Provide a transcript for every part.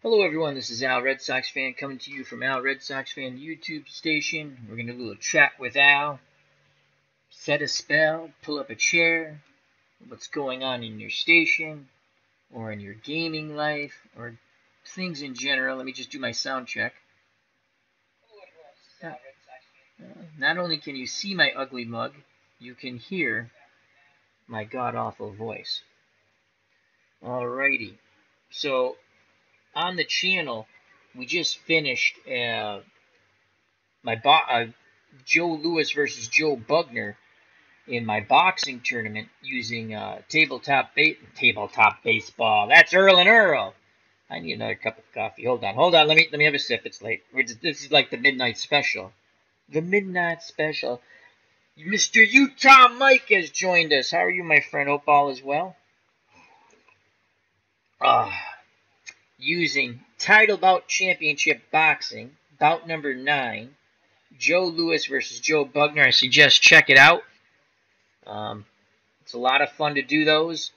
Hello everyone, this is Al Red Sox Fan coming to you from Al Red Sox Fan YouTube station. We're going to do a little chat with Al, set a spell, pull up a chair, what's going on in your station, or in your gaming life, or things in general. Let me just do my sound check. Uh, Not only can you see my ugly mug, you can hear my god-awful voice. Alrighty, so on the channel, we just finished Joe Louis versus Joe Bugner in my boxing tournament using tabletop baseball. That's Earl and Earl. I need another cup of coffee. Hold on. Let me have a sip. It's late. This is like the midnight special. The midnight special. Mr. Utah Mike has joined us. How are you, my friend? Hope all is well. Using Title Bout Championship Boxing, bout number 9, Joe Louis versus Joe Bugner. I suggest check it out. It's a lot of fun to do those.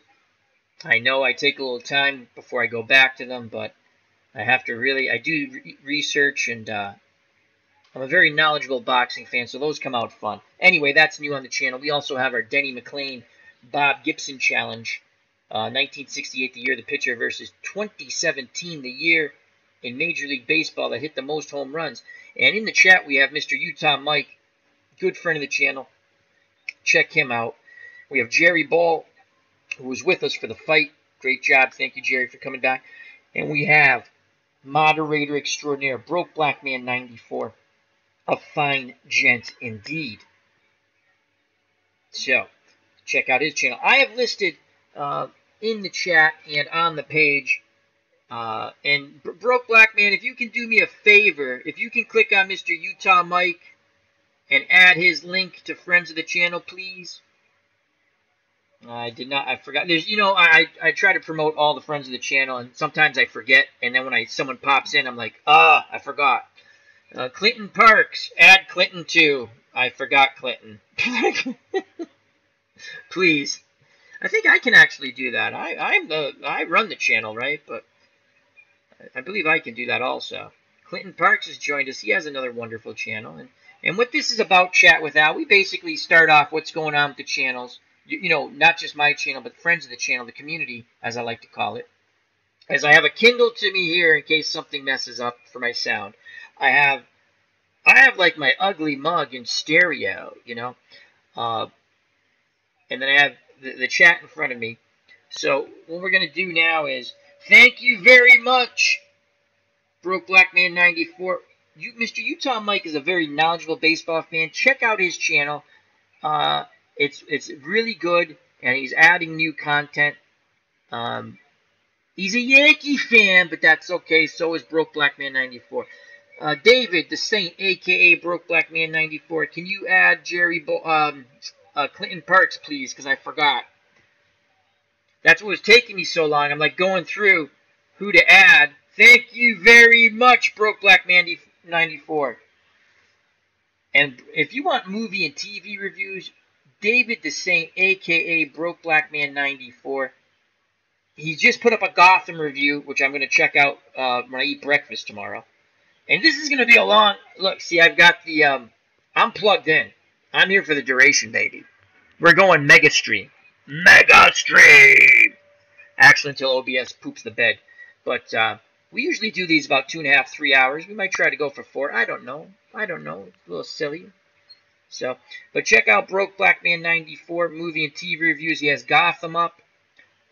I know I take a little time before I go back to them, but I do research, and I'm a very knowledgeable boxing fan, so those come out fun. Anyway, that's new on the channel. We also have our Denny McLain Bob Gibson Challenge. 1968, the year of the pitcher, versus 2017, the year in Major League Baseball that hit the most home runs. And in the chat, we have Mr. Utah Mike, good friend of the channel. Check him out. We have Jerry Ball, who was with us for the fight. Great job. Thank you, Jerry, for coming back. And we have moderator extraordinaire, Broke Black Man 94. A fine gent indeed. So, check out his channel. I have listed in the chat and on the page. And Broke Black Man, if you can do me a favor, if you can click on Mr. Utah Mike and add his link to friends of the channel, please. I forgot. I try to promote all the friends of the channel, and sometimes I forget, and then when someone pops in, I'm like, I forgot. Clinton Parks, add Clinton too. I forgot Clinton. Please. I think I can actually do that. I run the channel, right? But I believe I can do that also. Clinton Parks has joined us. He has another wonderful channel. And what this is about, Chat with Al, we basically start off what's going on with the channels. Not just my channel, but friends of the channel, the community, as I like to call it. As I have a Kindle to me here in case something messes up for my sound. I have like my ugly mug in stereo, and then I have the chat in front of me. So what we're going to do now is, thank you very much, Broke Black Man 94. Mr. Utah Mike is a very knowledgeable baseball fan. Check out his channel. It's really good, and he's adding new content. He's a Yankee fan, but that's okay. So is Broke Black Man 94. David the Saint, a.k.a. Broke Black Man 94. Can you add Clinton Parks, please? Because I forgot. That's what was taking me so long. I'm like going through who to add. Thank you very much, Broke Black Man 94. And if you want movie and TV reviews, David the Saint, a.k.a. Broke Black Man 94. He just put up a Gotham review, which I'm going to check out when I eat breakfast tomorrow. And this is going to be a long... Look, see, I've got the... I'm plugged in. I'm here for the duration, baby. We're going Mega Stream. Mega Stream! Actually, until OBS poops the bed. But we usually do these about 2.5, 3 hours. We might try to go for 4. I don't know. It's a little silly. So, but check out Broke Black Man 94 movie and TV reviews. He has Gotham up,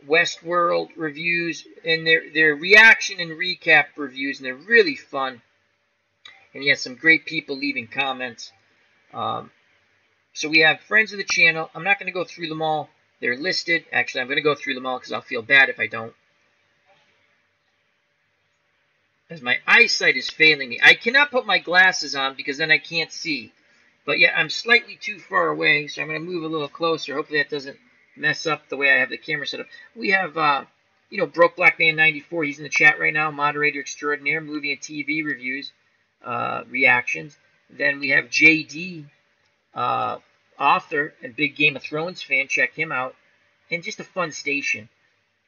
Westworld reviews, and their reaction and recap reviews, and they're really fun. And he has some great people leaving comments. So we have friends of the channel. I'm not going to go through them all. They're listed. Actually, I'm going to go through them all because I'll feel bad if I don't. As my eyesight is failing me. I cannot put my glasses on because then I can't see. But yeah, I'm slightly too far away, so I'm going to move a little closer. Hopefully that doesn't mess up the way I have the camera set up. We have, Broke Black Man 94. He's in the chat right now. Moderator extraordinaire. Movie and TV reviews. Reactions. Then we have JD, author and big Game of Thrones fan. Check him out. And just a fun station.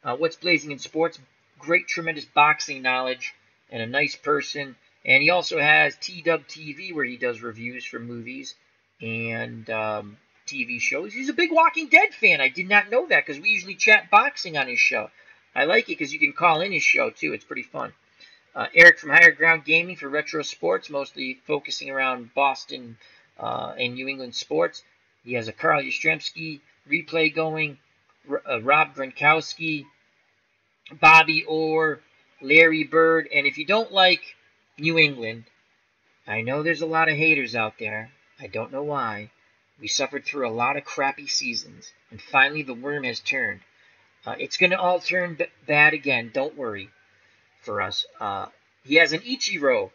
What's Blazing in Sports? great, tremendous boxing knowledge and a nice person. And he also has T-Dub TV, where he does reviews for movies and TV shows. He's a big Walking Dead fan. I did not know that, because we usually chat boxing on his show. I like it because you can call in his show, too. It's pretty fun. Eric from Higher Ground Gaming for retro sports, mostly focusing around Boston and New England sports. He has a Carl Yastrzemski replay going, Rob Gronkowski, Bobby Orr, Larry Bird. And if you don't like New England, I know there's a lot of haters out there. I don't know why. We suffered through a lot of crappy seasons, and finally the worm has turned. It's going to all turn bad again. Don't worry for us. He has an Ichiro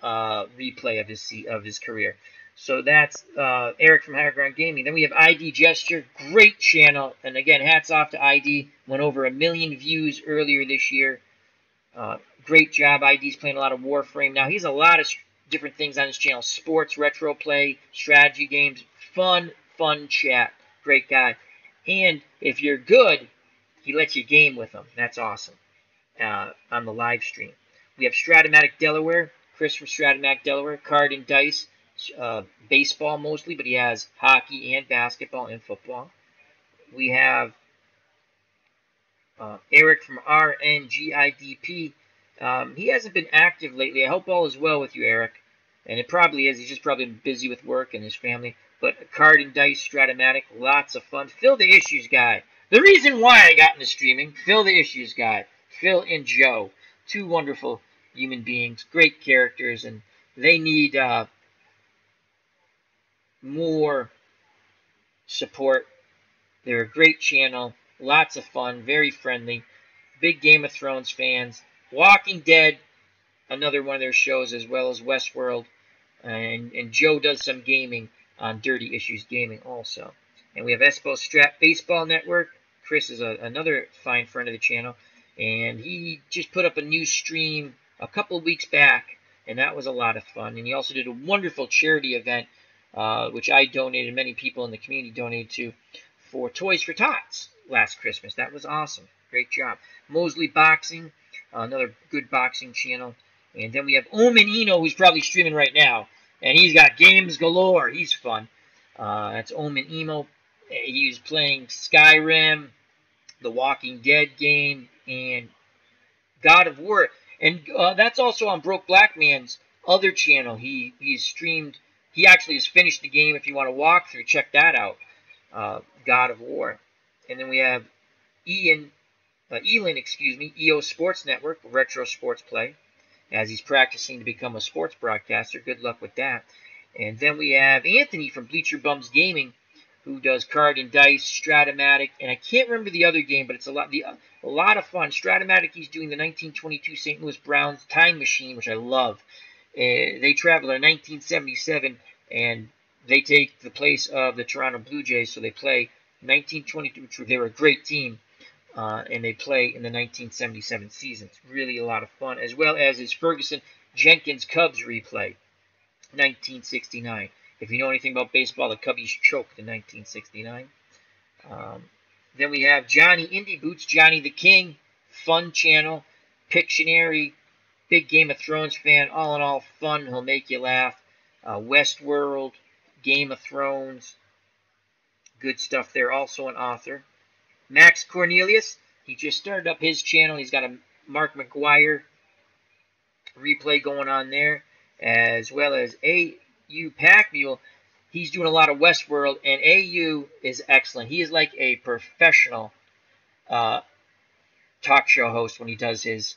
replay of his career. So that's Eric from Higher Ground Gaming. Then we have ID Gesture, great channel, and again, hats off to ID. Went over 1 million views earlier this year. Great job. ID's playing a lot of Warframe now. He's a lot of different things on his channel: sports, retro play, strategy games, fun chat. Great guy. And if you're good, he lets you game with him. That's awesome. On the live stream. We have Stratomatic Delaware, Chris from Stratomatic Delaware, Card and Dice, baseball mostly, but he has hockey and basketball and football. We have Eric from RNGIDP. He hasn't been active lately. I hope all is well with you, Eric. And it probably is. He's just probably been busy with work and his family. But Card and Dice, Stratomatic, lots of fun. Phil the Issues Guy. The reason why I got into streaming, Phil the Issues Guy. Phil and Joe. Two wonderful human beings. Great characters. And they need more support. They're a great channel. Lots of fun. Very friendly. Big Game of Thrones fans. Walking Dead, another one of their shows, as well as Westworld. And Joe does some gaming on Dirty Issues Gaming also. And we have Espo Strat Baseball Network. Chris is another fine friend of the channel. And he just put up a new stream a couple of weeks back. And that was a lot of fun. And he also did a wonderful charity event, which I donated, many people in the community donated to, for Toys for Tots last Christmas. That was awesome. Great job. Mosley Boxing, another good boxing channel. And then we have Omen Eno, who's probably streaming right now. And he's got games galore. He's fun. That's Omen Emo. He's playing Skyrim, The Walking Dead game, and God of War. And that's also on Broke Black Man's other channel. He's streamed. He actually has finished the game. If you want to walk through, check that out. God of War. And then we have Elin, EO Sports Network, retro sports play, as he's practicing to become a sports broadcaster. Good luck with that. And then we have Anthony from Bleacher Bums Gaming, who does Card and Dice, Stratomatic, and I can't remember the other game, but it's a lot of fun. Stratomatic, he's doing the 1922 St. Louis Browns Time Machine, which I love. They travel in 1977, and they take the place of the Toronto Blue Jays, so they play 1922, which they were a great team, and they play in the 1977 season. It's really a lot of fun, as well as his Ferguson Jenkins Cubs replay, 1969. If you know anything about baseball, the Cubbies choked in 1969. Then we have Johnny Indie Boots, Johnny the King, fun channel, Pictionary, big Game of Thrones fan, all in all fun, he'll make you laugh. Westworld, Game of Thrones, good stuff there, also an author. Max Cornelius, he just started up his channel, he's got a Mark McGuire replay going on there, as well as AU Pack Mule. He's doing a lot of Westworld, and AU is excellent. He is like a professional talk show host when he does his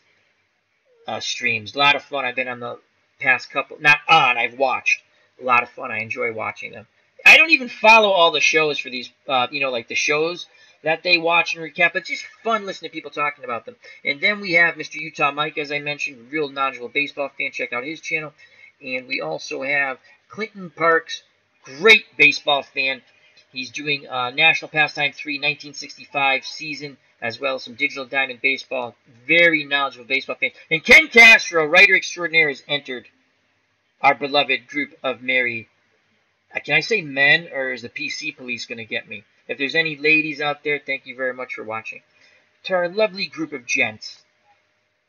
streams. A lot of fun. I've been on the past couple, not on, I've watched. A lot of fun. I enjoy watching them. I don't even follow all the shows for these, like the shows that they watch and recap. It's just fun listening to people talking about them. And then we have Mr. Utah Mike, as I mentioned, real knowledgeable baseball fan. Check out his channel. And we also have Clinton Parks, great baseball fan. He's doing National Pastime 3 1965 season, as well as some Digital Diamond baseball. Very knowledgeable baseball fan. And Ken Castro, writer extraordinaire, has entered our beloved group of merry. Can I say men, or is the PC police going to get me? If there's any ladies out there, thank you very much for watching. To our lovely group of gents,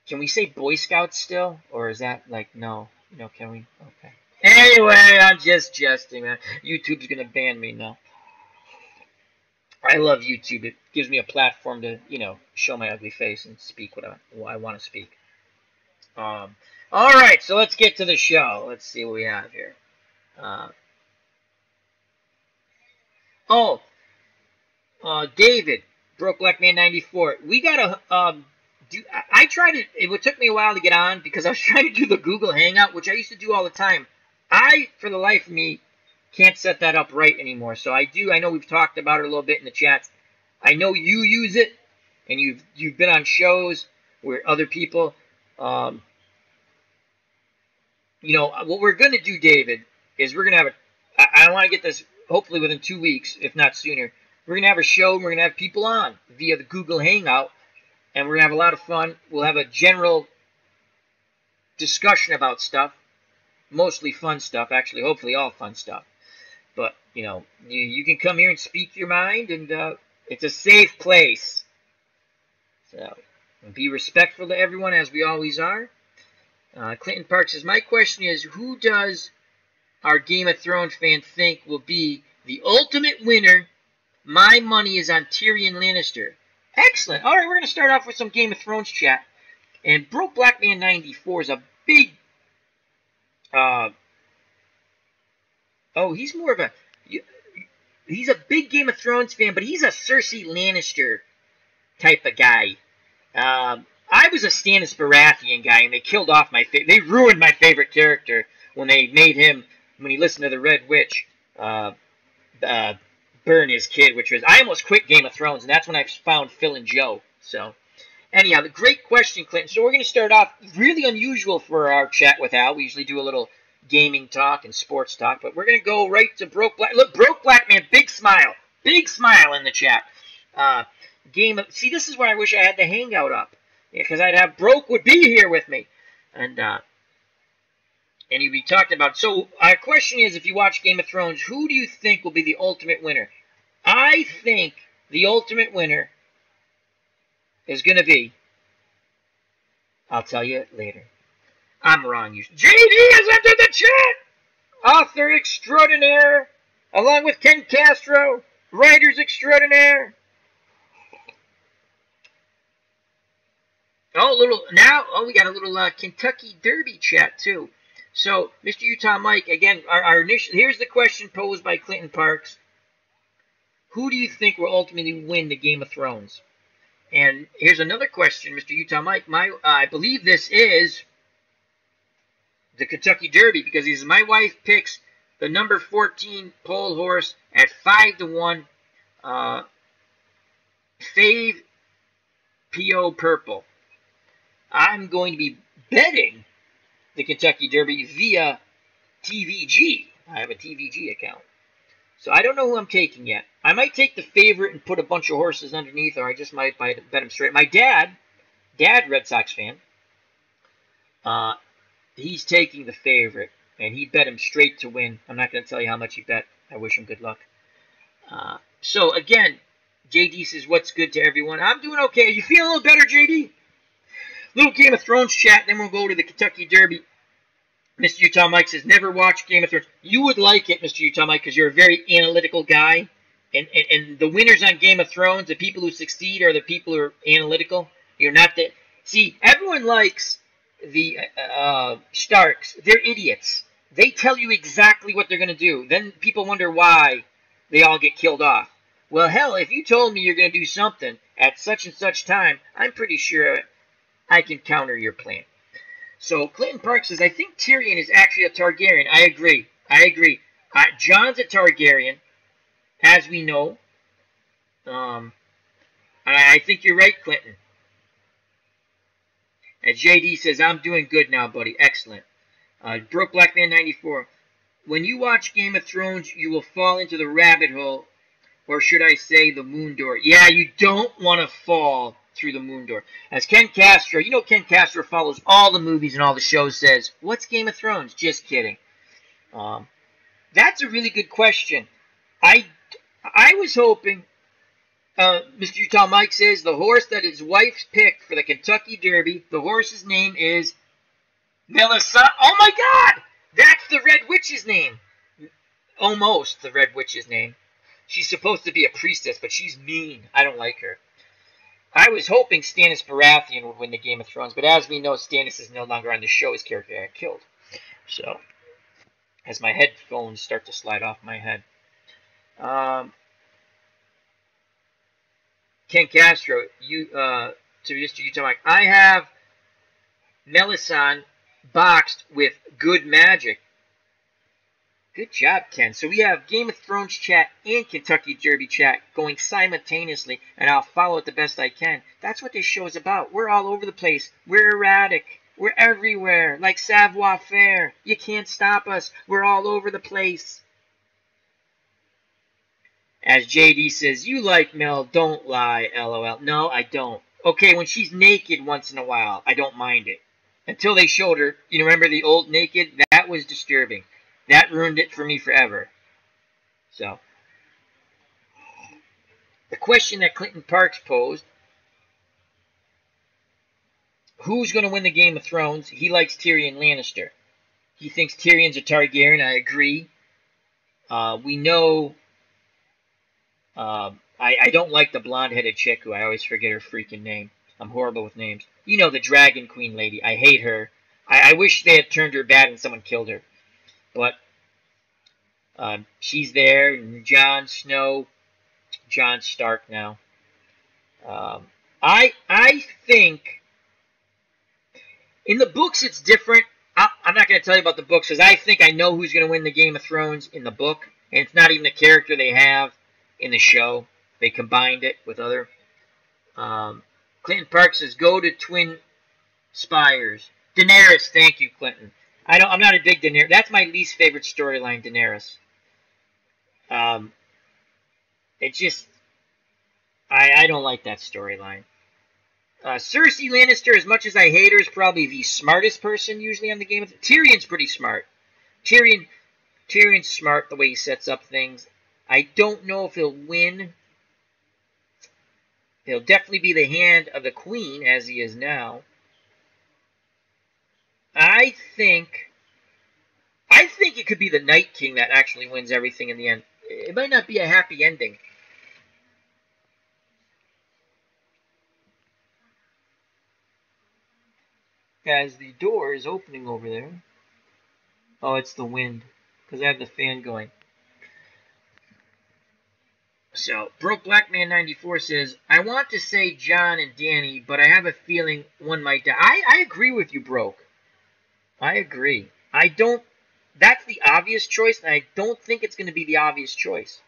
Can we say Boy Scouts still? Or is that like, no? No, can we? Okay. Anyway, I'm just jesting, man. YouTube's going to ban me now. I love YouTube. It gives me a platform to, show my ugly face and speak what I want to speak. All right, so let's get to the show. Let's see what we have here. David, Broke Black Man 94. We gotta do. I tried it. It took me a while to get on because I was trying to do the Google Hangout, which I used to do all the time. For the life of me, can't set that up right anymore. So I do. I know we've talked about it a little bit in the chats. I know you use it, and you've been on shows where other people. What we're gonna do, David, is we're gonna have I want to get this hopefully within 2 weeks, if not sooner. We're going to have a show, and we're going to have people on via the Google Hangout, and we're going to have a lot of fun. We'll have a general discussion about stuff, mostly fun stuff, actually, hopefully all fun stuff. But, you can come here and speak your mind, and it's a safe place. So, be respectful to everyone, as we always are. Clinton Park says, my question is, who does our Game of Thrones fan think will be the ultimate winner? My money is on Tyrion Lannister. Excellent. All right, we're going to start off with some Game of Thrones chat. And Broke Black Man 94 is a big... he's more of a... He's a big Game of Thrones fan, but he's a Cersei Lannister type of guy. I was a Stannis Baratheon guy, and they killed off my... They ruined my favorite character when they made him... When he listened to the Red Witch... burn his kid, which was... I almost quit Game of Thrones, and that's when I found Phil and Joe. So, anyhow, the great question, Clinton. So we're going to start off really unusual for our chat with Al. We usually do a little gaming talk and sports talk, but we're going to go right to Broke Black... Look, Broke Black Man, big smile. Big smile in the chat. See, this is where I wish I had the Hangout up. Because I'd have Broke would be here with me. And he'd be talking about... So, our question is, if you watch Game of Thrones, who do you think will be the ultimate winner? I think the ultimate winner is going to be... I'll tell you later. I'm wrong. JD has entered the chat! Author extraordinaire, along with Ken Castro, writers extraordinaire. We got a little Kentucky Derby chat, too. So, Mr. Utah Mike, again, our initial... Here's the question posed by Clinton Parks. Who do you think will ultimately win the Game of Thrones? And here's another question, Mr. Utah Mike. I believe this is the Kentucky Derby, because my wife picks the number 14 pole horse at 5-1, Fave P.O. Purple. I'm going to be betting the Kentucky Derby via TVG. I have a TVG account. So I don't know who I'm taking yet. I might take the favorite and put a bunch of horses underneath, or I just might bet him straight. My dad, Red Sox fan, he's taking the favorite, and he bet him straight to win. I'm not going to tell you how much he bet. I wish him good luck. So again, JD says, what's good to everyone? I'm doing okay. You feel a little better, JD? Little Game of Thrones chat, then we'll go to the Kentucky Derby. Mr. Utah Mike says, never watched Game of Thrones. You would like it, Mr. Utah Mike, because you're a very analytical guy. And the winners on Game of Thrones, the people who succeed, are the people who are analytical. You're not the... See, everyone likes the Starks. They're idiots. They tell you exactly what they're going to do. Then people wonder why they all get killed off. Well, hell, if you told me you're going to do something at such and such time, I'm pretty sure I can counter your plan. So Clinton Park says, I think Tyrion is actually a Targaryen. I agree. Jon's a Targaryen, as we know. And I think you're right, Clinton. And JD says, I'm doing good now, buddy. Excellent. Broke Black Man 94. When you watch Game of Thrones, you will fall into the rabbit hole, or should I say the moon door. Yeah, you don't want to fall through the moon door. As Ken Castro, Ken Castro follows all the movies and all the shows, says, what's Game of Thrones? Just kidding. That's a really good question. I was hoping Mr. Utah Mike says the horse that his wife picked for the Kentucky Derby, the horse's name is Melissa. Oh my God! That's the Red Witch's name. Almost the Red Witch's name. She's supposed to be a priestess, but she's mean. I don't like her. I was hoping Stannis Baratheon would win the Game of Thrones, but as we know, Stannis is no longer on the show. His character got killed. So, as my headphones start to slide off my head. Ken Castro, to Mr. Utah Mike, I have Melisande boxed with good magic. Good job, Ken. So we have Game of Thrones chat and Kentucky Derby chat going simultaneously, and I'll follow it the best I can. That's what this show is about. We're all over the place. We're erratic. We're everywhere, like Savoir Faire. You can't stop us. We're all over the place. As JD says, you like Mel, don't lie, LOL. No, I don't. Okay, when she's naked once in a while, I don't mind it. Until they showed her, you remember the old naked? That was disturbing. That ruined it for me forever. So, the question that Clinton Parks posed, who's going to win the Game of Thrones? He likes Tyrion Lannister. He thinks Tyrion's a Targaryen. I agree. We know... I don't like the blonde-headed chick who I always forget her freaking name. I'm horrible with names. You know, the Dragon Queen lady. I hate her. I wish they had turned her bad and someone killed her. But she's there. Jon Snow. Jon Stark now. I think in the books it's different. I'm not going to tell you about the books because I think I know who's going to win the Game of Thrones in the book. And it's not even the character they have in the show. They combined it with other. Clinton Park says, go to Twin Spires. Daenerys, thank you, Clinton. I'm not a big Daenerys. That's my least favorite storyline, Daenerys. It just, I don't like that storyline. Cersei Lannister, as much as I hate her, is probably the smartest person usually on the Game of Thrones. Tyrion's pretty smart. Tyrion's smart the way he sets up things. I don't know if he'll win. He'll definitely be the hand of the queen, as he is now. I think it could be the Night King that actually wins everything in the end. It might not be a happy ending. As the door is opening over there. Oh, it's the wind. Because I have the fan going. So, Broke Black Man 94 says, I want to say John and Danny, but I have a feeling one might die. I agree with you, Broke. I agree. That's the obvious choice, and I don't think it's going to be the obvious choice.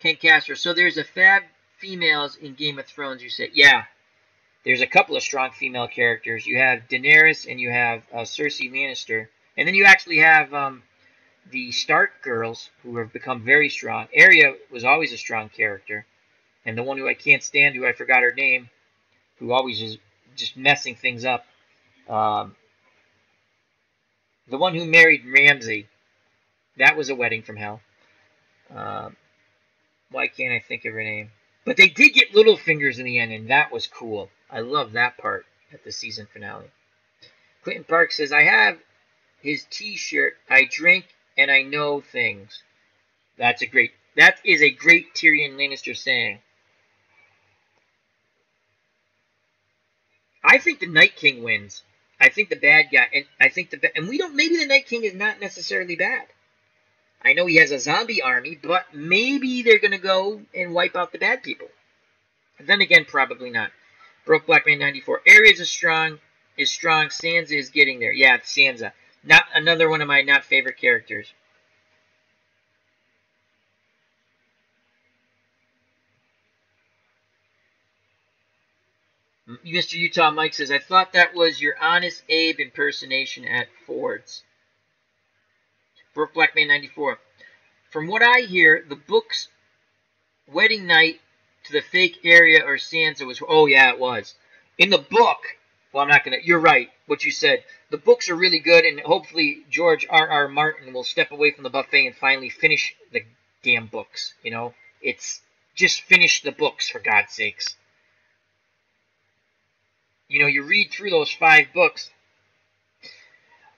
Ken Castro, so there's a fab females in Game of Thrones, you said. Yeah, there's a couple of strong female characters. You have Daenerys, and you have Cersei Lannister. And then you actually have the Stark girls, who have become very strong. Arya was always a strong character. And the one who I can't stand, who I forgot her name, who always is just messing things up. The one who married Ramsay. That was a wedding from hell. Why can't I think of her name? But they did get Littlefingers in the end, and that was cool. I love that part at the season finale. Clinton Park says, I have his t-shirt. I drink and I know things. That is a great Tyrion Lannister saying. I think the Night King wins. I think the bad guy, and maybe the Night King is not necessarily bad. I know he has a zombie army, but maybe they're going to go and wipe out the bad people. And then again, probably not. Broke Black Man 94. Arya is strong. Sansa is getting there. Yeah, Sansa. Not another one of my not favorite characters. Mr. Utah Mike says, I thought that was your Honest Abe impersonation at Ford's. Broke Black Man 94. From what I hear, the book's wedding night to the fake Arya or Sansa was... Oh, yeah, it was. In the book... Well, I'm not going to... You're right, what you said. The books are really good, and hopefully George R.R. Martin will step away from the buffet and finally finish the damn books, you know? It's just finish the books, for God's sakes. You know, you read through those 5 books.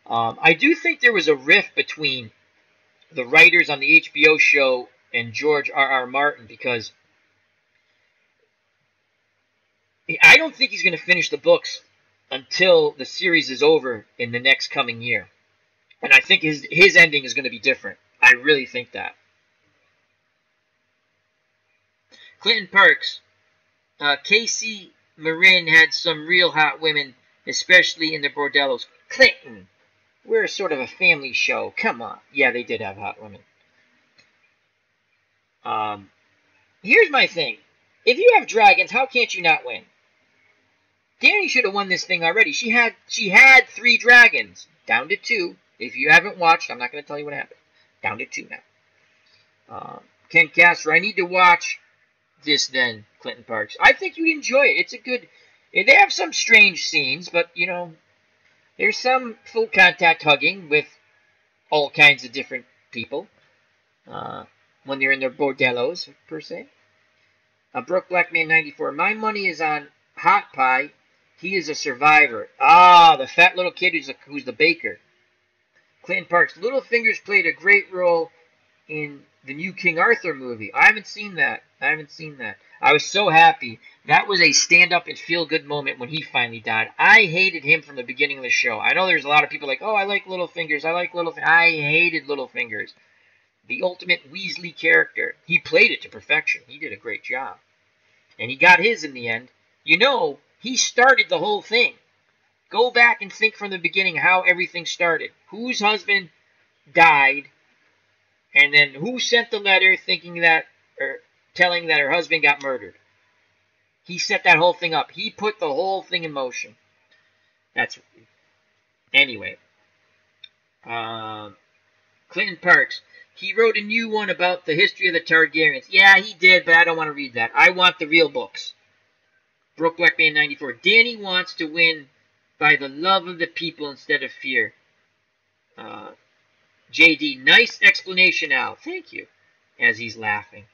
I do think there was a rift between the writers on the HBO show and George R.R. Martin, because I don't think he's going to finish the books until the series is over in the next coming year. And I think his ending is going to be different. I really think that. Clinton Parks. Casey Marin had some real hot women, especially in the bordellos. Clinton, we're sort of a family show. Come on. Yeah, they did have hot women. Here's my thing. If you have dragons, how can't you not win? Danny should have won this thing already. She had 3 dragons. Down to 2. If you haven't watched, I'm not going to tell you what happened. Down to 2 now. Ken Castro, I need to watch this then, Clinton Parks. I think you'd enjoy it. It's a good... They have some strange scenes, but, you know, there's some full contact hugging with all kinds of different people when they're in their bordellos, per se. Brooke Blackman 94. My money is on Hot Pie. He is a survivor. Ah, the fat little kid who's the baker. Clinton Parks. Littlefinger's played a great role in the new King Arthur movie. I haven't seen that. I was so happy. That was a stand-up and feel-good moment when he finally died. I hated him from the beginning of the show. I know there's a lot of people like, oh, I like Littlefingers. I hated Littlefingers. The ultimate Weasley character. He played it to perfection. He did a great job. And he got his in the end. You know, he started the whole thing. Go back and think from the beginning how everything started. Whose husband died, and then who sent the letter telling that her husband got murdered. He set that whole thing up. He put the whole thing in motion. Anyway. Clinton Parks. He wrote a new one about the history of the Targaryens. Yeah, he did, but I don't want to read that. I want the real books. Brooke Blackman 94. Danny wants to win by the love of the people instead of fear. JD, nice explanation, Al. Thank you. As he's laughing.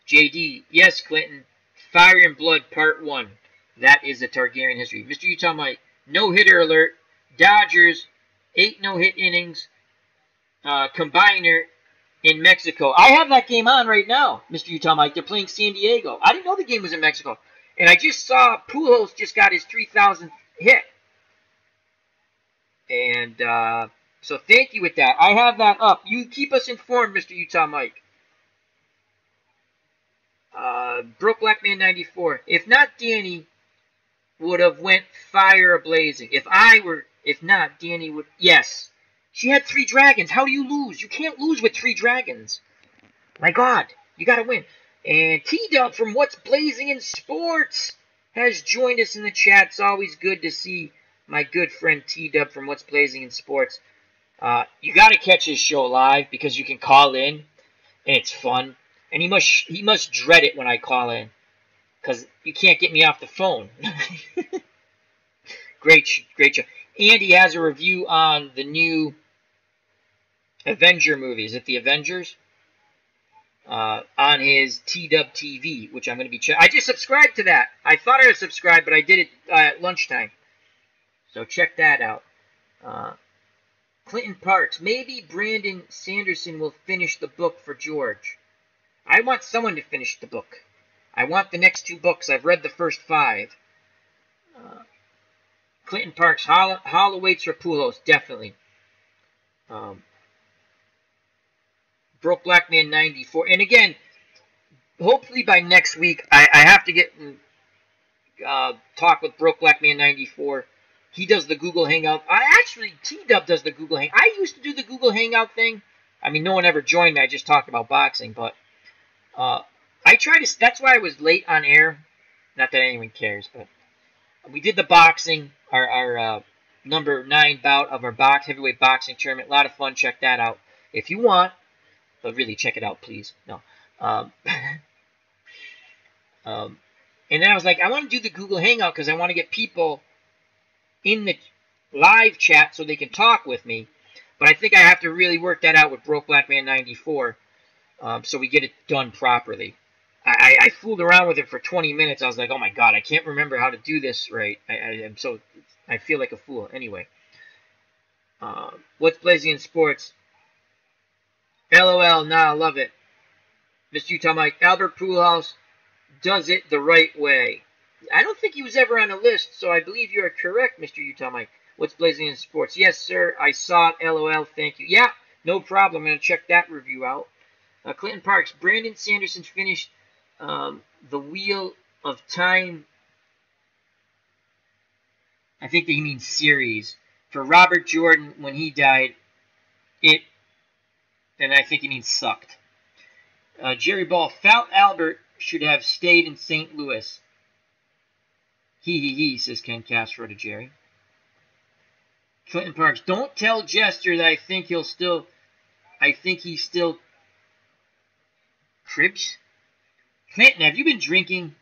JD, yes, Clinton. Fire and Blood, Part 1. That is the Targaryen history. Mr. Utah Mike, no-hitter alert. Dodgers, 8 no-hit innings. Combiner in Mexico. I have that game on right now, Mr. Utah Mike. They're playing San Diego. I didn't know the game was in Mexico. And I just saw Pujols just got his 3,000th hit. And so thank you with that. I have that up. You keep us informed, Mr. Utah Mike. Brooke Blackman 94. If not, Danny would have went fire ablazing. If not, Danny would. Yes. She had 3 dragons. How do you lose? You can't lose with 3 dragons. My God, you got to win. And T-Dub from What's Blazing in Sports has joined us in the chat. It's always good to see my good friend T-Dub from What's Blazing in Sports. You got to catch his show live because you can call in, and it's fun. And he must dread it when I call in because you can't get me off the phone. Great show. And he has a review on the new Avenger movie. Is it the Avengers? On his T-Dub TV, which I'm going to be checking. I just subscribed to that. I thought I was subscribed, but I did it at lunchtime. So check that out. Clinton Parks. Maybe Brandon Sanderson will finish the book for George. I want someone to finish the book. I want the next 2 books. I've read the first 5. Clinton Parks. Hall awaits for Pujols. Definitely. Broke Blackman 94. And again, hopefully by next week, I have to get talk with Broke Blackman 94. He does the Google Hangout. T-Dub does the Google Hangout. I used to do the Google Hangout thing. I mean, no one ever joined me. I just talked about boxing. But I try to... That's why I was late on air. Not that anyone cares, but... We did the boxing, our number 9 bout of our heavyweight boxing tournament. A lot of fun. Check that out if you want. But really, check it out, please. No. And then I was like, I want to do the Google Hangout because I want to get people in the live chat so they can talk with me. But I think I have to really work that out with Broke Blackman 94 so we get it done properly. I fooled around with it for 20 minutes. I was like, oh my god, I can't remember how to do this right. I feel like a fool. Anyway, what's blazing in sports? LOL, nah, love it. Mr. Utah Mike, Albert Pujols does it the right way. I don't think he was ever on a list, so I believe you are correct, Mr. Utah Mike. What's blazing in sports? Yes, sir, I saw it. LOL, thank you. Yeah, no problem. I'm going to check that review out. Clinton Parks, Brandon Sanderson finished the Wheel of Time. I think that he means series. For Robert Jordan, when he died, and I think he means sucked. Jerry Ball, Fat Albert should have stayed in St. Louis. He, says Ken Castro to Jerry. Clinton Parks, don't tell Jester that I think he's still cribs. Clinton, have you been drinking?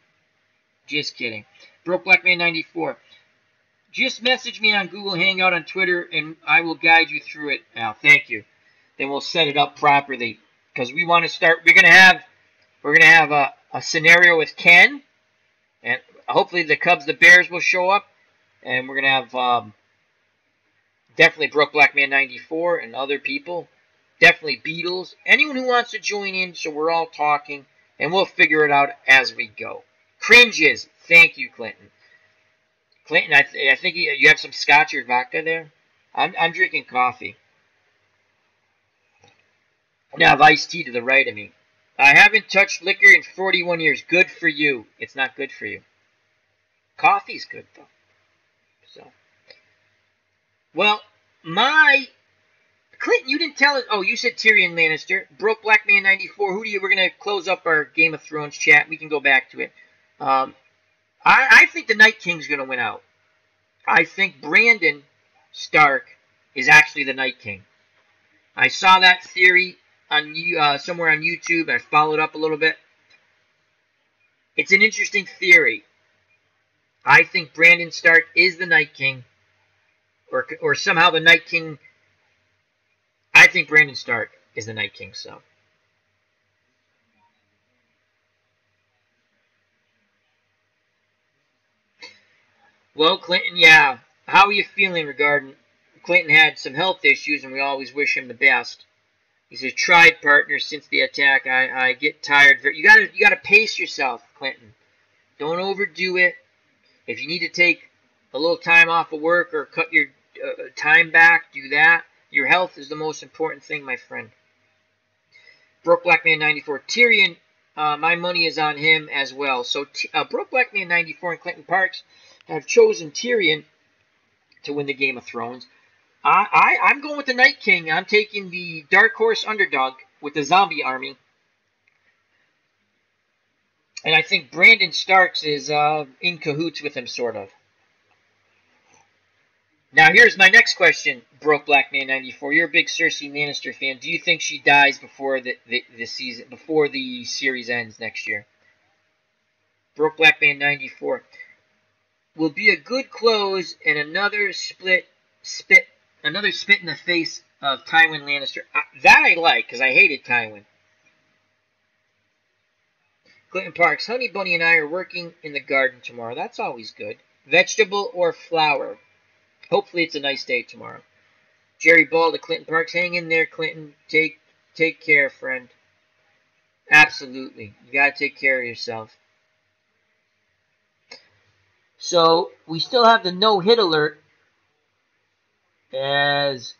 Just kidding. Broke Black Man 94. Just message me on Google Hangout on Twitter and I will guide you through it. Al, thank you. Then we'll set it up properly. Because we want to start, we're gonna have a scenario with Ken. And hopefully the Cubs, the Bears will show up. And we're gonna have definitely Broke Black Man 94 and other people. Definitely Beatles. Anyone who wants to join in, so we're all talking. And we'll figure it out as we go. Cringes. Thank you, Clinton. Clinton, I think you have some scotch or vodka there. I'm drinking coffee. Now I have iced tea to the right of me. I haven't touched liquor in 41 years. Good for you. It's not good for you. Coffee's good, though. So. Well, Clinton, you didn't tell us. Oh, you said Tyrion Lannister. Broke Black Man 94. We're going to close up our Game of Thrones chat. We can go back to it. I think the Night King's going to win out. I think Brandon Stark is actually the Night King. I saw that theory on somewhere on YouTube. I followed up a little bit. It's an interesting theory. I think Brandon Stark is the Night King, or somehow the Night King. I think Brandon Stark is the Night King. So. Well, Clinton, yeah. How are you feeling regarding? Clinton had some health issues, and we always wish him the best. He says, tried partner since the attack. I get tired. You gotta pace yourself, Clinton. Don't overdo it. If you need to take a little time off of work or cut your time back, do that. Your health is the most important thing, my friend. Broke Black Man 94. Tyrion, my money is on him as well. So Broke Black Man 94 and Clinton Parks have chosen Tyrion to win the Game of Thrones. I'm going with the Night King. I'm taking the Dark Horse underdog with the zombie army. And I think Brandon Starks is in cahoots with him, sort of. Now, here's my next question, Broke Black Man 94. You're a big Cersei Lannister fan. Do you think she dies before the season, before the series ends next year? Broke Black Man 94. Will be a good close and another spit in the face of Tywin Lannister. That I like, because I hated Tywin. Clinton Parks, Honey Bunny and I are working in the garden tomorrow. That's always good. Vegetable or flower? Hopefully it's a nice day tomorrow. Jerry Ball to Clinton Parks. Hang in there, Clinton. Take care, friend. Absolutely. You got to take care of yourself. So, we still have the no-hit alert as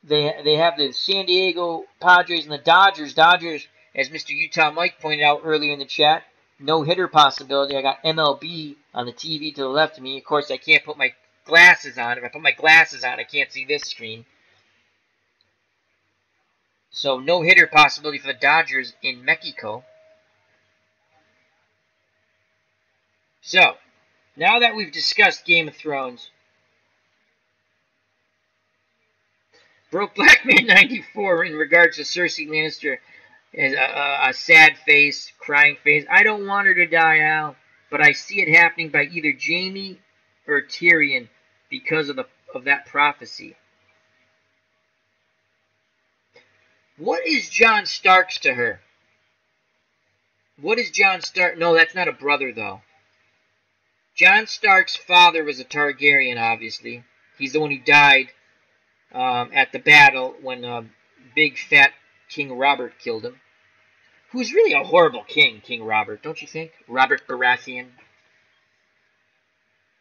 they have the San Diego Padres and the Dodgers. Dodgers, as Mr. Utah Mike pointed out earlier in the chat, no-hitter possibility. I got MLB on the TV to the left of me. Of course, I can't put my glasses on. If I put my glasses on, I can't see this screen. So, no-hitter possibility for the Dodgers in Mexico. So, now that we've discussed Game of Thrones, Broke Black Man 94 in regards to Cersei Lannister is a sad face, crying face. I don't want her to die, Al, but I see it happening by either Jaime or Tyrion because of that prophecy. What is Jon Stark's to her? What is Jon Stark? No, that's not a brother, though. Jon Stark's father was a Targaryen, obviously. He's the one who died at the battle when big fat King Robert killed him. Who's really a horrible king, King Robert, don't you think? Robert Baratheon.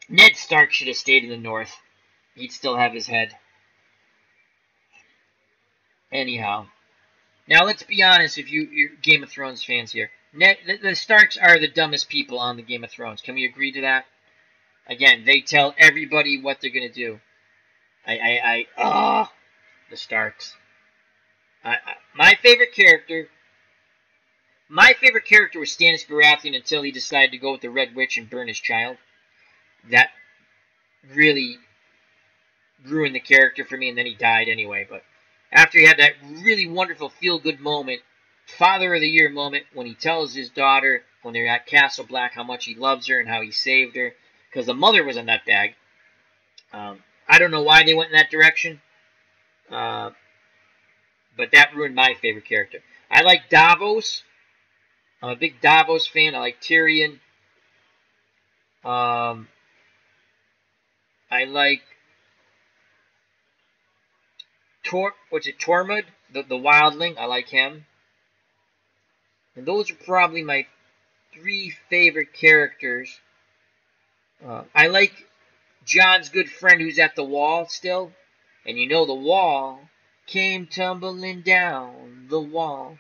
Ned Stark should have stayed in the north. He'd still have his head. Anyhow. Now, let's be honest, if you're Game of Thrones fans here. The Starks are the dumbest people on the Game of Thrones. Can we agree to that? Again, they tell everybody what they're going to do. The Starks. My favorite character was Stannis Baratheon until he decided to go with the Red Witch and burn his child. That really ruined the character for me, and then he died anyway. But after he had that really wonderful feel-good moment, Father of the Year moment, when he tells his daughter, when they're at Castle Black, how much he loves her and how he saved her, because the mother was a nutbag. I don't know why they went in that direction, but that ruined my favorite character. I like Davos. I'm a big Davos fan. I like Tyrion. I like Tormund, the wildling. I like him. And those are probably my 3 favorite characters. I like Jon's good friend who's at the wall still. And you know the wall came tumbling down the wall.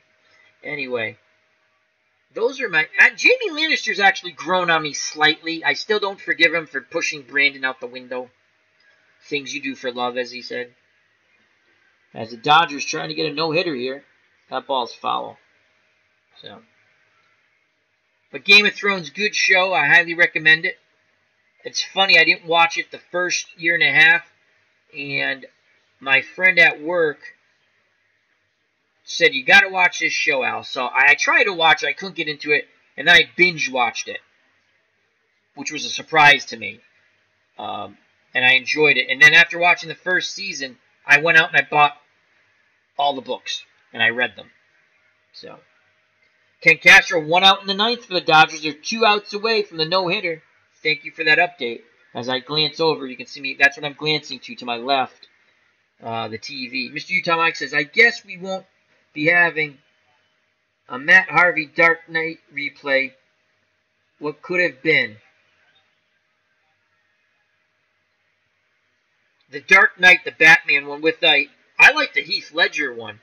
Anyway, those are my... Jaime Lannister's actually grown on me slightly. I still don't forgive him for pushing Brandon out the window. Things you do for love, as he said. As the Dodgers trying to get a no-hitter here. That ball's foul. So, but Game of Thrones, good show. I highly recommend it. It's funny, I didn't watch it the first year and a half, and my friend at work said, you got to watch this show, Al. So I tried to watch it. I couldn't get into it, and then I binge-watched it, which was a surprise to me, and I enjoyed it. And then after watching the first season, I went out and I bought all the books, and I read them. So... Ken Castro 1 out in the 9th for the Dodgers. They're 2 outs away from the no-hitter. Thank you for that update. As I glance over, you can see me. That's what I'm glancing to my left, the TV. Mr. Utah Mike says, I guess we won't be having a Matt Harvey Dark Knight replay. What could have been? The Dark Knight, the Batman one with I like the Heath Ledger one.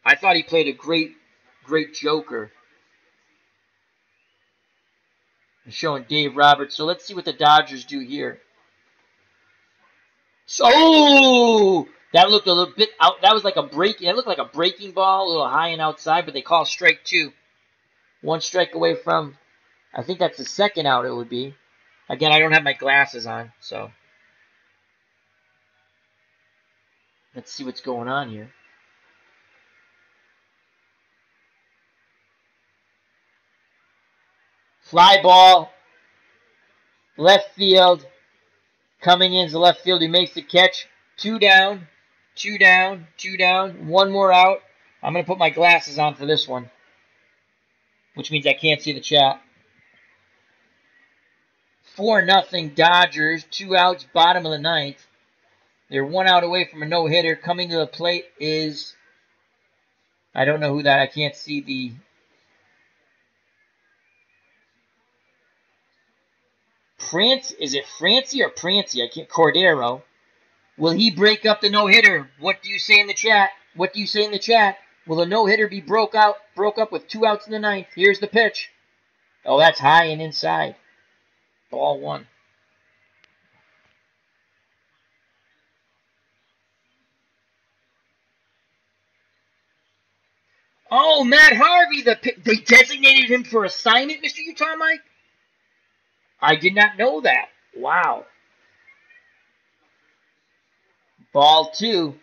I thought he played a great Joker. I'm showing Dave Roberts. So let's see what the Dodgers do here. So that looked a little bit out. That was like a break. It looked like a breaking ball, a little high and outside, but they call strike 2. 1 strike away from. I think that's the second out. It would be. Again, I don't have my glasses on, so let's see what's going on here. Fly ball, left field, coming in the left field. He makes the catch. 2 down, 2 down, 2 down. 1 more out. I'm going to put my glasses on for this one, which means I can't see the chat. 4-0 Dodgers. 2 outs, bottom of the 9th. They're 1 out away from a no-hitter. Coming to the plate is... I don't know who that... I can't see the... Is it Francie or Prancy? I can't. Cordero. Will he break up the no-hitter? What do you say in the chat? What do you say in the chat? Will the no-hitter be broke up with 2 outs in the 9th? Here's the pitch. Oh, that's high and inside. Ball 1. Oh, Matt Harvey. They designated him for assignment, Mr. Utah Mike? I did not know that. Wow. Ball 2.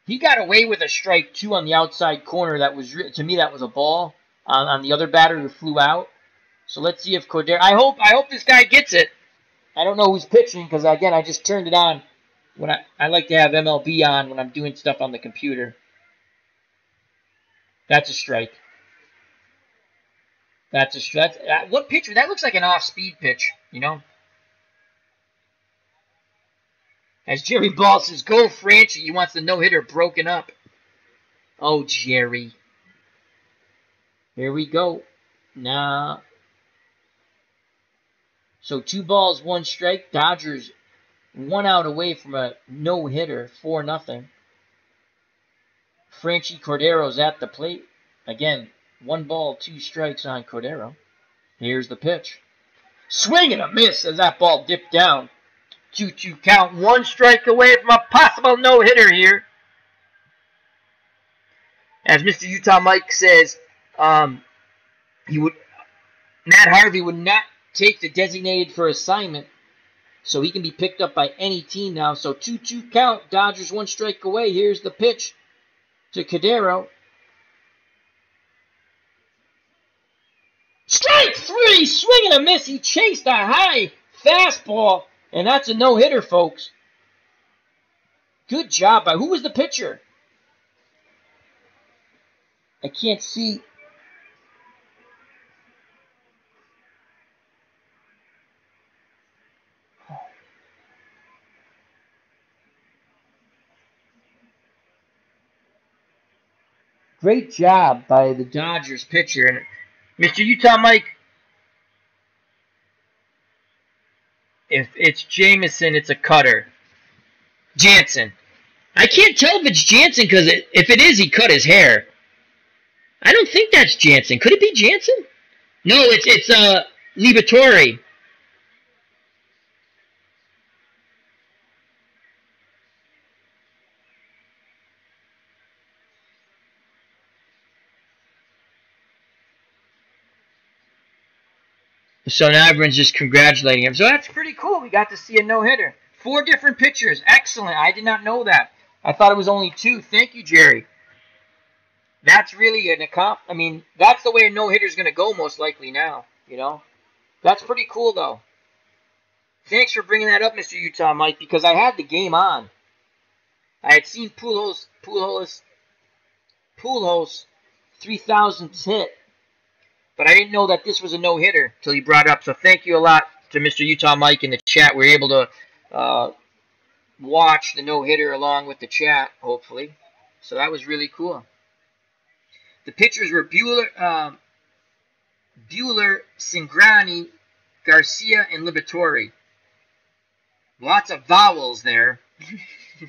He got away with a strike 2 on the outside corner. That was, to me, that was a ball on the other batter who flew out. So let's see if Cordero... I hope this guy gets it. I don't know who's pitching because, again, I just turned it on. When I like to have MLB on when I'm doing stuff on the computer. That's a strike. That's a strike. What pitch? That looks like an off-speed pitch, you know? As Jerry Ball says, go Franchi. He wants the no-hitter broken up. Oh, Jerry. Here we go. Nah. So 2 balls, 1 strike. Dodgers 1 out away from a no-hitter, 4-0. Franchi Cordero's at the plate. Again, 1 ball, 2 strikes on Cordero. Here's the pitch. Swing and a miss as that ball dipped down. 2-2 count. 1 strike away from a possible no-hitter here. As Mr. Utah Mike says, Matt Harvey would not take the designated for assignment, so he can be picked up by any team now. So 2-2 count. Dodgers 1 strike away. Here's the pitch to Cordero. Strike 3, swing and a miss. He chased a high fastball, and that's a no-hitter, folks. Good job by, who was the pitcher? I can't see. Great job by the Dodgers pitcher. And Mr. Utah Mike, if it's Jameson, it's a cutter. Jansen. I can't tell if it's Jansen because if it is, he cut his hair. I don't think that's Jansen. Could it be Jansen? No, it's Liberatore. So now everyone's just congratulating him. So that's pretty cool. We got to see a no-hitter. 4 different pitchers. Excellent. I did not know that. I thought it was only 2. Thank you, Jerry. That's really an accomplishment. I mean, that's the way a no-hitter is going to go most likely now, you know. That's pretty cool, though. Thanks for bringing that up, Mr. Utah Mike, because I had the game on. I had seen Pujols 3,000th hit, but I didn't know that this was a no-hitter until he brought it up. So thank you a lot to Mr. Utah Mike in the chat. We were able to watch the no-hitter along with the chat, hopefully. So that was really cool. The pitchers were Buehler, Cingrani, Garcia, and Liberatore. Lots of vowels there. So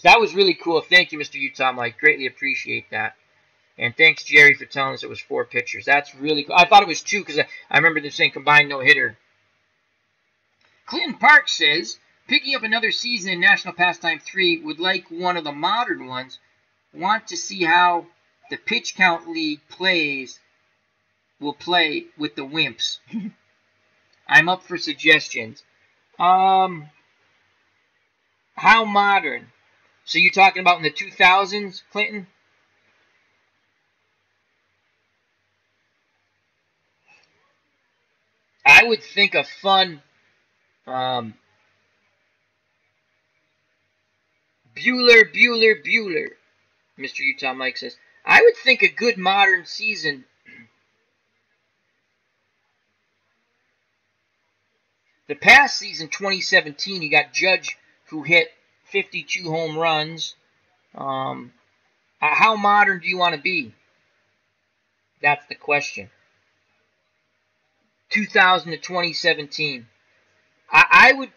that was really cool. Thank you, Mr. Utah Mike. Greatly appreciate that. And thanks, Jerry, for telling us it was 4 pitchers. That's really cool. I thought it was 2 because I remember them saying combined no-hitter. Clinton Park says, picking up another season in National Pastime 3, would like one of the modern ones. Want to see how the pitch count league will play with the Wimps. I'm up for suggestions. How modern? So you're talking about in the 2000s, Clinton? I would think a fun Bueller, Mr. Utah Mike says. I would think a good modern season. The past season, 2017, you got Judge, who hit 52 home runs. How modern do you want to be? That's the question. 2000 to 2017. I would...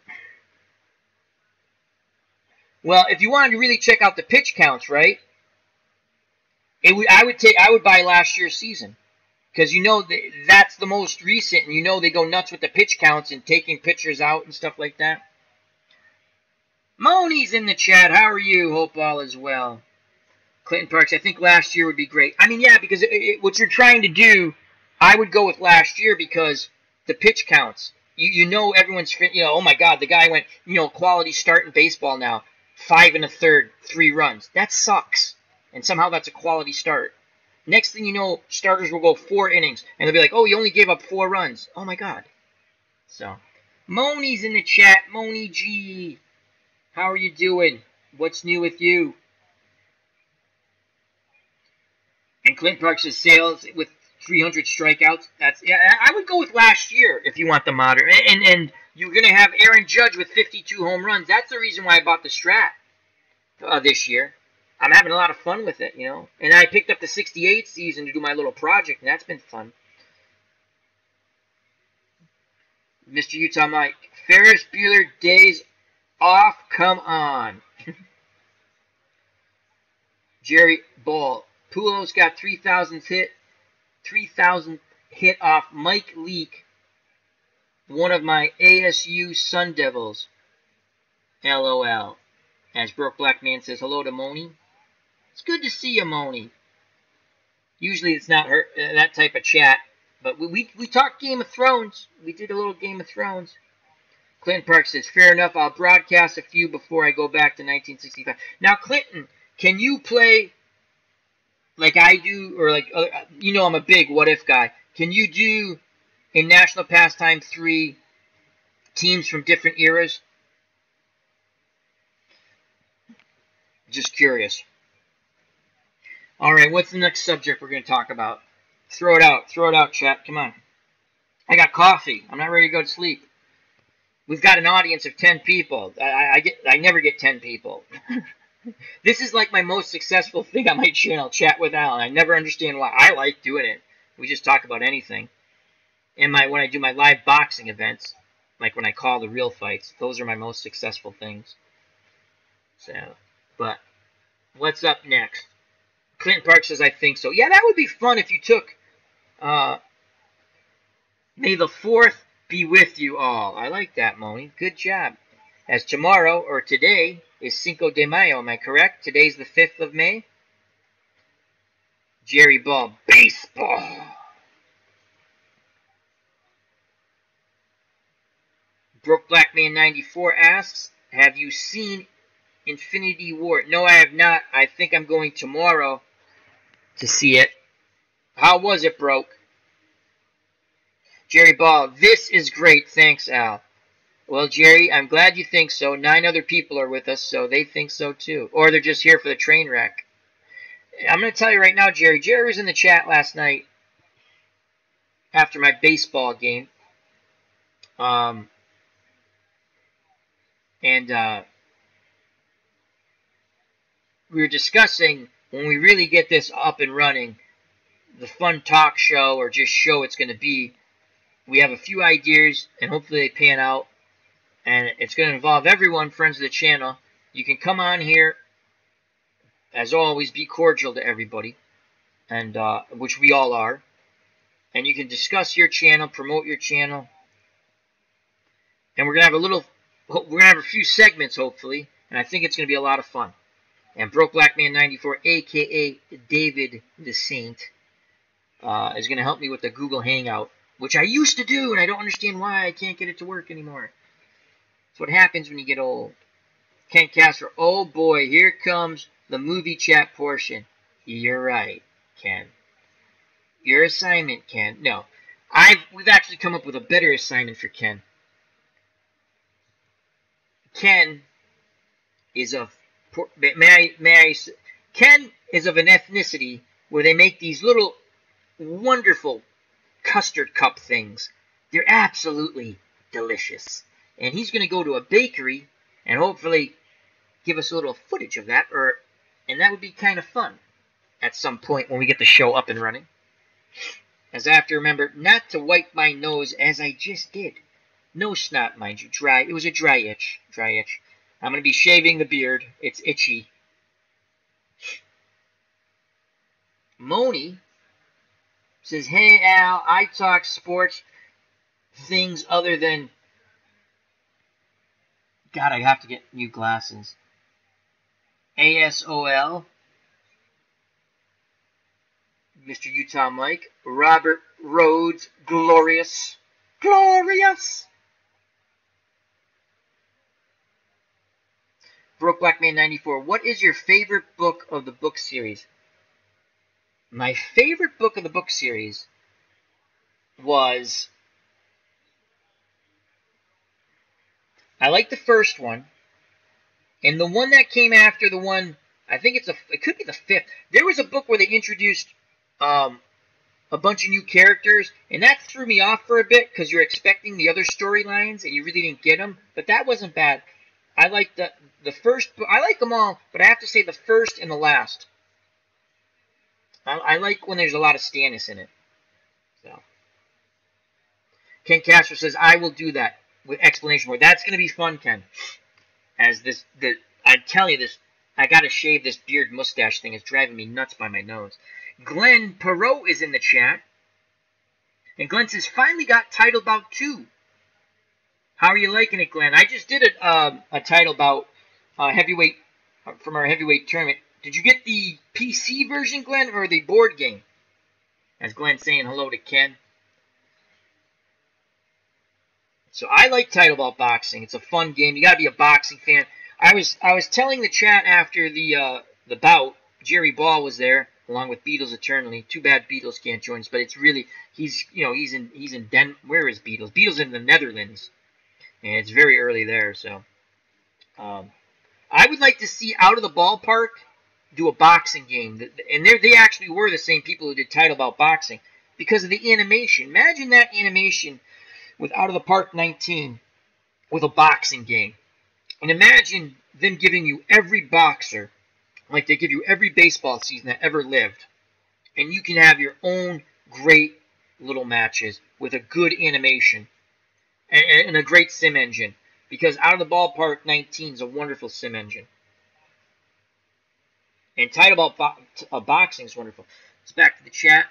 Well, if you wanted to really check out the pitch counts, right? I would buy last year's season, because you know that's the most recent, and you know they go nuts with the pitch counts and taking pitchers out and stuff like that. Moni's in the chat. How are you? Hope all is well. Clinton Parks. I think last year would be great. I mean, yeah, because what you're trying to do, I would go with last year because the pitch counts. You know everyone's, oh my God, the guy went, quality start in baseball now. 5 1/3, 3 runs. That sucks. And somehow that's a quality start. Next thing you know, starters will go 4 innings. And they'll be like, oh, you only gave up 4 runs. Oh, my God. So, Moni's in the chat. Moni G. How are you doing? What's new with you? And Clint Parks says Sales with 300 strikeouts. That's, yeah, I would go with last year if you want the modern. And you're going to have Aaron Judge with 52 home runs. That's the reason why I bought the Strat this year. I'm having a lot of fun with it, you know. And I picked up the 68 season to do my little project, and that's been fun. Mr. Utah Mike, Ferris Bueller days off, come on. Jerry Ball, Pujols got 3,000 hit off Mike Leake, one of my ASU Sun Devils. LOL. As Broke Black Man says hello to Moni. It's good to see you, Moni. Usually it's not her, that type of chat. But we talked Game of Thrones. We did a little Game of Thrones. Clinton Park says, fair enough, I'll broadcast a few before I go back to 1965. Now, Clinton, can you play like I do, or like, you know I'm a big what if guy. Can you do, in National Pastime 3, teams from different eras? Just curious. All right, what's the next subject we're going to talk about? Throw it out, chat. Come on. I got coffee. I'm not ready to go to sleep. We've got an audience of 10 people. I never get 10 people. This is like my most successful thing on my channel, Chat with Alan. I never understand why. I like doing it. We just talk about anything. And when I do my live boxing events, like when I call the real fights, those are my most successful things. So, but what's up next? Clinton Park says, I think so. Yeah, that would be fun if you took May the 4th be with you all. I like that, Moni. Good job. As tomorrow, or today, is Cinco de Mayo. Am I correct? Today's the 5th of May. Jerry Ball. Baseball. Broke Black Man 94 asks, have you seen Infinity War? No, I have not. I think I'm going tomorrow to see it. How was it, Broke? Jerry Ball, this is great. Thanks, Al. Well, Jerry, I'm glad you think so. 9 other people are with us, so they think so too. Or they're just here for the train wreck. I'm going to tell you right now, Jerry. Jerry was in the chat last night after my baseball game. We were discussing, when we really get this up and running, the fun talk show or just show it's going to be. We have a few ideas, and hopefully they pan out. And it's going to involve everyone, friends of the channel. You can come on here. As always, be cordial to everybody, and which we all are. And you can discuss your channel, promote your channel. And we're going to have a few segments, hopefully. And I think it's going to be a lot of fun. And Broke Black Man 94, a.k.a. David the Saint, is going to help me with the Google Hangout, which I used to do, and I don't understand why I can't get it to work anymore. That's what happens when you get old. Ken Castro, oh boy, here comes the movie chat portion. You're right, Ken. Your assignment, Ken. No, we've actually come up with a better assignment for Ken. Ken is of Ken is of an ethnicity where they make these little wonderful custard cup things. They're absolutely delicious. And he's going to go to a bakery and hopefully give us a little footage of that, and that would be kind of fun at some point when we get the show up and running. As I have to remember not to wipe my nose as I just did. No snot, mind you. Dry. It was a dry itch. Dry itch. I'm going to be shaving the beard. It's itchy. Moni says, hey, Al, I talk sports things other than... God, I have to get new glasses. ASOL. Mr. Utah Mike. Robert Rhodes. Glorious. Glorious! Broke Black Man 94. What is your favorite book of the book series? My favorite book of the book series was... I like the first one. And the one that came after the one... I think it could be the 5th. There was a book where they introduced um, a bunch of new characters, and that threw me off for a bit because you're expecting the other storylines and you really didn't get them. But that wasn't bad. I like the first. I like them all, but I have to say the first and the last. I like when there's a lot of Stannis in it. So Ken Castro says, "I will do that," with explanation mark. That's going to be fun, Ken. As I'm telling you this, I got to shave this beard mustache thing. It's driving me nuts by my nose. Glenn Perot is in the chat. And Glenn says, finally got title bout 2. How are you liking it, Glenn? I just did a title bout heavyweight from our heavyweight tournament. Did you get the PC version, Glenn, or the board game? As Glenn's saying hello to Ken. So I like title bout boxing. It's a fun game. You got to be a boxing fan. I was telling the chat after the bout, Jerry Ball was there along with Beatles Eternally. Too bad Beatles can't join us, but it's really he's in where is Beatles? Beatles in the Netherlands, and it's very early there. So I would like to see Out of the Ballpark do a boxing game, and they actually were the same people who did title bout boxing because of the animation. Imagine that animation with Out of the Park 19 with a boxing game. And imagine them giving you every boxer, like they give you every baseball season that ever lived. And you can have your own great little matches with a good animation and a great sim engine. Because Out of the Ballpark 19 is a wonderful sim engine. And title bout boxing is wonderful. Let's back to the chat.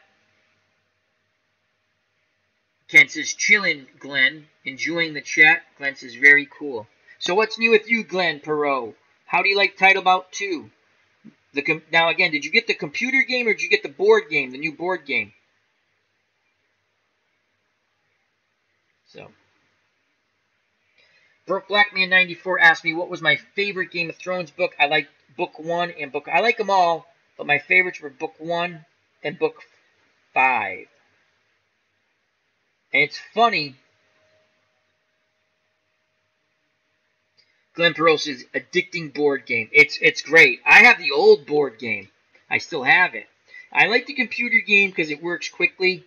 Ken says, chillin', Glenn. Enjoying the chat. Glenn says, very cool. So what's new with you, Glenn Perot? How do you like title bout 2? Now, again, did you get the computer game or did you get the board game, the new board game? So, Broke Blackman 94 asked me what was my favorite Game of Thrones book. I like book 1 and book... I like them all, but my favorites were book 1 and book 5. And it's funny. Glenn Perot says, addicting board game. It's great. I have the old board game. I still have it. I like the computer game because it works quickly.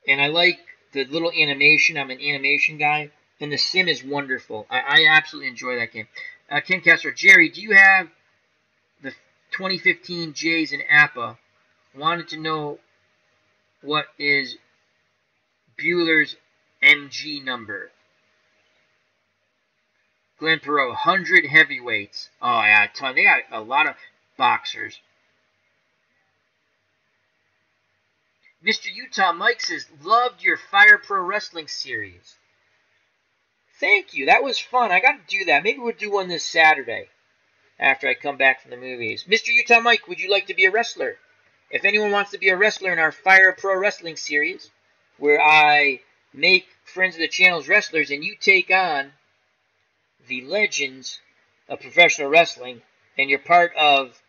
And I like the little animation. I'm an animation guy. And the sim is wonderful. I absolutely enjoy that game. Ken Castro, Jerry, do you have the 2015 Jays and APA? Wanted to know what is Bueller's MG number. Glenn Perot, 100 heavyweights. Oh, yeah, a ton. They got a lot of boxers. Mr. Utah Mike says, loved your Fire Pro Wrestling series. Thank you. That was fun. I got to do that. Maybe we'll do one this Saturday after I come back from the movies. Mr. Utah Mike, would you like to be a wrestler? If anyone wants to be a wrestler in our Fire Pro Wrestling series, where I make friends of the channel's wrestlers and you take on the legends of professional wrestling, and you're part of,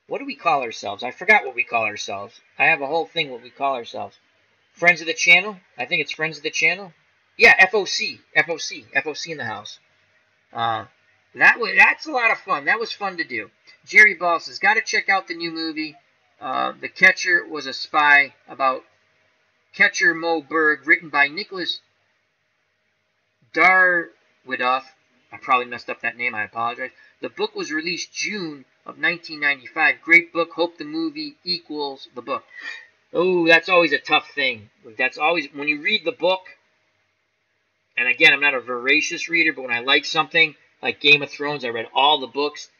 what do we call ourselves? I forgot what we call ourselves. I have a whole thing what we call ourselves. Friends of the channel? I think it's Friends of the Channel. Yeah, FOC in the house. That's a lot of fun. That was fun to do. Jerry Ball says, got to check out the new movie. The Catcher was a Spy, about Catcher Mo Berg, written by Nicholas Darwidoff. I probably messed up that name. I apologize. The book was released June of 1995. Great book. Hope the movie equals the book. Oh, that's always a tough thing. That's always, when you read the book, and again, I'm not a voracious reader, but when I like something, like Game of Thrones, I read all the books,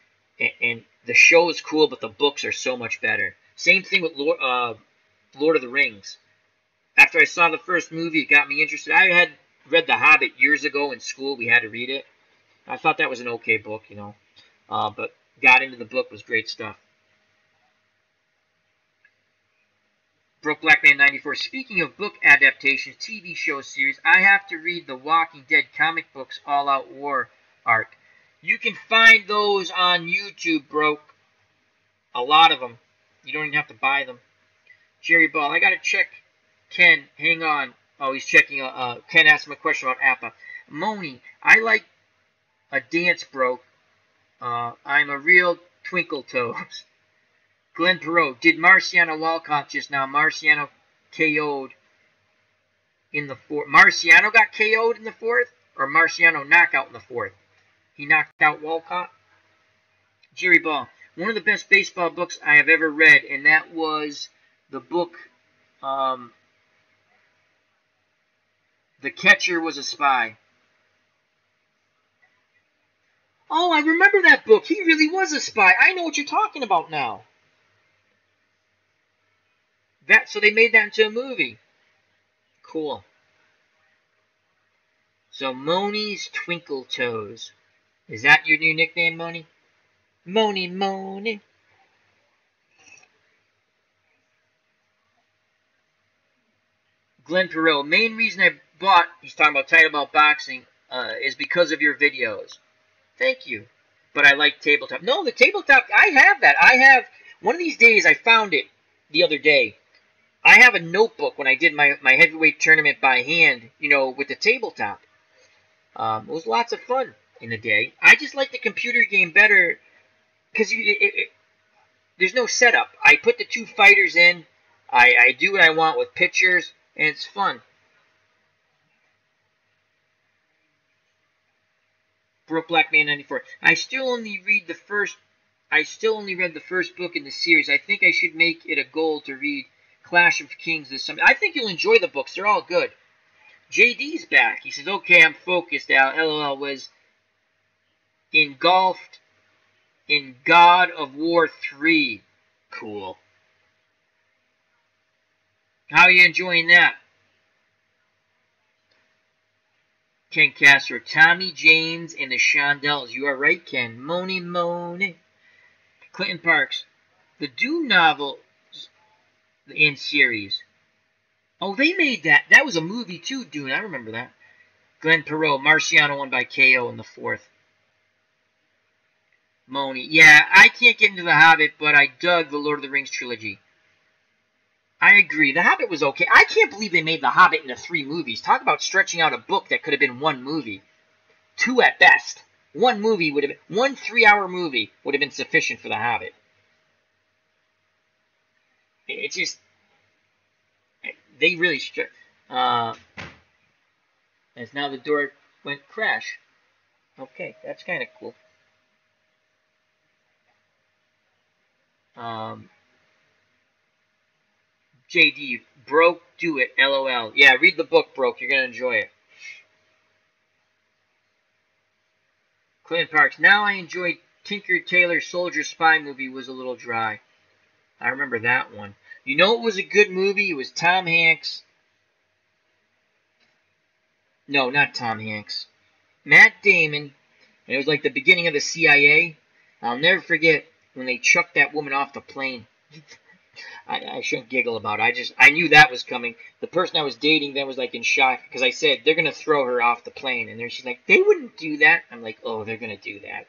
and the show is cool, but the books are so much better. Same thing with Lord of the Rings. After I saw the first movie, it got me interested. I had read The Hobbit years ago in school. We had to read it. I thought that was an okay book, you know. But got into the book, was great stuff. Broke Black Man 94. Speaking of book adaptations, TV show series, I have to read the Walking Dead comic books All Out War arc. You can find those on YouTube, Broke. A lot of them. You don't even have to buy them. Jerry Ball, I got to check. Ken, hang on. Oh, he's checking. Ken asked him a question about APA. Moni, I like a dance, Broke. I'm a real twinkle toes. Glenn Perot, did Marciano Walcott just now? Marciano KO'd in the fourth. Marciano got KO'd in the fourth? Or Marciano knockout in the fourth? He knocked out Walcott? Jerry Ball, one of the best baseball books I have ever read, and that was the book, The Catcher Was a Spy. Oh, I remember that book. He really was a spy. I know what you're talking about now. So they made that into a movie. Cool. So Moni's Twinkle Toes. Is that your new nickname, Moni? Moni. Glenn Perot, main reason I bought, he's talking about Title About Boxing, is because of your videos. Thank you. But I like tabletop. No, the tabletop, I have that. I have, one of these days, I found it the other day. I have a notebook when I did my heavyweight tournament by hand, you know, with the tabletop. It was lots of fun in the day. I just like the computer game better because there's no setup. I put the two fighters in. I do what I want with pictures, and it's fun. Broke Black Man 94. I still only read the first book in the series. I think I should make it a goal to read Clash of Kings this summer. I think you'll enjoy the books. They're all good. JD's back. He says, okay, I'm focused. LOL was engulfed in God of War 3. Cool. How are you enjoying that? Ken Castro, Tommy James and the Shondells. You are right, Ken. Moni. Clinton Parks. The Dune novel in series. Oh, they made that. That was a movie too, Dune. I remember that. Glenn Perot. Marciano won by KO in the fourth. Moni. Yeah, I can't get into The Hobbit, but I dug the Lord of the Rings trilogy. I agree. The Hobbit was okay. I can't believe they made The Hobbit into 3 movies. Talk about stretching out a book that could have been 1 movie. 2 at best. 1 movie would have been, 1 3-hour movie would have been sufficient for The Hobbit. It's just, they really stretched. As now the door went crash. Okay, that's kind of cool. JD, Broke, do it, LOL. Yeah, read the book, Broke. You're going to enjoy it. Clinton Parks, now I enjoyed Tinker Tailor Soldier Spy movie was a little dry. I remember that one. You know it was a good movie? It was Tom Hanks. No, not Tom Hanks. Matt Damon. And it was like the beginning of the CIA. I'll never forget when they chucked that woman off the plane. I shouldn't giggle about it. I knew that was coming. The person I was dating then was like in shock because I said they're gonna throw her off the plane, and then she's like, they wouldn't do that. I'm like, oh, they're gonna do that.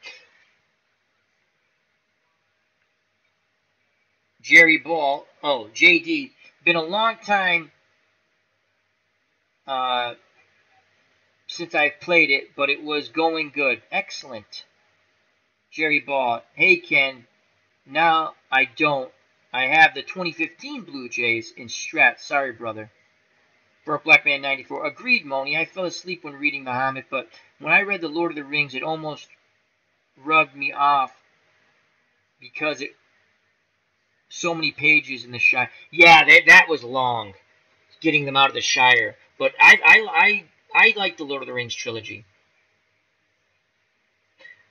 Jerry Ball, oh, JD, been a long time since I've played it, but it was going good. Excellent. Jerry Ball, hey Ken, now I don't. I have the 2015 Blue Jays in Strat. Sorry, brother. Broke Black Man 94. Agreed, Moni. I fell asleep when reading Muhammad, but when I read The Lord of the Rings, it almost rubbed me off because it so many pages in the Shire. Yeah, that was long, getting them out of the Shire. But I like the Lord of the Rings trilogy.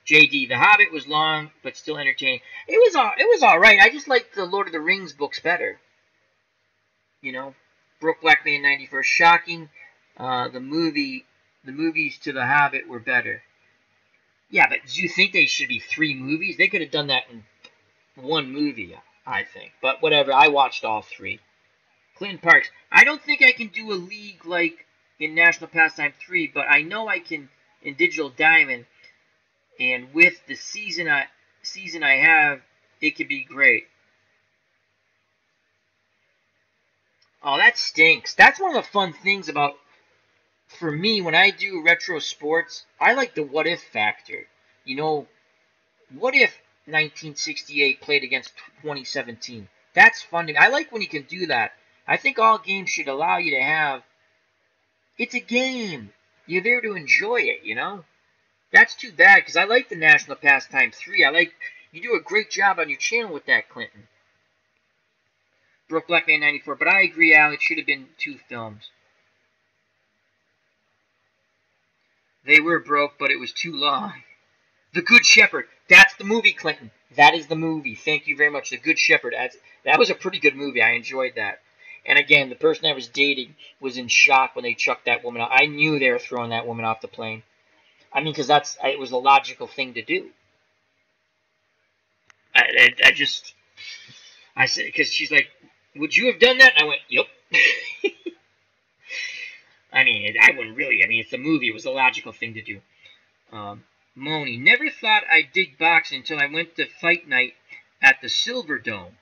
JD, The Hobbit was long, but still entertaining. It was all right. I just liked the Lord of the Rings books better. You know, Broke Black Man 94. Shocking. The movies to The Hobbit were better. Yeah, but do you think they should be 3 movies? They could have done that in 1 movie, I think. But whatever. I watched all 3. Clinton Parks. I don't think I can do a league like in National Pastime 3, but I know I can in Digital Diamond. And with the season I have, it could be great. Oh, that stinks. That's one of the fun things about, for me, when I do retro sports, I like the what if factor. You know, what if 1968 played against 2017. That's fun. I like when you can do that. I think all games should allow you to have. It's a game. You're there to enjoy it, you know? That's too bad, because I like the National Pastime 3. You do a great job on your channel with that, Clinton. Broke Black Man 94. But I agree, Al, it should have been 2 films. They were broke, but it was too long. The Good Shepherd. That's the movie, Clinton. That is the movie. Thank you very much. The Good Shepherd. That was a pretty good movie. I enjoyed that. And again, the person I was dating was in shock when they chucked that woman out. I knew they were throwing that woman off the plane. I mean, because it was the logical thing to do. I said, because she's like, would you have done that? I went, yep. I mean, I wouldn't really. I mean, it's a movie. It was the logical thing to do. Moni, never thought I'd dig boxing until I went to fight night at the Silver Dome.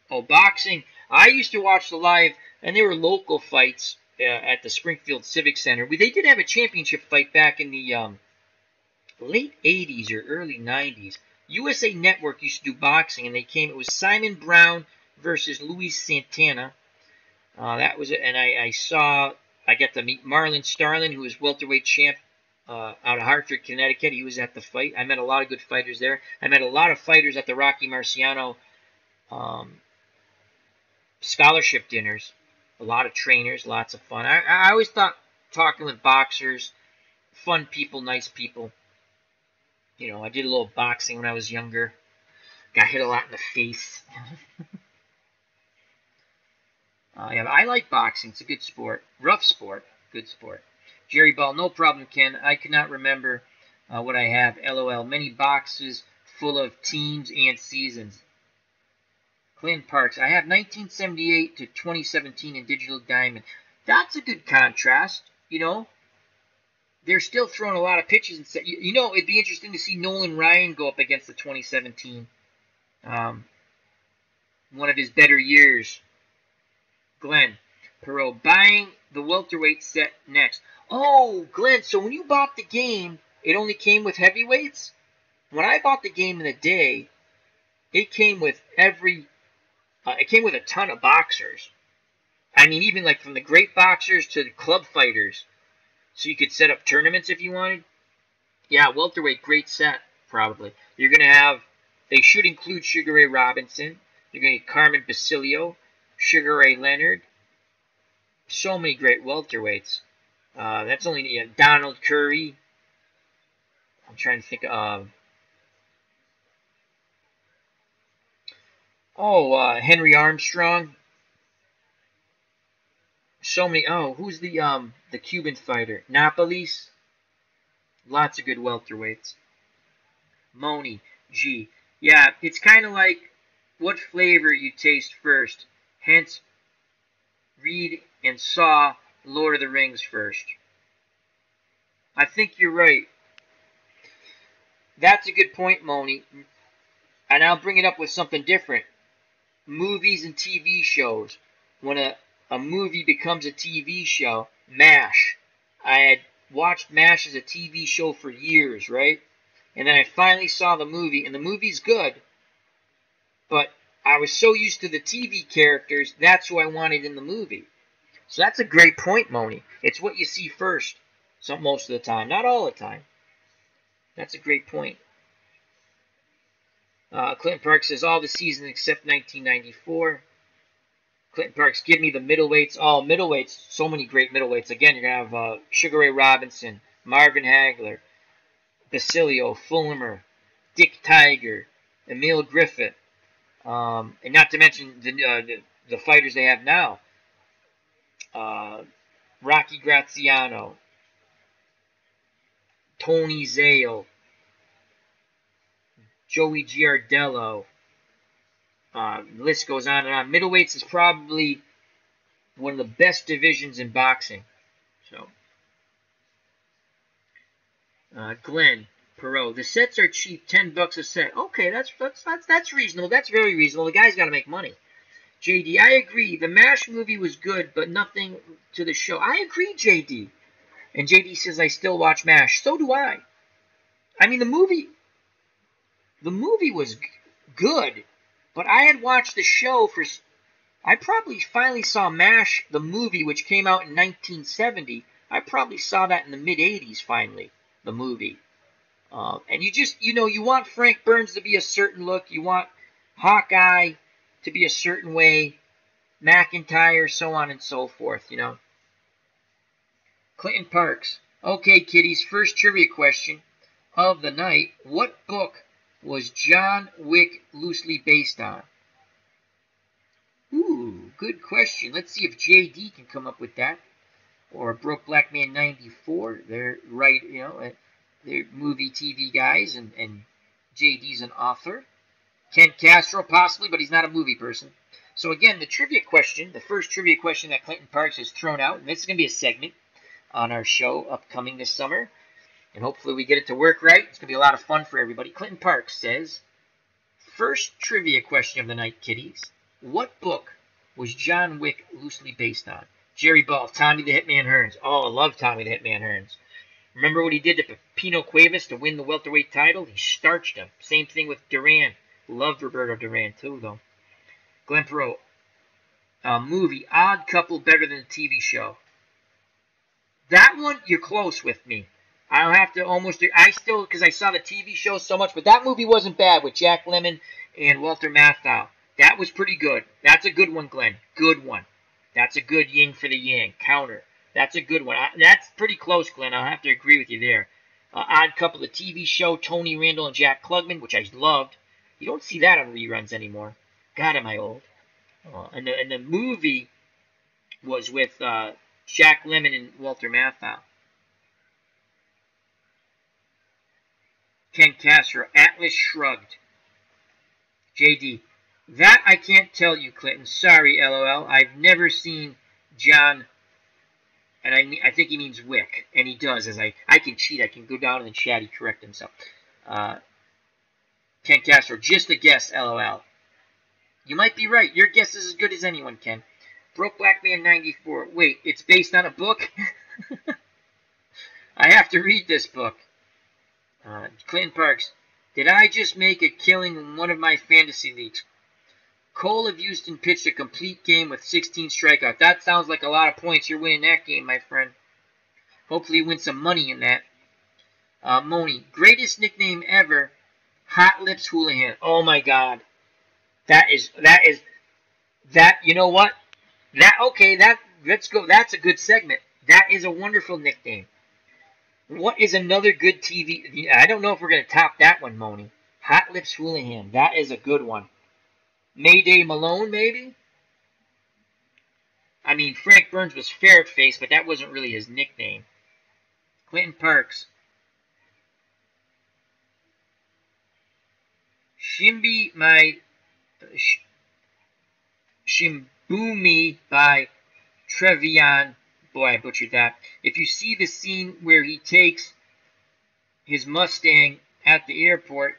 Oh, boxing. I used to watch the live, and there were local fights at the Springfield Civic Center. They did have a championship fight back in the late 80s or early 90s. USA Network used to do boxing, and it was Simon Brown versus Luis Santana. That was it, and I got to meet Marlon Starlin, who was welterweight champ out of Hartford, Connecticut. He was at the fight. I met a lot of good fighters there. I met a lot of fighters at the Rocky Marciano scholarship dinners. A lot of trainers, lots of fun. I always thought talking with boxers, fun people, nice people. You know, I did a little boxing when I was younger. Got hit a lot in the face. Yeah, I like boxing. It's a good sport. Rough sport. Good sport. Jerry Ball, no problem, Ken. I cannot remember what I have. LOL. Many boxes full of teams and seasons. Clint Parks. I have 1978 to 2017 in Digital Diamond. That's a good contrast, you know. They're still throwing a lot of pitches. And you know, it'd be interesting to see Nolan Ryan go up against the 2017. One of his better years. Glenn. Perot. Buying the welterweight set next. Oh, Glenn, so when you bought the game, it only came with heavyweights? When I bought the game in the day, it came with it came with a ton of boxers. I mean, even like from the great boxers to the club fighters. So you could set up tournaments if you wanted. Yeah, welterweight, great set, probably. You're going to have, they should include Sugar Ray Robinson. You're going to get Carmen Basilio, Sugar Ray Leonard. So many great welterweights. That's only Donald Curry. I'm trying to think of. Henry Armstrong. So many. Oh, who's the Cuban fighter? Napoles. Lots of good welterweights. Moni. G. Yeah, it's kind of like what flavor you taste first. Hence, read and saw Lord of the Rings first. I think you're right. That's a good point, Moni. And I'll bring it up with something different. Movies and TV shows. When a movie becomes a TV show, MASH. I had watched MASH as a TV show for years, right? And then I finally saw the movie, and the movie's good. But I was so used to the TV characters, that's who I wanted in the movie. So that's a great point, Moni. It's what you see first, most of the time. Not all the time. That's a great point. Clinton Park says, all the seasons except 1994. Clinton Parks, give me the middleweights. Oh, middleweights. So many great middleweights. Again, you're going to have Sugar Ray Robinson, Marvin Hagler, Basilio, Fulmer, Dick Tiger, Emil Griffith. And not to mention the fighters they have now. Rocky Graziano, Tony Zale, Joey Giardello. The list goes on and on. Middleweights is probably one of the best divisions in boxing. So, Glenn Perot, the sets are cheap, $10 a set. Okay, that's reasonable. That's very reasonable. The guy's got to make money. JD, I agree. The MASH movie was good, but nothing to the show. I agree, JD. And JD says I still watch MASH. So do I. I mean, the movie. The movie was good, but I had watched the show for. I probably finally saw MASH, the movie, which came out in 1970. I probably saw that in the mid-'80s finally, the movie. And you just, you want Frank Burns to be a certain look. You want Hawkeye to be a certain way. McIntyre, so on and so forth, Clinton Parks. Okay, kiddies, first trivia question of the night. What book was John Wick loosely based on? Ooh, good question. Let's see if JD can come up with that. Or Broke Black Man 94. They're right, they're movie TV guys, and JD's an author. Ken Castro, possibly, but he's not a movie person. So again, the trivia question, the first trivia question that Clinton Parks has thrown out, and this is going to be a segment on our show upcoming this summer, and hopefully we get it to work right. It's going to be a lot of fun for everybody. Clinton Parks says, first trivia question of the night, kiddies. What book was John Wick loosely based on? Jerry Ball, Tommy the Hitman Hearns. Oh, I love Tommy the Hitman Hearns. Remember what he did to Pino Cuevas to win the welterweight title? He starched him. Same thing with Duran. Loved Roberto Duran too, though. Glenn Perot. Movie, Odd Couple, better than a TV show. That one, you're close with me. I'll have to almost... because I saw the TV show so much, but that movie wasn't bad with Jack Lemmon and Walter Matthau. That was pretty good. That's a good one, Glenn. Good one. That's a good yin for the yang. Counter. That's a good one. That's pretty close, Glenn. I'll have to agree with you there. Odd Couple, the TV show, Tony Randall and Jack Klugman, which I loved. You don't see that on reruns anymore. God, am I old. And the movie was with Jack Lemmon and Walter Matthau. Ken Castro, Atlas Shrugged. JD, that I can't tell you, Clinton. Sorry, LOL. I've never seen John, and I think he means Wick, and he does. As I can cheat. I can go down in the chat. He correct himself. Ken Castro, just a guess, LOL. You might be right. Your guess is as good as anyone, Ken. Broke Black Man 94. Wait, it's based on a book? I have to read this book. Clinton Parks, did I just make a killing in one of my fantasy leagues? Cole of Houston pitched a complete game with 16 strikeouts. That sounds like a lot of points. You're winning that game, my friend. Hopefully you win some money in that. Moni, greatest nickname ever, Hot Lips Houlihan. Oh my God. You know what? Let's go. That's a good segment. That is a wonderful nickname. What is another good TV? I don't know if we're going to top that one, Moni. Hot Lips Houlihan. That is a good one. Mayday Malone, maybe? I mean, Frank Burns was Ferret Face, but that wasn't really his nickname. Clinton Parks. Shimbumi by Trevian. Boy, I butchered that. If you see the scene where he takes his Mustang at the airport,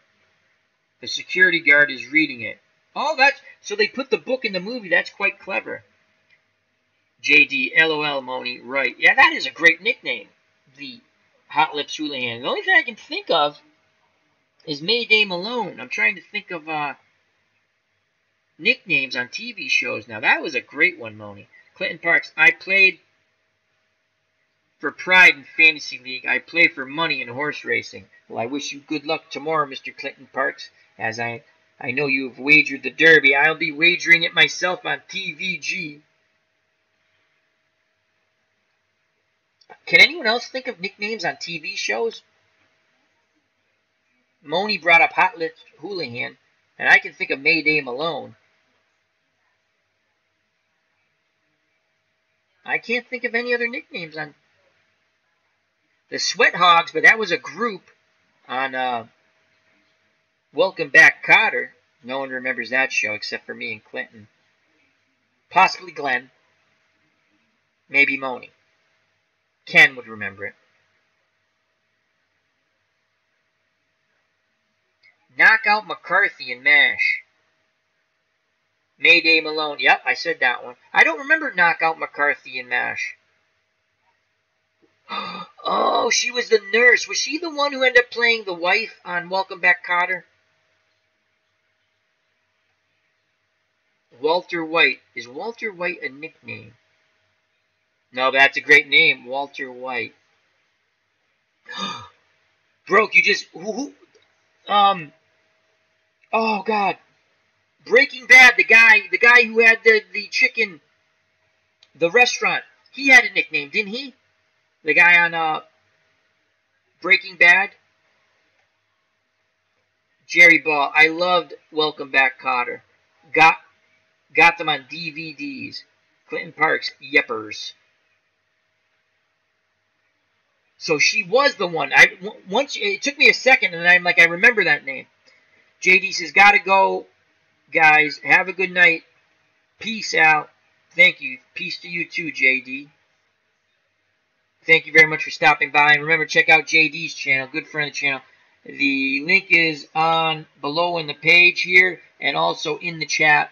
the security guard is reading it. Oh, so they put the book in the movie. That's quite clever. JD, LOL, Moni, right. Yeah, that is a great nickname. The Hot Lips Houlihan. The only thing I can think of is Mayday Malone. I'm trying to think of nicknames on TV shows now. That was a great one, Moni. Clinton Parks, I played for pride in Fantasy League. I play for money in horse racing. Well, I wish you good luck tomorrow, Mr. Clinton Parks, as I know you have wagered the Derby. I'll be wagering it myself on TVG. Can anyone else think of nicknames on TV shows? Moni brought up Hot Lips Houlihan, and I can think of Mayday Malone. I can't think of any other nicknames on the Sweat Hogs, but that was a group on Welcome Back, Kotter. No one remembers that show except for me and Clinton. Possibly Glenn. Maybe Moni. Ken would remember it. Knockout McCarthy in MASH. Mayday Malone. Yep, I said that one. I don't remember Knockout McCarthy in MASH. Oh, she was the nurse. Was she the one who ended up playing the wife on Welcome Back, Kotter? Walter White. Is Walter White a nickname? No, that's a great name. Walter White. Broke, you just... Oh, God. Breaking Bad, the guy who had the chicken, the restaurant. He had a nickname, didn't he? The guy on Breaking Bad. Jerry Ball. I loved Welcome Back, Kotter. Got them on DVDs. Clinton Parks, Yeppers. So she was the one. Once it took me a second, and I'm like, I remember that name. JD says, gotta go, guys. Have a good night. Peace out. Thank you. Peace to you too, JD. Thank you very much for stopping by. And remember, check out JD's channel. Good friend of the channel. The link is on below in the page here and also in the chat.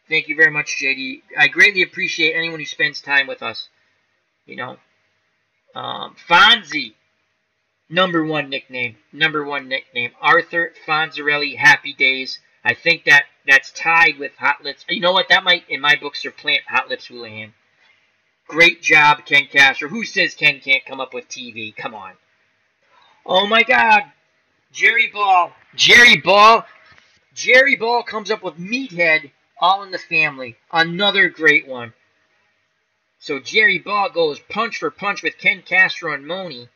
Thank you very much, JD. I greatly appreciate anyone who spends time with us. You know. Fonzie. Number one nickname. Arthur Fonzarelli, Happy Days. I think that's tied with Hot Lips. You know what? That might, in my book, supplant Hot Lips Houlihan. Great job, Ken Castro. Who says Ken can't come up with TV? Come on. Oh, my God. Jerry Ball comes up with Meathead, All in the Family. Another great one. So Jerry Ball goes punch for punch with Ken Castro and Moni.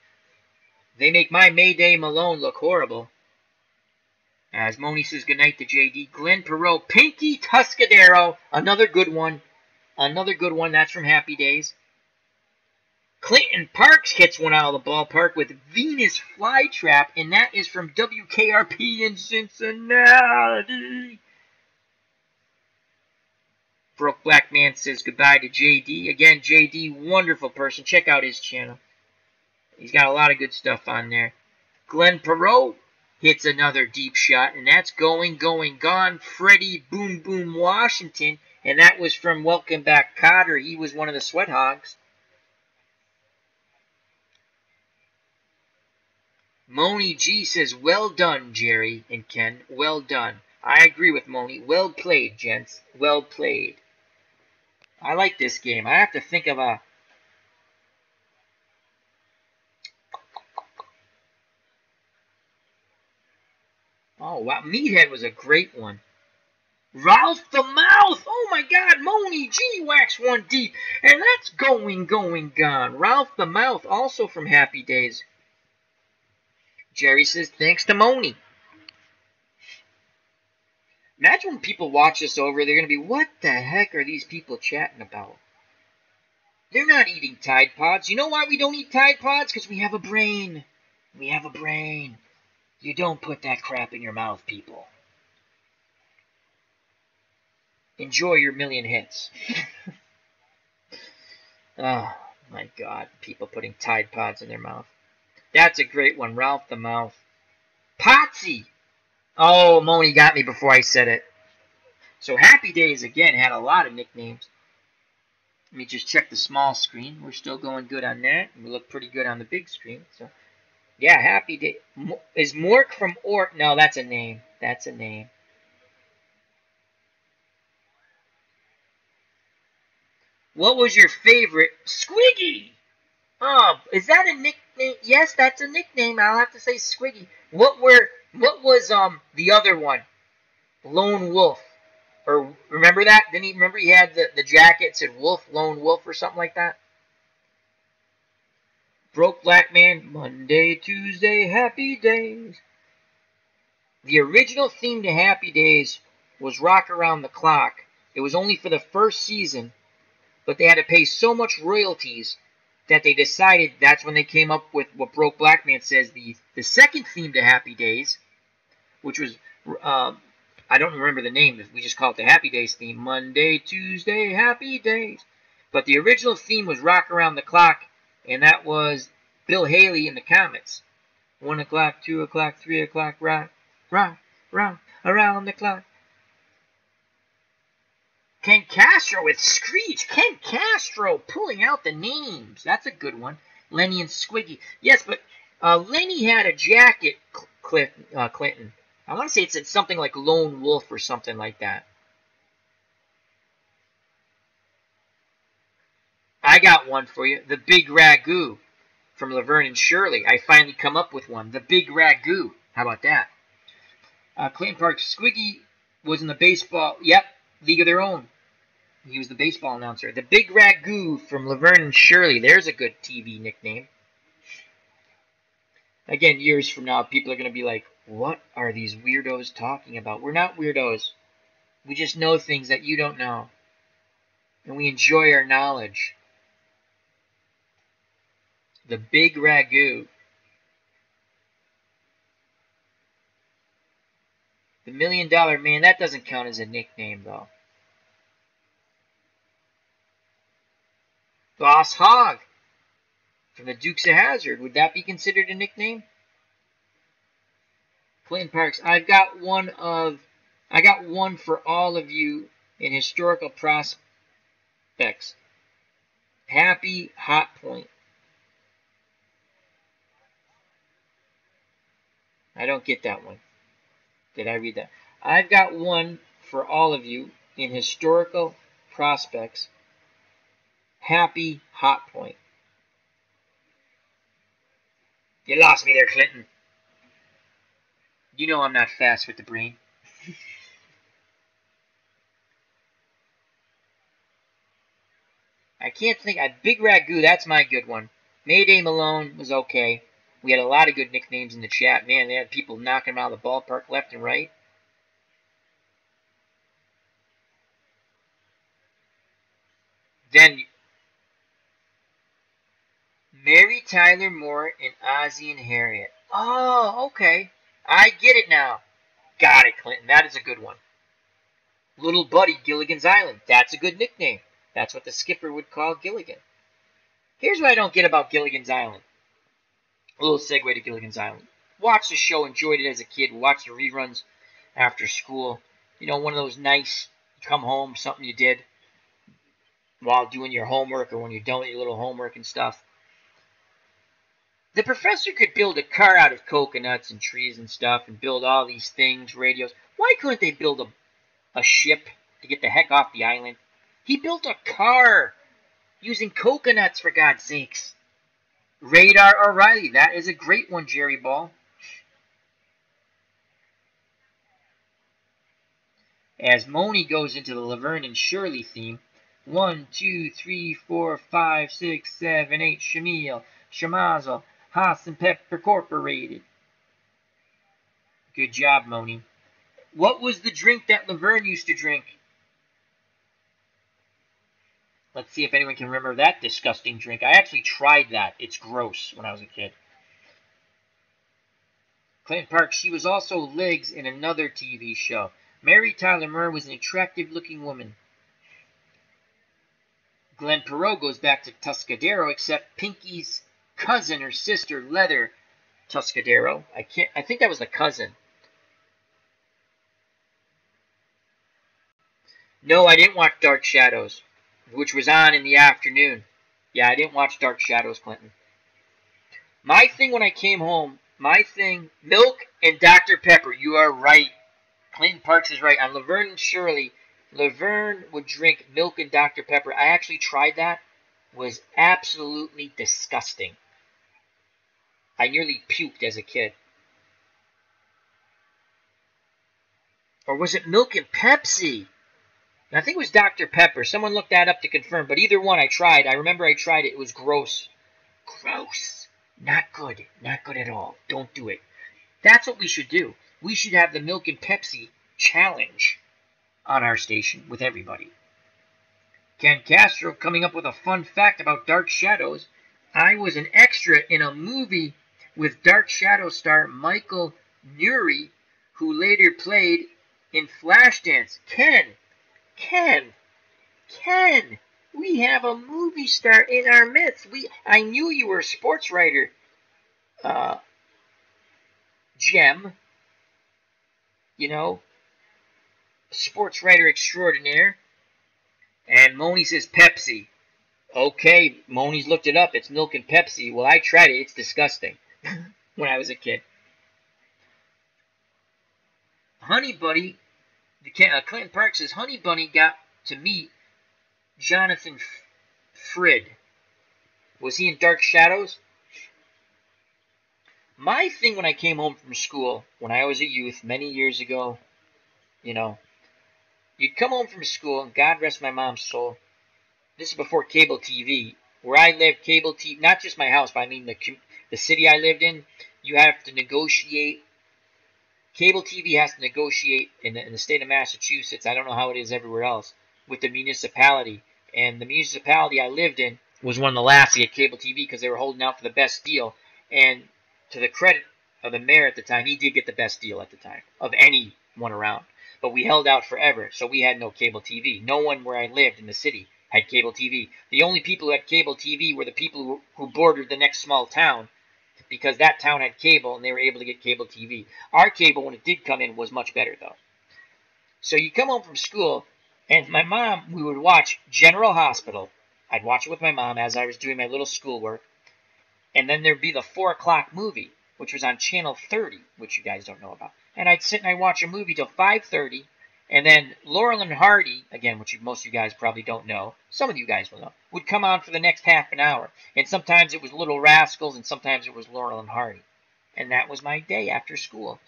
They make my Mayday Malone look horrible. As Moni says goodnight to JD. Glenn Perot, Pinky Tuscadero. Another good one. That's from Happy Days. Clinton Parks hits one out of the ballpark with Venus Flytrap, and that is from WKRP in Cincinnati. Broke Black Man says goodbye to JD. Again, JD, wonderful person. Check out his channel. He's got a lot of good stuff on there. Glenn Perot hits another deep shot, and that's Going, Gone. Freddie Boom Boom Washington, and that was from Welcome Back, Kotter. He was one of the Sweat Hogs. Moni G says, well done, Jerry and Ken. Well done. I agree with Moni. Well played, gents. Well played. I like this game. I have to think of a... Oh, wow. Meathead was a great one. Ralph the Mouth. Oh, my God. Moni G wax one deep. And that's Going, Gone. Ralph the Mouth, also from Happy Days. Jerry says, thanks to Moni. Imagine when people watch this over, they're going to be, what the heck are these people chatting about? They're not eating Tide Pods. You know why we don't eat Tide Pods? Because we have a brain. We have a brain. You don't put that crap in your mouth, people. Enjoy your million hits. Oh, my God. People putting Tide Pods in their mouth. That's a great one. Ralph the Mouth. Potsy. Oh, Moni got me before I said it. So Happy Days, again, had a lot of nicknames. Let me just check the small screen. We're still going good on that. We look pretty good on the big screen. So, yeah, Happy Day. Is Mork from Ork? No, that's a name. That's a name. What was your favorite? Squiggy! Oh, is that a nickname? Yes, that's a nickname. I'll have to say Squiggy. What was the other one? Lone Wolf. Or remember that? Didn't he remember he had the jacket said Wolf, Lone Wolf or something like that? Broke Black Man, Monday, Tuesday, Happy Days. The original theme to Happy Days was Rock Around the Clock. It was only for the first season, but they had to pay so much royalties that they decided that's when they came up with what Broke Black Man says, the second theme to Happy Days, which was, I don't remember the name, we just call it the Happy Days theme, Monday, Tuesday, Happy Days. But the original theme was Rock Around the Clock, and that was Bill Haley in the Comets. 1 o'clock, 2 o'clock, 3 o'clock, rock, around the clock. Ken Castro with Screech. Ken Castro pulling out the names. That's a good one. Lenny and Squiggy. Yes, but Lenny had a jacket, Clinton. I want to say it said something like Lone Wolf or something like that. I got one for you. The Big Ragu from Laverne and Shirley. I finally come up with one. The Big Ragu. How about that? Clayton Park Squiggy was in the baseball. Yep, League of Their Own. He was the baseball announcer. The Big Ragu from Laverne and Shirley. There's a good TV nickname. Again, years from now, people are going to be like, what are these weirdos talking about? We're not weirdos. We just know things that you don't know. And we enjoy our knowledge. The Big Ragu. The $1 Million Man, that doesn't count as a nickname, though. Boss Hogg from the Dukes of Hazzard. Would that be considered a nickname? Clinton Parks, I got one for all of you in historical prospects. Happy Hot Point. I don't get that one. Did I read that? I've got one for all of you in historical prospects. Happy Hot Point. You lost me there, Clinton. You know I'm not fast with the brain. I can't think. Big Ragu, that's my good one. Mayday Malone was okay. We had a lot of good nicknames in the chat. Man, they had people knocking them out of the ballpark left and right. Then Mary Tyler Moore and Ozzie and Harriet. Oh, okay. I get it now. Got it, Clinton. That is a good one. Little Buddy, Gilligan's Island. That's a good nickname. That's what the skipper would call Gilligan. Here's what I don't get about Gilligan's Island. A little segue to Gilligan's Island. Watched the show, enjoyed it as a kid. Watched the reruns after school. You know, one of those nice, come home, something you did while doing your homework or when you're done with your little homework and stuff. The professor could build a car out of coconuts and trees and stuff and build all these things, radios. Why couldn't they build a ship to get the heck off the island? He built a car using coconuts, for God's sakes. Radar O'Reilly. That is a great one, Jerry Ball. As Moni goes into the Laverne and Shirley theme, 1, 2, 3, 4, 5, 6, 7, 8, Shamil, Shamazel, Haas and Pepper Incorporated. Good job, Moni. What was the drink that Laverne used to drink? Let's see if anyone can remember that disgusting drink. I actually tried that. It's gross when I was a kid. Clinton Park, she was also Liggs in another TV show. Mary Tyler Moore was an attractive-looking woman. Glenn Perot goes back to Tuscadero, except Pinky's cousin or sister, Leather Tuscadero. I think that was the cousin. No, I didn't watch Dark Shadows, which was on in the afternoon. Yeah, I didn't watch Dark Shadows, Clinton. My thing when I came home, milk and Dr. Pepper. You are right. Clinton Parks is right. On Laverne and Shirley, Laverne would drink milk and Dr. Pepper. I actually tried that. It was absolutely disgusting. I nearly puked as a kid. Or was it milk and Pepsi? I think it was Dr. Pepper. Someone looked that up to confirm. But either one I tried. I remember I tried it. It was gross. Gross. Not good. Not good at all. Don't do it. That's what we should do. We should have the milk and Pepsi challenge on our station with everybody. Ken Castro coming up with a fun fact about Dark Shadows. I was an extra in a movie with Dark Shadow star Michael Nuri, who later played in Flashdance. Ken, we have a movie star in our midst. I knew you were a sports writer, Gem. You know, sports writer extraordinaire. And Moni says Pepsi. Okay, Moni's looked it up. It's milk and Pepsi. Well, I tried it. It's disgusting when I was a kid. Honey Bunny, Clinton Park says Honey Bunny got to meet Jonathan Frid. Was he in Dark Shadows? My thing when I came home from school, when I was a youth, many years ago, you know, you'd come home from school, and God rest my mom's soul. This is before cable TV. Where I lived, cable TV, not just my house, but I mean the city I lived in, you have to negotiate. Cable TV has to negotiate in the state of Massachusetts. I don't know how it is everywhere else, with the municipality. And the municipality I lived in was one of the last to get cable TV because they were holding out for the best deal. And to the credit of the mayor at the time, he did get the best deal at the time of anyone around. But we held out forever, so we had no cable TV. No one where I lived in the city had cable TV. The only people who had cable TV were the people who bordered the next small town, because that town had cable and they were able to get cable TV. Our cable, when it did come in, was much better, though. So you come home from school, and my mom, we would watch General Hospital. I'd watch it with my mom as I was doing my little schoolwork. And then there'd be the 4 o'clock movie, which was on Channel 30, which you guys don't know about. And I'd sit and I'd watch a movie till 5:30. And then Laurel and Hardy, again, which most of you guys probably don't know, some of you guys will know, would come on for the next half an hour. And sometimes it was Little Rascals, and sometimes it was Laurel and Hardy. And that was my day after school.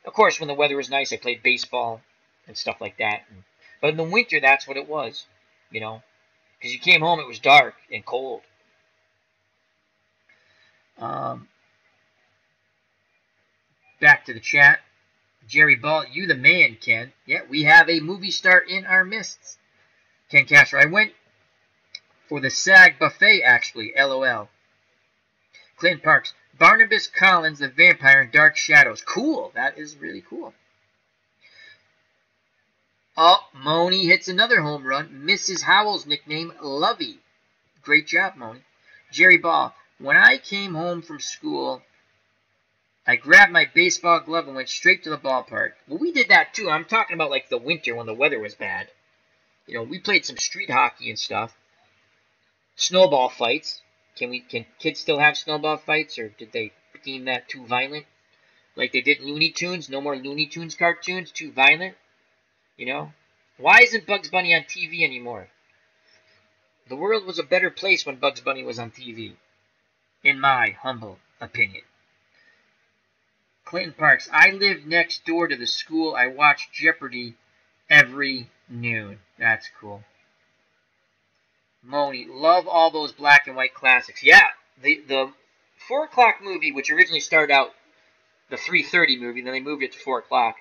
Of course, when the weather was nice, I played baseball and stuff like that. But in the winter, that's what it was, you know. Because you came home, it was dark and cold. Back to the chat. Jerry Ball, you the man, Ken. Yeah, we have a movie star in our midst. Ken Castro, I went for the SAG buffet, actually. LOL. Clinton Parks, Barnabas Collins, the vampire in Dark Shadows. Cool. That is really cool. Oh, Moni hits another home run. Mrs. Howell's nickname, Lovey. Great job, Moni. Jerry Ball, when I came home from school, I grabbed my baseball glove and went straight to the ballpark. Well, we did that too. I'm talking about like the winter when the weather was bad. You know, we played some street hockey and stuff. Snowball fights. Can kids still have snowball fights, or did they deem that too violent? Like they did Looney Tunes. No more Looney Tunes cartoons. Too violent. You know? Why isn't Bugs Bunny on TV anymore? The world was a better place when Bugs Bunny was on TV. In my humble opinion. Clinton Parks, I lived next door to the school. I watched Jeopardy every noon. That's cool. Moni, love all those black and white classics. Yeah, the 4 o'clock movie, which originally started out the 3:30 movie, then they moved it to 4 o'clock,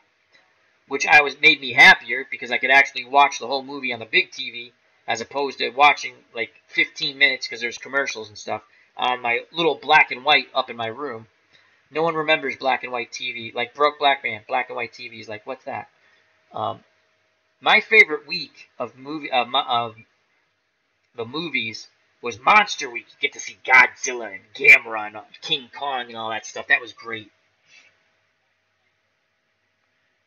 which made me happier because I could actually watch the whole movie on the big TV as opposed to watching like 15 minutes because there's commercials and stuff on my little black and white up in my room. No one remembers black and white TV. Like Broke Black Man, black and white TV is like, what's that? My favorite week of the movies was Monster Week. You get to see Godzilla and Gamera and King Kong and all that stuff. That was great.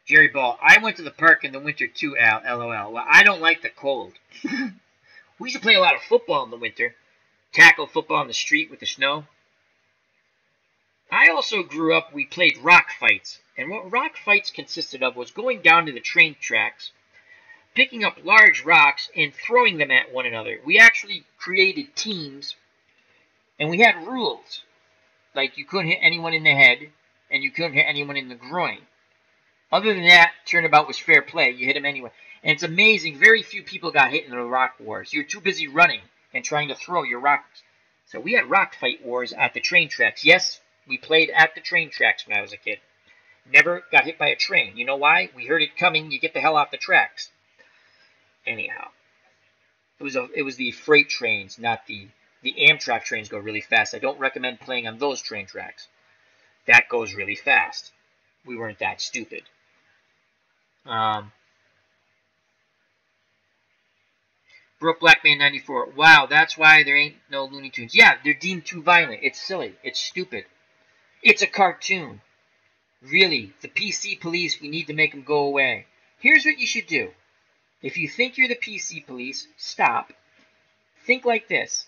Jerry Ball, I went to the park in the winter too, Al. LOL. Well, I don't like the cold. We used to play a lot of football in the winter. Tackle football in the street with the snow. I also grew up, we played rock fights. And what rock fights consisted of was going down to the train tracks, picking up large rocks, and throwing them at one another. We actually created teams, and we had rules. Like, you couldn't hit anyone in the head, and you couldn't hit anyone in the groin. Other than that, turnabout was fair play. You hit them anyway. And it's amazing, very few people got hit in the rock wars. You're too busy running and trying to throw your rocks. So we had rock fight wars at the train tracks. Yes, we played at the train tracks when I was a kid. Never got hit by a train. You know why? We heard it coming. You get the hell off the tracks. Anyhow, it was the freight trains, not the Amtrak trains go really fast. I don't recommend playing on those train tracks. That goes really fast. We weren't that stupid. Broke Black Man 94. Wow, that's why there ain't no Looney Tunes. Yeah, they're deemed too violent. It's silly. It's stupid. It's a cartoon. Really, the PC police, we need to make them go away. Here's what you should do. If you think you're the PC police, stop. Think like this.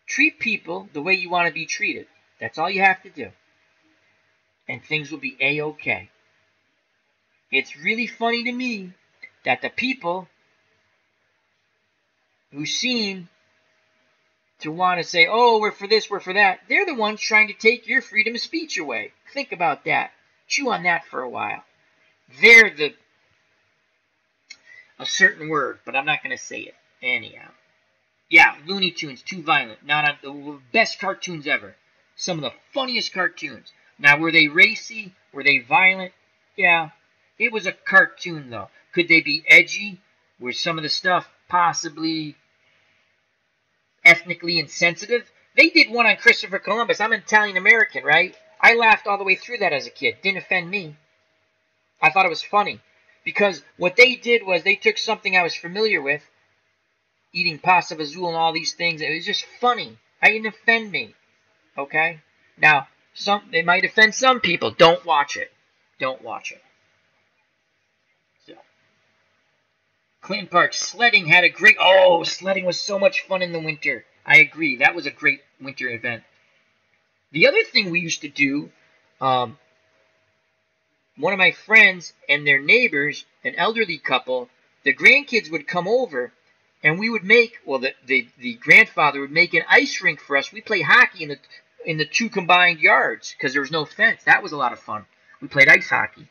Treat people the way you want to be treated. That's all you have to do. And things will be A-okay. It's really funny to me that the people who seem to want to say, oh, we're for this, we're for that. They're the ones trying to take your freedom of speech away. Think about that. Chew on that for a while. They're a certain word, but I'm not going to say it. Anyhow. Yeah, Looney Tunes, too violent. Not on the best cartoons ever. Some of the funniest cartoons. Now, were they racy? Were they violent? Yeah. It was a cartoon, though. Could they be edgy? Was some of the stuff possibly ethnically insensitive? They did one on Christopher Columbus. I'm Italian-American, right? I laughed all the way through that as a kid. Didn't offend me. I thought it was funny. Because what they did was they took something I was familiar with, eating pasta fazool and all these things. It was just funny. It didn't offend me. Okay? Now, they might offend some people. Don't watch it. Don't watch it. So, Clinton Park, sledding had a great... Oh, sledding was so much fun in the winter. I agree. That was a great winter event. The other thing we used to do, one of my friends and their neighbors, an elderly couple, the grandkids would come over, and we would make, well, the grandfather would make an ice rink for us. We played hockey in the two combined yards because there was no fence. That was a lot of fun. We played ice hockey.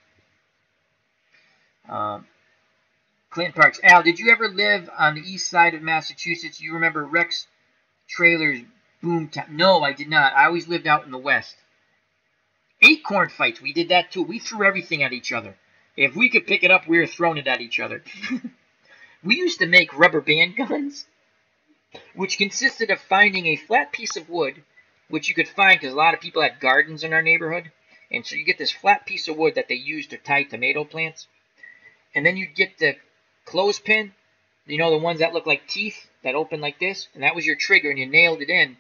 Clinton Parks. Al, did you ever live on the east side of Massachusetts? You remember Rex Trailers Boom Town? No, I did not. I always lived out in the west. Acorn fights. We did that too. We threw everything at each other. If we could pick it up, we were throwing it at each other. We used to make rubber band guns, which consisted of finding a flat piece of wood, which you could find because a lot of people had gardens in our neighborhood. And so you get this flat piece of wood that they used to tie tomato plants. And then you'd get the clothespin, you know, the ones that look like teeth that open like this. And that was your trigger, and you nailed it in.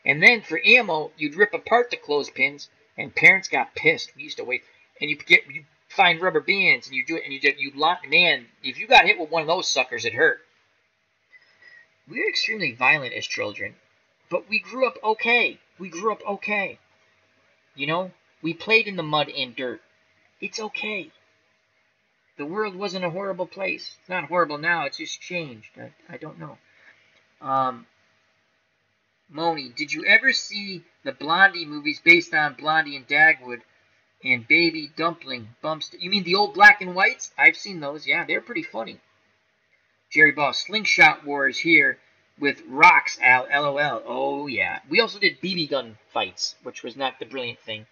And then for ammo, you'd rip apart the clothespins, and parents got pissed. We used to wait. And you find rubber bands, and you do it, and you lock. Man, if you got hit with one of those suckers, it hurt. We were extremely violent as children, but we grew up okay. We grew up okay. You know, we played in the mud and dirt. It's okay. The world wasn't a horrible place. It's not horrible now. It's just changed. I don't know. Moni, did you ever see the Blondie movies based on Blondie and Dagwood and Baby Dumpling Bumps? You mean the old black and whites? I've seen those. Yeah, they're pretty funny. Jerry Ball, Slingshot Wars here with rocks, Al, LOL. Oh, yeah. We also did BB gun fights, which was not the brilliant thing.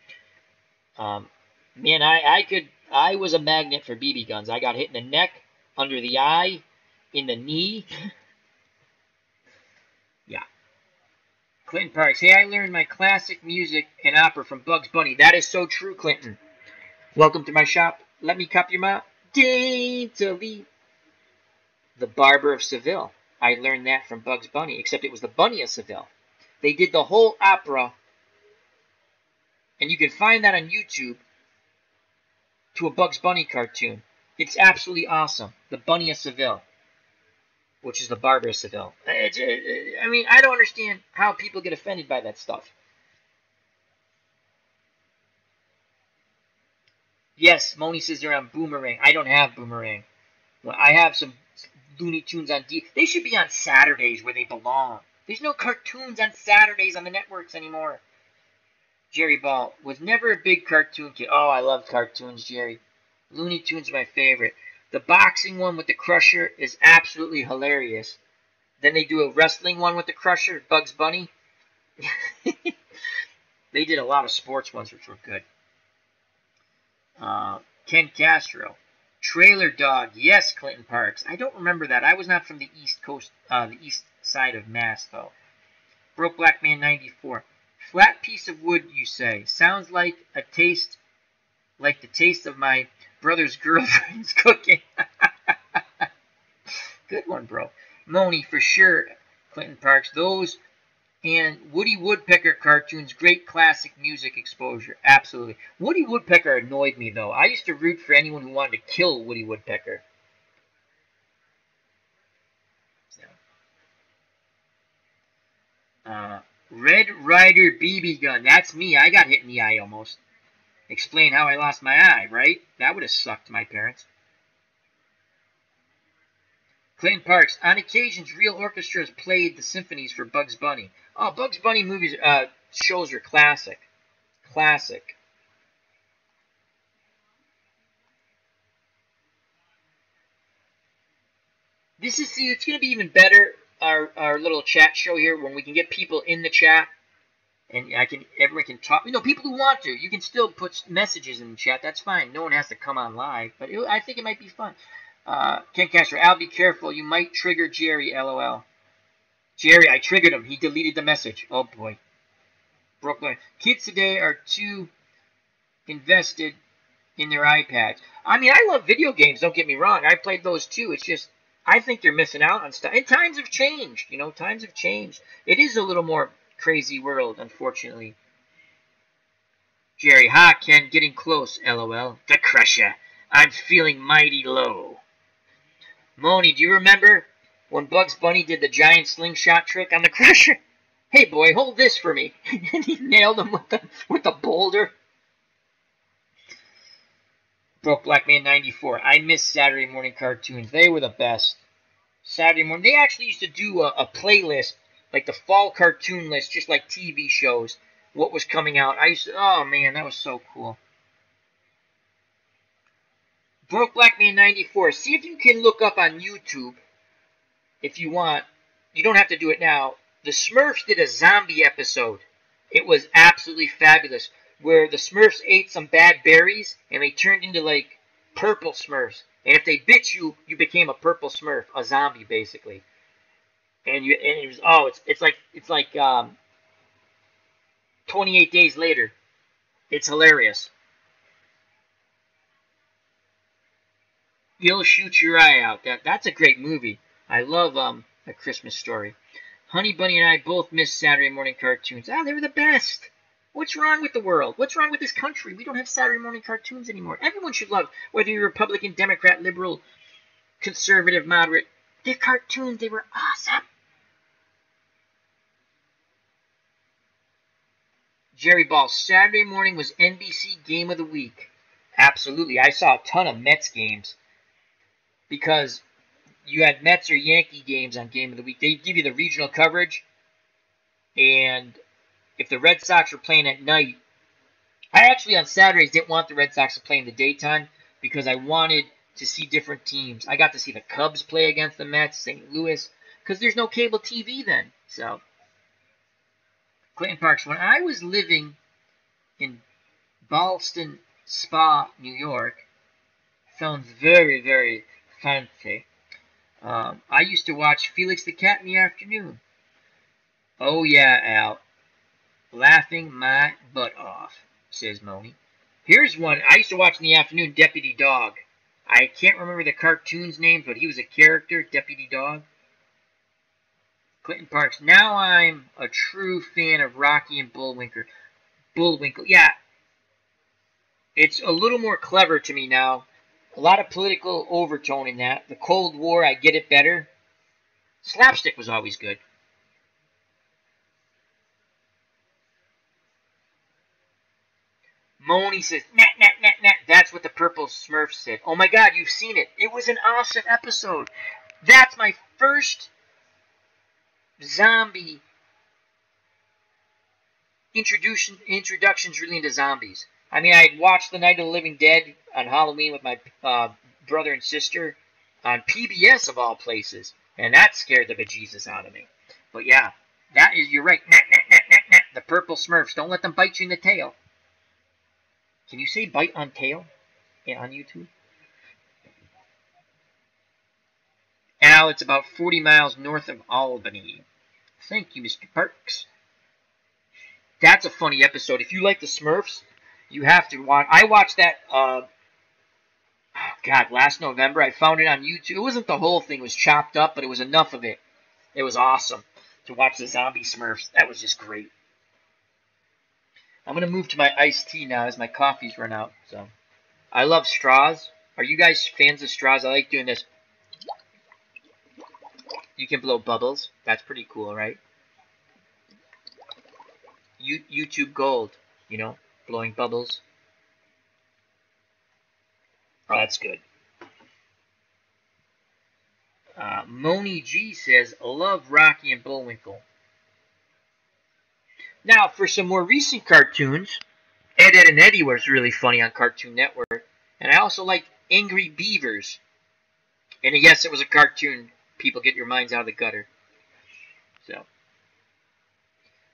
Man, I was a magnet for BB guns. I got hit in the neck, under the eye, in the knee. Yeah. Clinton Parks. Hey, I learned my classic music and opera from Bugs Bunny. That is so true, Clinton. Welcome to my shop. Let me cup your mouth. Daintily. The Barber of Seville. I learned that from Bugs Bunny, except it was the Bunny of Seville. They did the whole opera, and you can find that on YouTube, to a Bugs Bunny cartoon. It's absolutely awesome. The Bunny of Seville, which is the Barber of Seville. I mean, I don't understand how people get offended by that stuff. Yes, Moni says they're on Boomerang. I don't have Boomerang. Well, I have some Looney Tunes on D. They should be on Saturdays where they belong. There's no cartoons on Saturdays on the networks anymore. Jerry Ball was never a big cartoon kid. Oh, I love cartoons, Jerry. Looney Tunes are my favorite. The boxing one with the Crusher is absolutely hilarious. Then they do a wrestling one with the Crusher, Bugs Bunny. They did a lot of sports ones, which were good. Ken Castro. Trailer Dog. Yes, Clinton Parks. I don't remember that. I was not from the East Coast, the east side of Mass, though. Broke Black Man 94. Flat piece of wood, you say. Sounds like the taste of my brother's girlfriend's cooking. Good one, bro. Moni, for sure, Clinton Parks. Those and Woody Woodpecker cartoons, great classic music exposure. Absolutely. Woody Woodpecker annoyed me, though. I used to root for anyone who wanted to kill Woody Woodpecker. Red Ryder BB gun. That's me. I got hit in the eye almost. Explain how I lost my eye, right? That would have sucked my parents. Clinton Parks. On occasions, real orchestras played the symphonies for Bugs Bunny. Oh, Bugs Bunny movies, shows are classic. Classic. See, it's going to be even better, our little chat show here, when we can get people in the chat. And everyone can talk. People who want to, you can still put messages in the chat. That's fine. No one has to come on live. But I think it might be fun. Ken Castro, Al, be careful. You might trigger Jerry, LOL. Jerry, I triggered him. He deleted the message. Oh, boy. Brooklyn. Kids today are too invested in their iPads. I mean, I love video games. Don't get me wrong. I played those, too. It's just, I think they're missing out on stuff. And times have changed. Times have changed. It is a little more crazy world, unfortunately. Jerry, ha, Ken, getting close, LOL. The Crusher. I'm feeling mighty low. Moni, do you remember when Bugs Bunny did the giant slingshot trick on the Crusher? Hey, boy, hold this for me. And he nailed him with the boulder. Broke Black Man 94. I miss Saturday morning cartoons. They were the best. Saturday morning. They actually used to do a playlist, like the fall cartoon list, just like TV shows, what was coming out. Oh man, that was so cool. Broke Black Man 94. See if you can look up on YouTube, if you want. You don't have to do it now. The Smurfs did a zombie episode. It was absolutely fabulous, where the Smurfs ate some bad berries, and they turned into, like, purple Smurfs. And if they bit you, you became a purple Smurf, a zombie, basically. And it was, it's like 28 days later. It's hilarious. You'll shoot your eye out. That's a great movie. I love A Christmas Story. Honey Bunny and I both miss Saturday morning cartoons. They were the best. What's wrong with the world? What's wrong with this country? We don't have Saturday morning cartoons anymore. Everyone should love, whether you're Republican, Democrat, liberal, conservative, moderate. They're cartoons. They were awesome. Jerry Ball, Saturday morning was NBC Game of the Week. Absolutely. I saw a ton of Mets games because you had Mets or Yankee games on Game of the Week. They give you the regional coverage, and if the Red Sox were playing at night, I actually on Saturdays didn't want the Red Sox to play in the daytime because I wanted to see different teams. I got to see the Cubs play against the Mets, St. Louis, because there's no cable TV then. So, Clinton Parks, when I was living in Ballston Spa, New York, sounds very, very fancy. I used to watch Felix the Cat in the afternoon. Oh yeah, Al. Laughing my butt off, says Moni. Here's one I used to watch in the afternoon, Deputy Dog. I can't remember the cartoon's names, but he was a character, Deputy Dog. Clinton Parks. Now I'm a true fan of Rocky and Bullwinkle. Yeah. It's a little more clever to me now. A lot of political overtone in that. The Cold War, I get it better. Slapstick was always good. Moni says, nah, nah, nah, nah. That's what the Purple Smurf said. Oh my god, you've seen it. It was an awesome episode. That's my first zombie introductions really into zombies. I mean, I watched The Night of the Living Dead on Halloween with my brother and sister on PBS of all places, and that scared the bejesus out of me. But yeah, you're right. Nah, nah, nah, nah, nah. The Purple Smurfs. Don't let them bite you in the tail. Can you say bite on tail on YouTube? Al, it's about 40 miles north of Albany. Thank you, Mr. Parks. That's a funny episode. If you like the Smurfs, you have to watch. I watched that, last November. I found it on YouTube. It wasn't the whole thing. It was chopped up, but it was enough of it. It was awesome to watch the zombie Smurfs. That was just great. I'm going to move to my iced tea now as my coffee's run out. So, I love straws. Are you guys fans of straws? I like doing this. You can blow bubbles. That's pretty cool, right? YouTube Gold, blowing bubbles. Oh, that's good. Moni G says, love Rocky and Bullwinkle. Now, for some more recent cartoons, Ed, Edd and Eddy was really funny on Cartoon Network. And I also liked Angry Beavers. And yes, it was a cartoon. People, get your minds out of the gutter. So,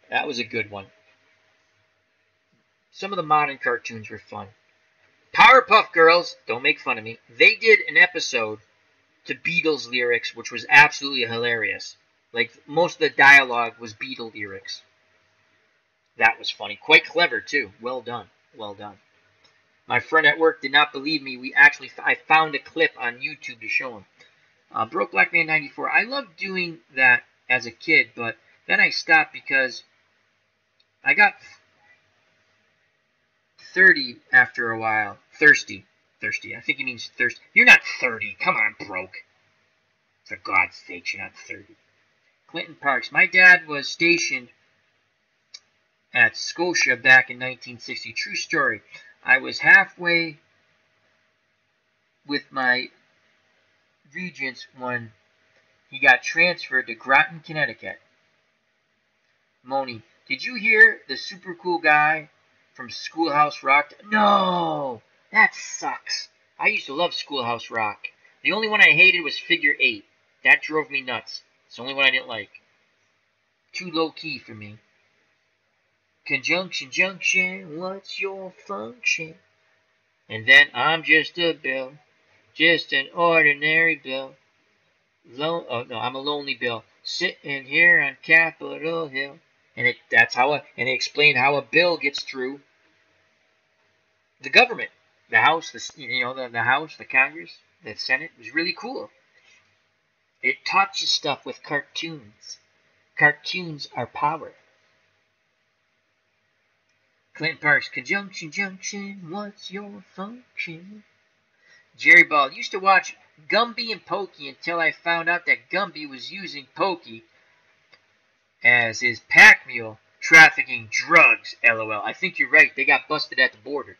that was a good one. Some of the modern cartoons were fun. Powerpuff Girls, don't make fun of me, they did an episode to Beatles lyrics, which was absolutely hilarious. Like, most of the dialogue was Beatle lyrics. That was funny. Quite clever, too. Well done. Well done. My friend at work did not believe me. I found a clip on YouTube to show him. Broke Black Man 94. I loved doing that as a kid, but then I stopped because I got 30 after a while. Thirsty. I think he means thirsty. You're not 30. Come on, Broke. For God's sake, you're not 30. Clinton Parks. My dad was stationed at Scotia back in 1960. True story. I was halfway with my regents when he got transferred to Groton, Connecticut. Moni, did you hear the super cool guy from Schoolhouse Rock? No! That sucks. I used to love Schoolhouse Rock. The only one I hated was Figure 8. That drove me nuts. It's the only one I didn't like. Too low-key for me. Conjunction, junction, what's your function? And then I'm just a bill. Just an ordinary bill. I'm a lonely bill. Sitting here on Capitol Hill. And it explained how a bill gets through the government. The House, the House, the Congress, the Senate. It was really cool. It taught you stuff with cartoons. Cartoons are power. Clinton Parks, conjunction, junction, what's your function? Jerry Ball, used to watch Gumby and Pokey until I found out that Gumby was using Pokey as his pack mule, trafficking drugs, LOL. I think you're right, they got busted at the border.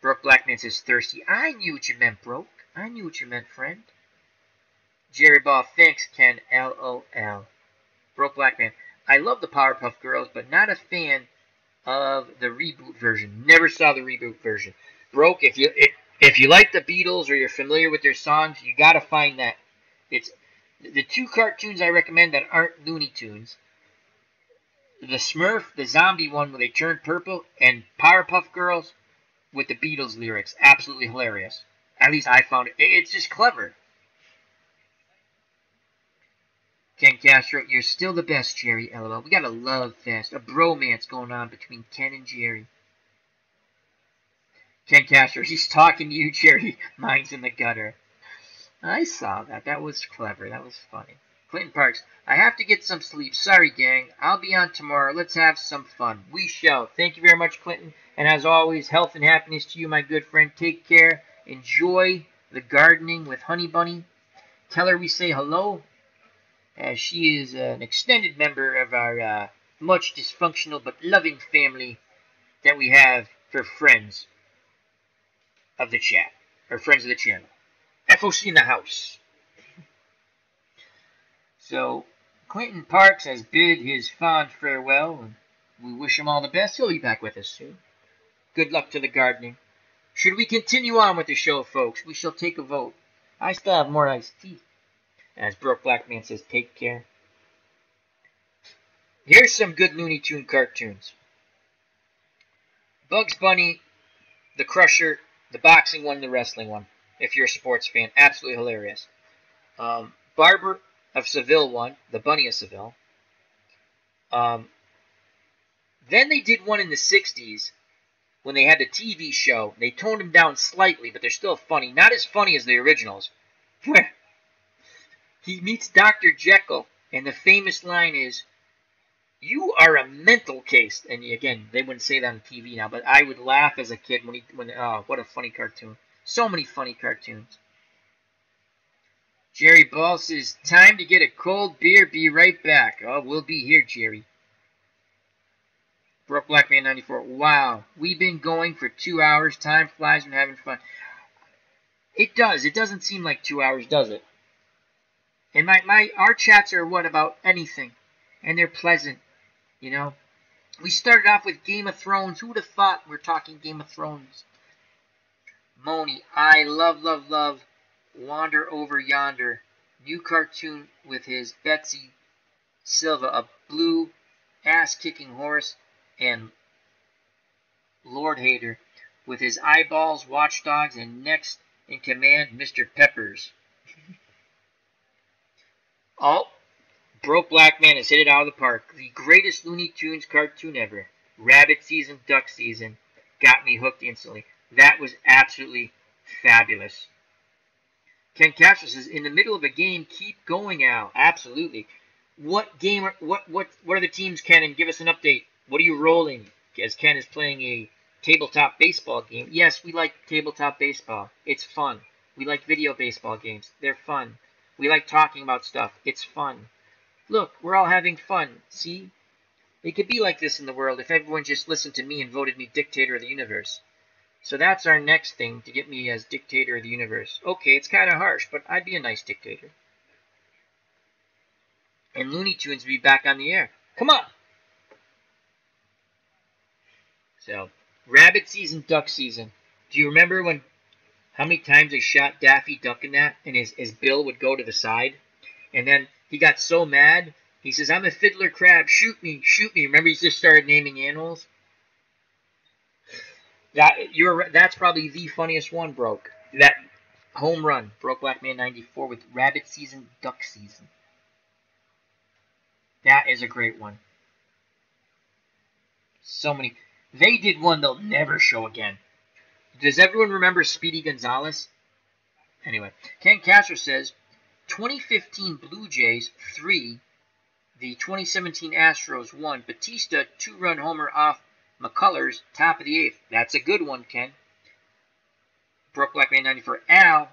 Broke Black Man says, thirsty. I knew what you meant, Broke. I knew what you meant, friend. Jerry Ball, thanks, Ken, LOL. Broke Black Man, I love the Powerpuff Girls, but not a fan of the reboot version. Never saw the reboot version. Broke, if you like the Beatles or you're familiar with their songs, you gotta find that. It's the two cartoons I recommend that aren't Looney Tunes. The Smurf, the zombie one where they turn purple, and Powerpuff Girls with the Beatles lyrics. Absolutely hilarious. At least I found it. It's just clever. Ken Castro, you're still the best, Jerry, LOL. We got a love fest, a bromance going on between Ken and Jerry. Ken Castro, he's talking to you, Jerry. Mine's in the gutter. I saw that. That was clever. That was funny. Clinton Parks, I have to get some sleep. Sorry, gang. I'll be on tomorrow. Let's have some fun. We shall. Thank you very much, Clinton. And as always, health and happiness to you, my good friend. Take care. Enjoy the gardening with Honey Bunny. Tell her we say hello, as she is an extended member of our much dysfunctional but loving family that we have for friends of the chat, or friends of the channel. FOC in the house. So, Clinton Parks has bid his fond farewell, and we wish him all the best. He'll be back with us soon. Good luck to the gardening. Should we continue on with the show, folks? We shall take a vote. I still have more iced tea. As Broke Black Man says, take care. Here's some good Looney Tune cartoons. Bugs Bunny, the Crusher, the boxing one, the wrestling one. If you're a sports fan, absolutely hilarious. Barber of Seville one, the Bunny of Seville. Then they did one in the 60s when they had the TV show. They toned them down slightly, but they're still funny. Not as funny as the originals. Where he meets Dr. Jekyll, and the famous line is, "You are a mental case." And again, they wouldn't say that on TV now, but I would laugh as a kid oh, what a funny cartoon. So many funny cartoons. Jerry Ball says, time to get a cold beer, be right back. Oh, we'll be here, Jerry. Broke Black Man 94. Wow, we've been going for 2 hours. Time flies when having fun. It does. It doesn't seem like 2 hours, does it? And our chats are what about anything, and they're pleasant, you know. We started off with Game of Thrones. Who would have thought we're talking Game of Thrones? Moni, I love Wander Over Yonder. New cartoon with his Betsy Silva, a blue ass-kicking horse, and Lord Hater with his eyeballs, watchdogs, and next in command, Mr. Peppers. Oh, Broke Black Man has hit it out of the park. The greatest Looney Tunes cartoon ever. Rabbit season, duck season. Got me hooked instantly. That was absolutely fabulous. Ken Castro says, in the middle of a game, keep going, Al. Absolutely. What game? What are the teams, Ken? And give us an update. What are you rolling? As Ken is playing a tabletop baseball game. Yes, we like tabletop baseball. It's fun. We like video baseball games. They're fun. We like talking about stuff. It's fun. Look, we're all having fun. See? It could be like this in the world if everyone just listened to me and voted me dictator of the universe. So that's our next thing, to get me as dictator of the universe. Okay, it's kind of harsh, but I'd be a nice dictator. And Looney Tunes would be back on the air. Come on! So, rabbit season, duck season. Do you remember how many times they shot Daffy Duck in that, and his bill would go to the side? And then he got so mad, he says, I'm a fiddler crab, shoot me, shoot me. Remember he just started naming animals? That's probably the funniest one, Broke. That home run, Broke Black Man 94 with rabbit season, duck season. That is a great one. So many. They did one they'll never show again. Does everyone remember Speedy Gonzalez? Anyway, Ken Castro says, 2015 Blue Jays 3, the 2017 Astros 1. Batista 2-run homer off McCullers, top of the 8th. That's a good one, Ken. Broke Black Man 94. Al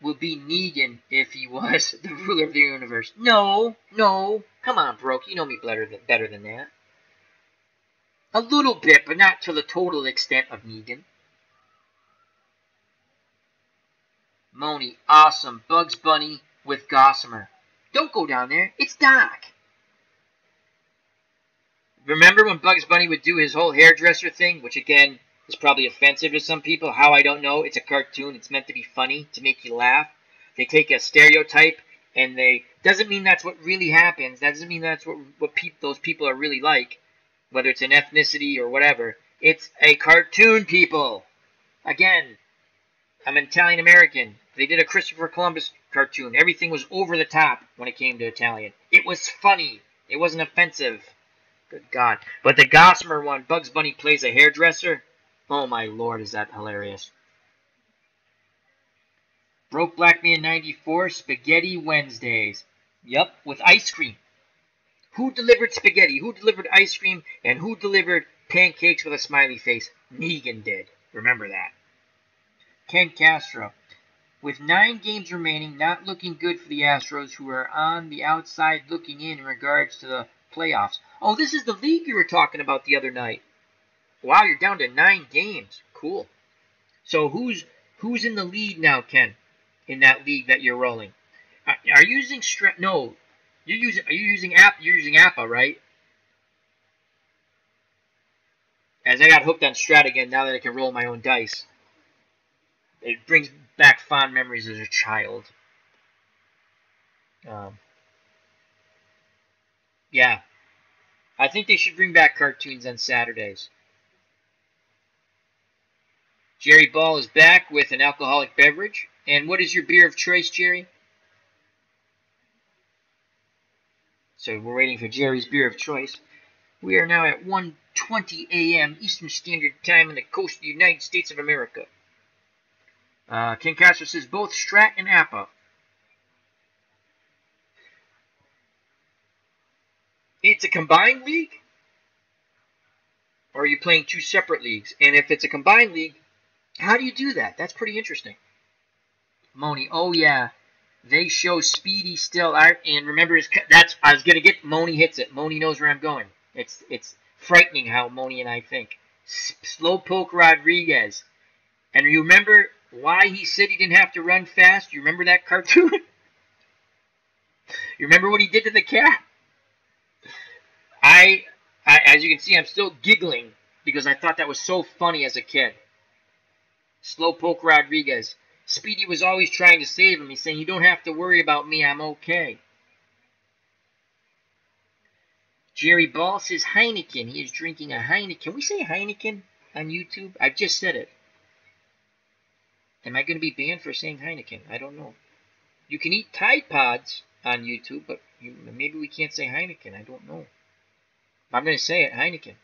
will be Negan if he was the ruler of the universe. No. Come on, Broke. You know me better than that. A little bit, but not to the total extent of Negan. Moni, awesome. Bugs Bunny with Gossamer. Don't go down there. It's Doc. Remember when Bugs Bunny would do his whole hairdresser thing, which again is probably offensive to some people? How, I don't know. It's a cartoon. It's meant to be funny, to make you laugh. They take a stereotype and doesn't mean that's what really happens. That doesn't mean that's what those people are really like, whether it's an ethnicity or whatever. It's a cartoon, people. Again, I'm Italian American. They did a Christopher Columbus cartoon. Everything was over the top when it came to Italian. It was funny. It wasn't offensive. Good God. But the Gossamer one, Bugs Bunny plays a hairdresser. Oh my Lord, is that hilarious. Broke Black Man 94, Spaghetti Wednesdays. Yep, with ice cream. Who delivered spaghetti? Who delivered ice cream? And who delivered pancakes with a smiley face? Negan did. Remember that. Ken Castro. With 9 games remaining, not looking good for the Astros, who are on the outside looking in regards to the playoffs. Oh, this is the league you were talking about the other night. Wow, you're down to 9 games. Cool. So who's in the lead now, Ken? In that league that you're rolling? Are you using No. Are you using APA, right? As I got hooked on Strat again now that I can roll my own dice. It brings back fond memories as a child. Yeah. I think they should bring back cartoons on Saturdays. Jerry Ball is back with an alcoholic beverage. And what is your beer of choice, Jerry? So we're waiting for Jerry's beer of choice. We are now at 1:20 a.m. Eastern Standard Time on the coast of the United States of America. Ken Castro says both Strat and APA. It's a combined league? Or are you playing 2 separate leagues? And if it's a combined league, how do you do that? That's pretty interesting. Moni, oh yeah. They show Speedy still out, and remember I was gonna get Moni hits it. Moni knows where I'm going. It's frightening how Moni and I think. Slowpoke Rodriguez. And you remember why he said he didn't have to run fast? You remember that cartoon? You remember what he did to the cat? As you can see, I'm still giggling because I thought that was so funny as a kid. Slowpoke Rodriguez. Speedy was always trying to save him. He's saying, you don't have to worry about me. I'm okay. Jerry Ball says Heineken. He is drinking a Heineken. Can we say Heineken on YouTube? I just said it. Am I going to be banned for saying Heineken? I don't know. You can eat Tide Pods on YouTube, but maybe we can't say Heineken. I don't know. I'm going to say it, Heineken.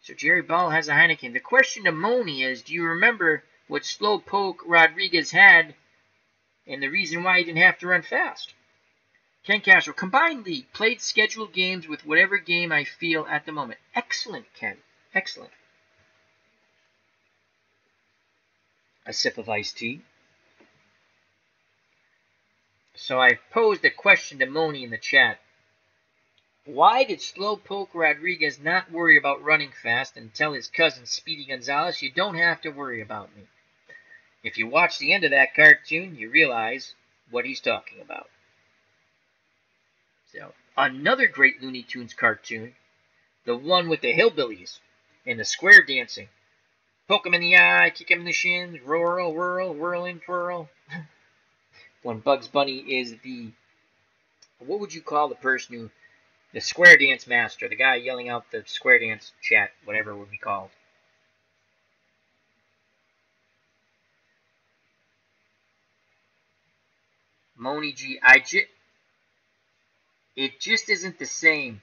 So Jerry Ball has a Heineken. The question to Moni is, do you remember what Slowpoke Rodriguez had and the reason why he didn't have to run fast? Ken Castro, combined league, played scheduled games with whatever game I feel at the moment. Excellent, Ken. Excellent. A sip of iced tea. So I posed a question to Moni in the chat. Why did Slowpoke Rodriguez not worry about running fast and tell his cousin Speedy Gonzalez, you don't have to worry about me? If you watch the end of that cartoon, you realize what he's talking about. So, another great Looney Tunes cartoon, the one with the hillbillies and the square dancing. Poke him in the eye, kick him in the shins, whirl, whirl, whirl and twirl. When Bugs Bunny is the, what would you call the person who, the square dance master, the guy yelling out the square dance chat, whatever it would be called. Moni G, it just isn't the same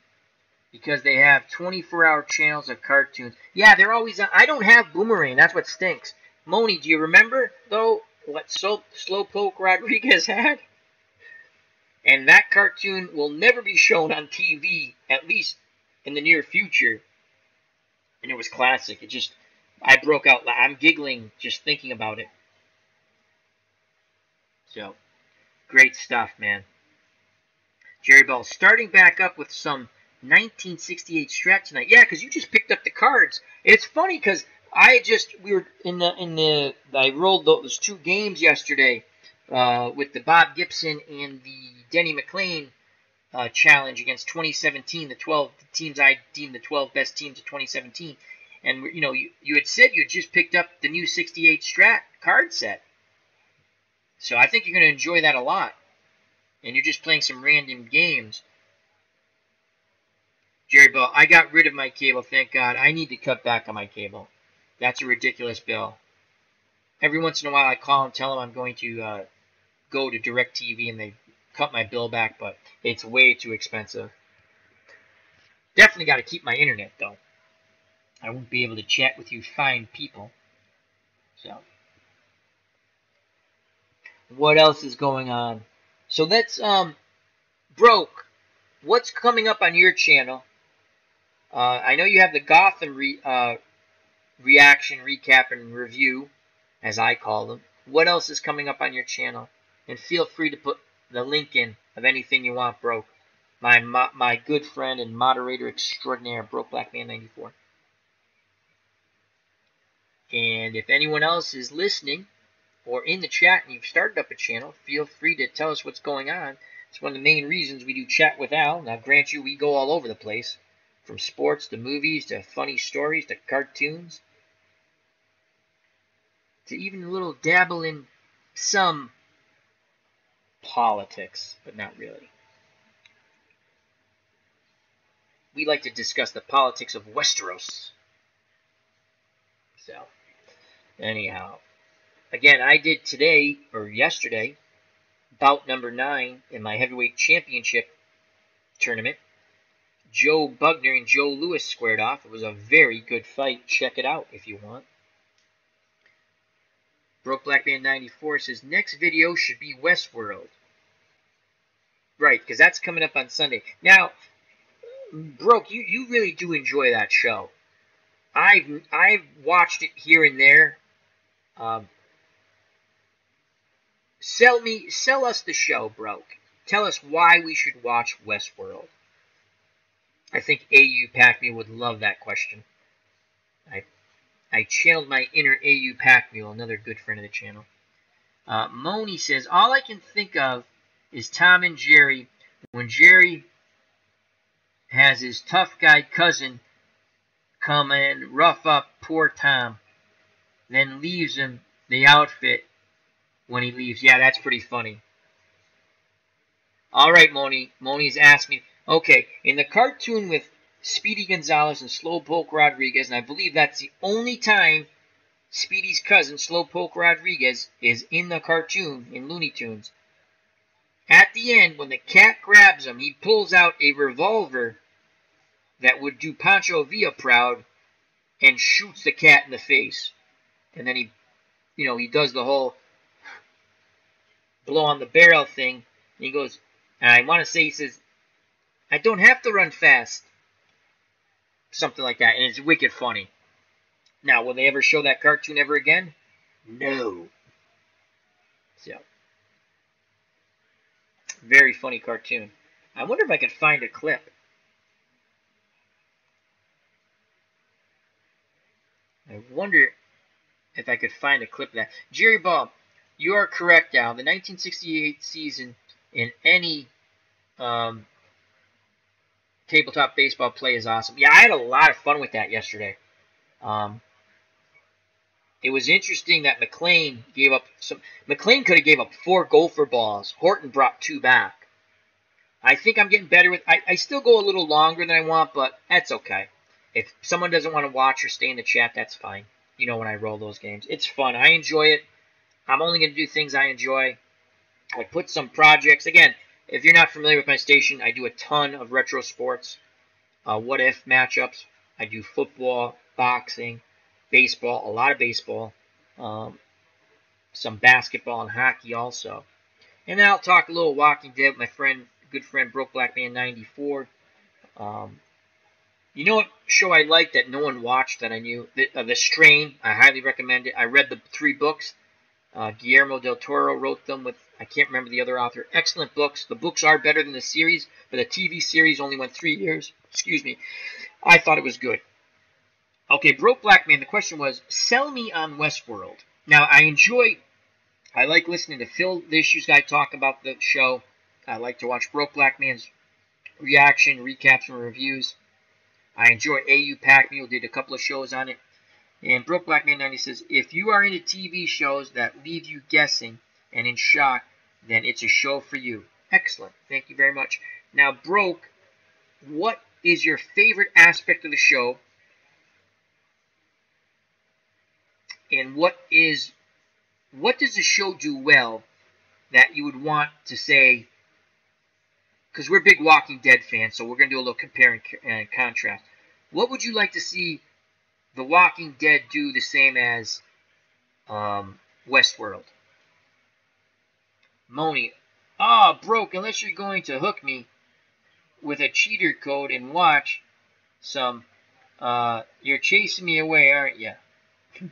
because they have 24-hour channels of cartoons. Yeah, they're always on. I don't have Boomerang. That's what stinks. Moni, do you remember, though, what Slowpoke Rodriguez had? And that cartoon will never be shown on TV, at least in the near future. And it was classic. It just, I broke out. I'm giggling just thinking about it. So, great stuff, man. Jerry Bell starting back up with some 1968 Strat tonight. Yeah, because you just picked up the cards. It's funny because I rolled those two games yesterday with the Bob Gibson and the Denny McLean challenge against 2017, the 12 teams I deemed the 12 best teams of 2017. And, you know, you had said you had just picked up the new 68 Strat card set. So I think you're going to enjoy that a lot. And you're just playing some random games. Jerry Bell, I got rid of my cable, thank God. I need to cut back on my cable. That's a ridiculous bill. Every once in a while I call and tell them I'm going to go to DirecTV and they cut my bill back, but it's way too expensive. Definitely got to keep my internet, though. I won't be able to chat with you fine people. So, what else is going on? So let's, Broke, what's coming up on your channel? I know you have the Gotham reaction, recap, and review, as I call them. What else is coming up on your channel? And feel free to put the link in of anything you want, Broke. My good friend and moderator extraordinaire, Broke Black Man 94. And if anyone else is listening or in the chat and you've started up a channel, feel free to tell us what's going on. It's one of the main reasons we do Chat with Al. Now, grant you, we go all over the place. From sports to movies to funny stories to cartoons. To even a little dabble in some politics, but not really. We like to discuss the politics of Westeros. So, anyhow. Again, I did today, or yesterday, bout number 9 in my heavyweight championship tournament. Joe Bugner and Joe Lewis squared off. It was a very good fight. Check it out if you want. Broke Black Man 94 says, next video should be Westworld. Right, because that's coming up on Sunday. Now, Broke, you really do enjoy that show. I've watched it here and there. Sell us the show, Broke. Tell us why we should watch Westworld. I think AU Pac-Me would love that question. I channeled my inner AU Pac-Mule, another good friend of the channel. Moni says, all I can think of is Tom and Jerry when Jerry has his tough guy cousin come and rough up poor Tom, then leaves him the outfit when he leaves. Yeah, that's pretty funny. All right, Moni. Moni's asked me, okay, in the cartoon with Speedy Gonzalez and Slowpoke Rodriguez, and I believe that's the only time Speedy's cousin, Slowpoke Rodriguez, is in the cartoon in Looney Tunes. At the end, when the cat grabs him, he pulls out a revolver that would do Pancho Villa proud and shoots the cat in the face. And then he does the whole blow on the barrel thing. And he goes, and I want to say he says, I don't have to run fast. Something like that. And it's wicked funny. Now, will they ever show that cartoon ever again? No. So, very funny cartoon. I wonder if I could find a clip. I wonder if I could find a clip of that. Jerry Bob, you are correct, Al. The 1968 season in any tabletop baseball play is awesome. Yeah, I had a lot of fun with that yesterday. It was interesting that McLean gave up some. McLean could have gave up 4 gopher balls. Horton brought 2 back. I think I'm getting better with. I still go a little longer than I want, but that's okay. If someone doesn't want to watch or stay in the chat, that's fine. You know when I roll those games. It's fun. I enjoy it. I'm only going to do things I enjoy. I put some projects. Again, if you're not familiar with my station, I do a ton of retro sports. What-if matchups. I do football, boxing, baseball, a lot of baseball. Some basketball and hockey also. And then I'll talk a little Walking Dead with my friend, good friend, Broke Black Man 94. You know what show I liked that no one watched that I knew? The Strain. I highly recommend it. I read the 3 books. Guillermo del Toro wrote them with, I can't remember the other author. Excellent books. The books are better than the series, but the TV series only went 3 years. Excuse me. I thought it was good. Okay, Broke Black Man, the question was, sell me on Westworld. Now, I like listening to Phil, the Issues Guy, talk about the show. I like to watch Broke Black Man's reaction, recaps, and reviews. I enjoy A.U. Pac-Mule, did a couple of shows on it. And Broke Black Man 90 says, if you are into TV shows that leave you guessing and in shock, then it's a show for you. Excellent. Thank you very much. Now, Broke, what is your favorite aspect of the show? And what does the show do well that you would want to say, because we're big Walking Dead fans, so we're going to do a little compare and contrast. What would you like to see The Walking Dead do the same as Westworld? Moni, Broke, unless you're going to hook me with a cheater code and watch some, you're chasing me away, aren't you? And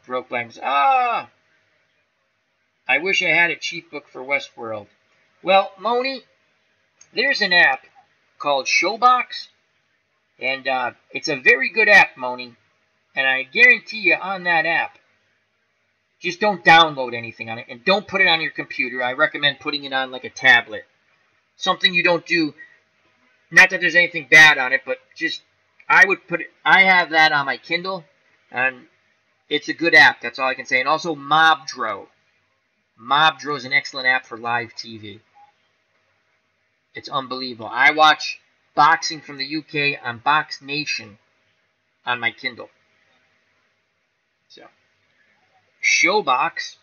Broke Black says, I wish I had a cheat book for Westworld. Well, Moni, there's an app called Showbox, and it's a very good app, Moni, and I guarantee you on that app, just don't download anything on it, and don't put it on your computer. I recommend putting it on like a tablet. Something you don't do, not that there's anything bad on it, but just, I have that on my Kindle, and it's a good app, that's all I can say. And also Mobdro. Mobdro is an excellent app for live TV. It's unbelievable. I watch boxing from the UK on Box Nation on my Kindle. So, Showbox,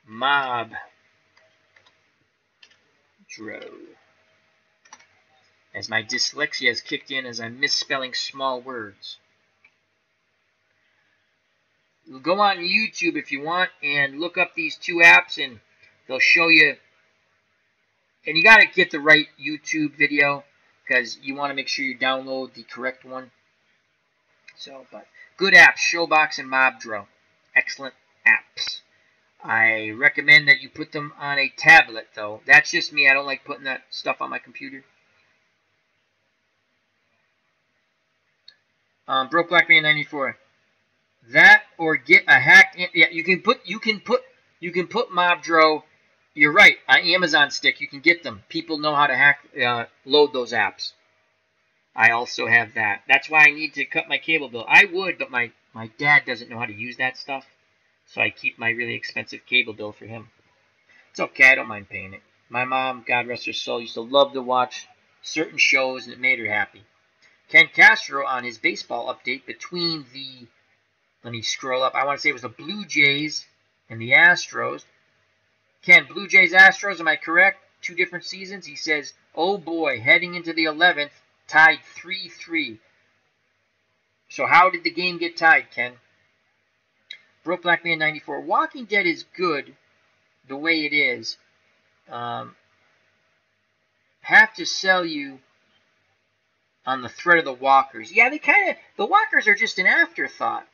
Mobdro. As my dyslexia has kicked in as I'm misspelling small words. Go on YouTube if you want and look up these 2 apps and they'll show you. And you got to get the right YouTube video because you want to make sure you download the correct one. So, but good apps, Showbox and Mobdro. Excellent apps. I recommend that you put them on a tablet though. That's just me. I don't like putting that stuff on my computer. Broke Black Man 94. That or get a hacked. Yeah, you can You can put Mobdro. You're right. On Amazon Stick, you can get them. People know how to load those apps. I also have that. That's why I need to cut my cable bill. I would, but my dad doesn't know how to use that stuff. So I keep my really expensive cable bill for him. It's okay. I don't mind paying it. My mom, God rest her soul, used to love to watch certain shows, and it made her happy. Ken Castro on his baseball update between the, let me scroll up, I want to say it was the Blue Jays and the Astros. Ken, Blue Jays, Astros, am I correct? 2 different seasons? He says, oh boy, heading into the 11th, tied 3-3. So how did the game get tied, Ken? Broke Black Man 94. Walking Dead is good the way it is. Have to sell you on the threat of the walkers. Yeah, the walkers are just an afterthought.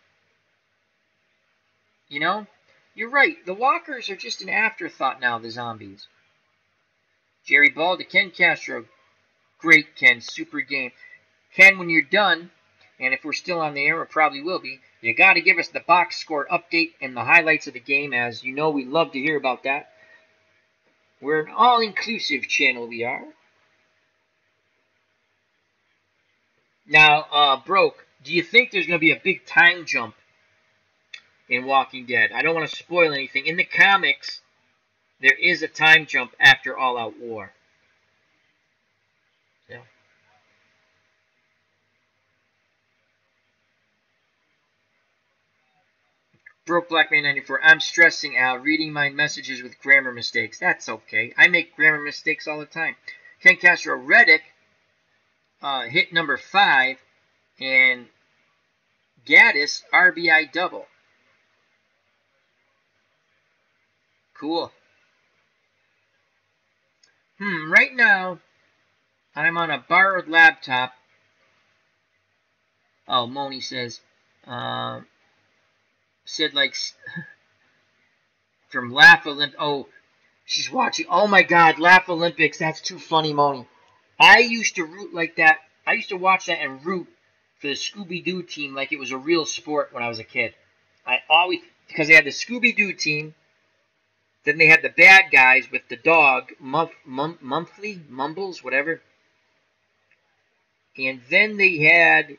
You know? You're right. The walkers are just an afterthought now, the zombies. Jerry Ball to Ken Castro. Great, Ken. Super game. Ken, when you're done, and if we're still on the air, we probably will be, you got to give us the box score update and the highlights of the game, as you know we love to hear about that. We're an all-inclusive channel, we are. Now, Broke, do you think there's going to be a big time jump in Walking Dead? I don't want to spoil anything. In the comics, there is a time jump after All Out War. Yeah. Broke Black Man 94. I'm stressing out, reading my messages with grammar mistakes. That's okay. I make grammar mistakes all the time. Ken Castro Reddick hit number 5, and Gaddis RBI double. Cool. Right now, I'm on a borrowed laptop. Oh, Moni says, said like, from Laugh Olympics. Oh, she's watching. Oh my God, Laugh Olympics. That's too funny, Moni. I used to root like that. I used to watch that and root for the Scooby-Doo team like it was a real sport when I was a kid. I always, because they had the Scooby-Doo team, then they had the bad guys with the dog, Monthly, Mumbles, whatever. And then they had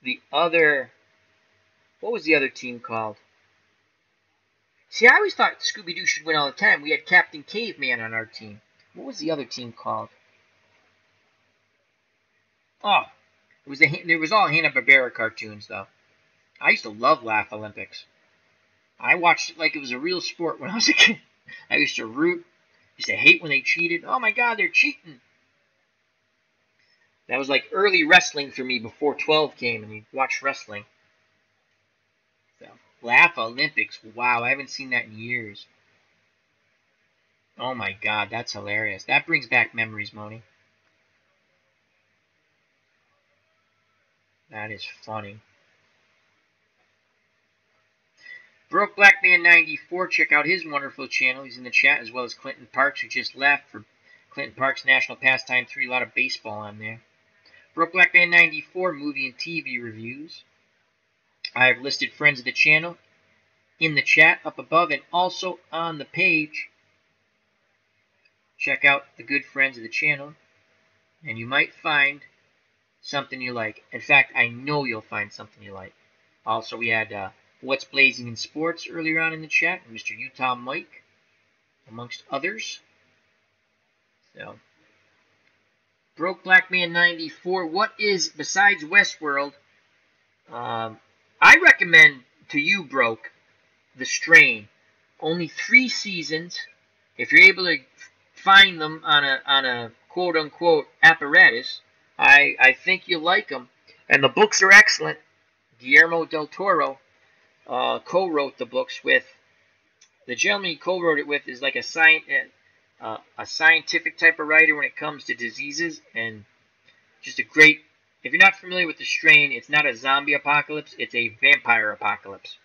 the other, what was the other team called? See, I always thought Scooby-Doo should win all the time. We had Captain Caveman on our team. What was the other team called? Oh, there was all Hanna-Barbera cartoons, though. I used to love Laugh Olympics. I watched it like it was a real sport when I was a kid. I used to root. Used to hate when they cheated. Oh my God, they're cheating. That was like early wrestling for me before 12 came and you watched wrestling. So, Laugh Olympics. Wow, I haven't seen that in years. Oh my God, that's hilarious. That brings back memories, Moni. That is funny. Broke Black Man 94, check out his wonderful channel. He's in the chat, as well as Clinton Parks, who just left for Clinton Parks National Pastime 3. A lot of baseball on there. Broke Black Man 94, movie and TV reviews. I have listed friends of the channel in the chat up above and also on the page. Check out the good friends of the channel, and you might find something you like. In fact, I know you'll find something you like. Also, we had What's Blazing in Sports earlier on in the chat, Mr. Utah Mike, amongst others. So, Broke Black Man 94, what is, besides Westworld, I recommend to you, Broke, The Strain. Only 3 seasons. If you're able to find them on a quote-unquote apparatus, I think you'll like them. And the books are excellent. Guillermo del Toro co-wrote the books with, the gentleman he co-wrote it with is like a scientific type of writer when it comes to diseases, and just a great, if you're not familiar with The Strain, it's not a zombie apocalypse, it's a vampire apocalypse.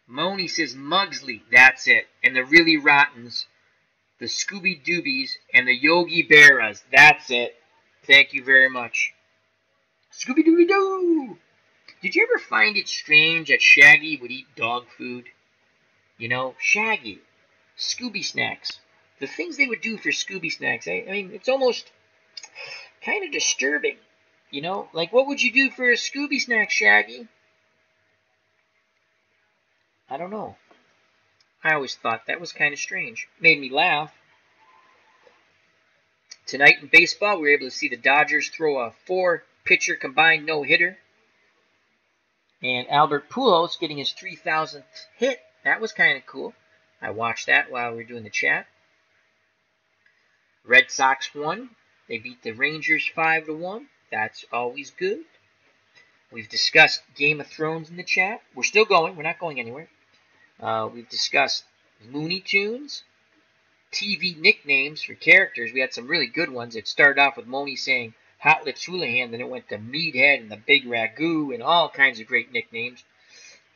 Moni says Mugsley, that's it, and the Really Rottens, the Scooby Doobies, and the Yogi Berras, that's it. Thank you very much. Scooby Dooby Doo! Did you ever find it strange that Shaggy would eat dog food? You know, Shaggy, Scooby Snacks. The things they would do for Scooby Snacks, I mean, it's almost kind of disturbing. You know, like what would you do for a Scooby Snack, Shaggy? I don't know. I always thought that was kind of strange. Made me laugh. Tonight in baseball, we were able to see the Dodgers throw a 4-pitcher combined no-hitter. And Albert Pujols getting his 3,000th hit. That was kind of cool. I watched that while we were doing the chat. Red Sox won. They beat the Rangers 5-1. That's always good. We've discussed Game of Thrones in the chat. We're still going. We're not going anywhere. We've discussed Looney Tunes, TV nicknames for characters. We had some really good ones. It started off with Moni saying Hot Lips Houlihan, then it went to Meathead and the Big Ragu and all kinds of great nicknames.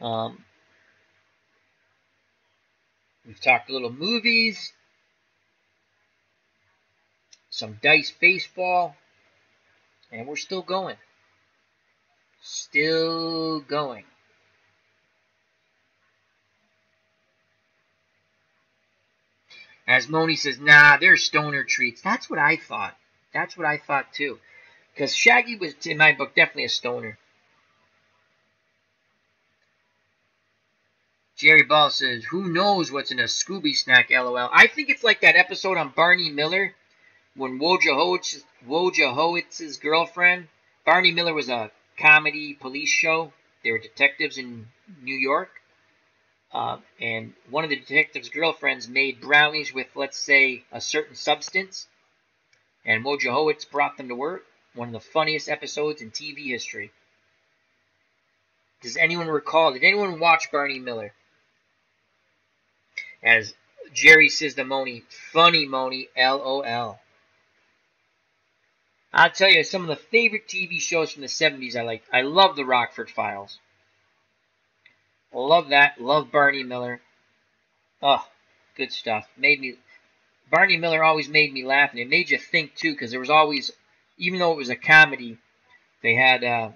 We've talked a little movies, some dice baseball, and we're still going. Still going. As Moni says, nah, they're stoner treats. That's what I thought. That's what I thought too. Because Shaggy was, in my book, definitely a stoner. Jerry Ball says, who knows what's in a Scooby Snack, LOL. I think it's like that episode on Barney Miller when Wojahowitz's girlfriend. Barney Miller was a comedy police show. They were detectives in New York. And one of the detectives' girlfriends made brownies with, let's say, a certain substance. And Wojahowitz brought them to work. One of the funniest episodes in TV history. Does anyone recall? Did anyone watch Barney Miller? As Jerry says to Moni, funny Moni, LOL. I'll tell you some of the favorite TV shows from the 70s I liked. I love the Rockford Files. Love that. Love Barney Miller. Oh, good stuff. Barney Miller always made me laugh, and it made you think too, because there was always, even though it was a comedy, they had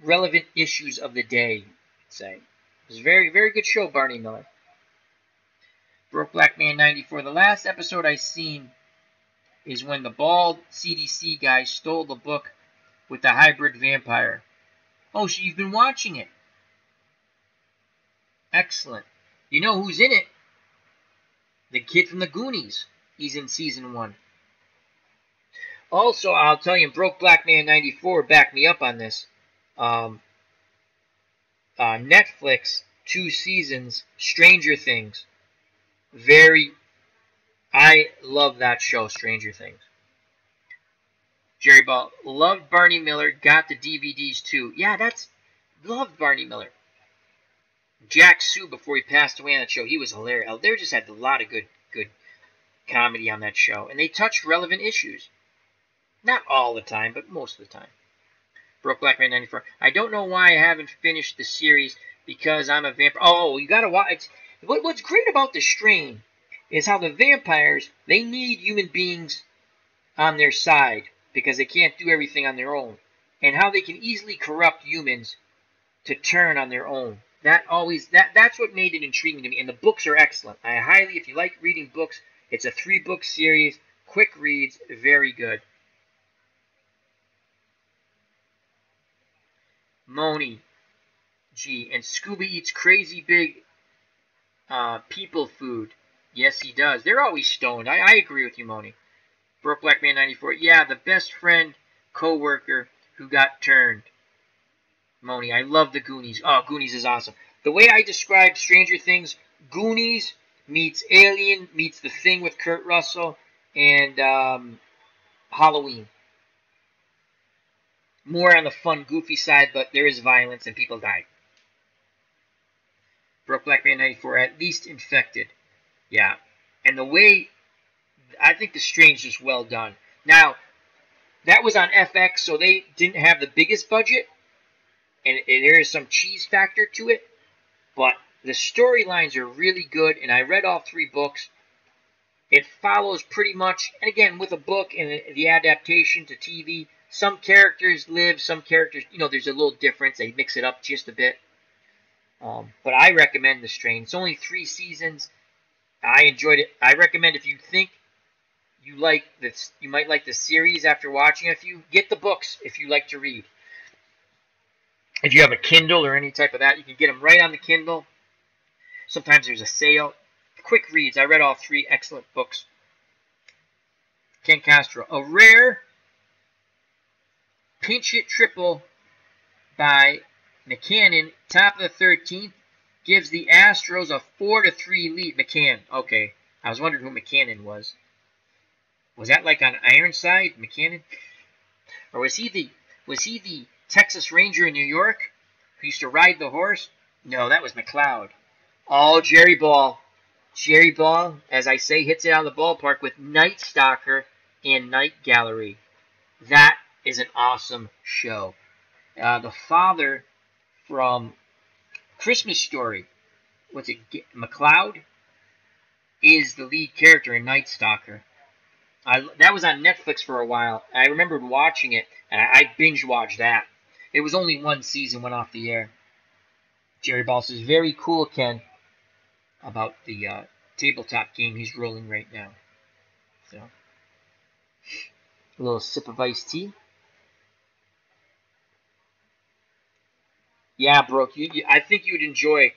relevant issues of the day, I'd say. It was a very, very good show, Barney Miller. Broke Black Man 94. The last episode I seen is when the bald CDC guy stole the book with the hybrid vampire. Oh, so you've been watching it. Excellent. You know who's in it? The kid from the Goonies. He's in season 1. Also, I'll tell you, Broke Black Man 94 backed me up on this. Netflix, 2 seasons, Stranger Things. I love that show, Stranger Things. Jerry Ball, loved Barney Miller, got the DVDs too. Yeah, loved Barney Miller. Jack Sue, before he passed away on that show, he was hilarious. They just had a lot of good comedy on that show. And they touched relevant issues. Not all the time, but most of the time. Broke Black Man 94. I don't know why I haven't finished the series because I'm a vampire. Oh, you gotta watch. What's great about The Strain is how the vampires, they need human beings on their side because they can't do everything on their own. And how they can easily corrupt humans to turn on their own. That's what made it intriguing to me. And the books are excellent. If you like reading books, it's a 3-book series, quick reads, very good. Moni, G, and Scooby eats crazy big people food. Yes, he does. They're always stoned. I agree with you, Moni. Broke Black Man 94. Yeah, the best friend, co-worker who got turned. Moni, I love the Goonies. Oh, Goonies is awesome. The way I describe Stranger Things, Goonies meets Alien meets The Thing with Kurt Russell and Halloween. More on the fun, goofy side, but there is violence and people die. Broke Black Man 94, at least infected. Yeah. And the way, I think The Strange is well done. Now, that was on FX, so they didn't have the biggest budget. And there is some cheese factor to it. But the storylines are really good, and I read all 3 books. It follows pretty much, and again, with a book and the adaptation to TV, some characters live, some characters, there's a little difference. They mix it up just a bit. But I recommend The Strain. It's only 3 seasons. I enjoyed it. I recommend if you think you like this, you might like the series after watching a few, get the books if you like to read. If you have a Kindle or any type of that, you can get them right on the Kindle. Sometimes there's a sale. Quick reads. I read all 3 excellent books. Ken Castro. A rare pinch hit triple by McCann, top of the 13th, gives the Astros a 4-3 lead. McCann. Okay. I was wondering who McCann was. Was that like on Ironside, McCann? Or was he the Texas Ranger in New York who used to ride the horse? No, that was McLeod. Oh, Jerry Ball. Jerry Ball, as I say, hits it out of the ballpark with Night Stalker and Night Gallery. That is an awesome show. The father from Christmas Story, what's it, McLeod, is the lead character in Night Stalker. That was on Netflix for a while. I remembered watching it, and I binge-watched that. It was only 1 season, went off the air. Jerry Ball says, very cool, Ken, about the tabletop game he's rolling right now. So, a little sip of iced tea. Yeah, Brooke, I think you'd enjoy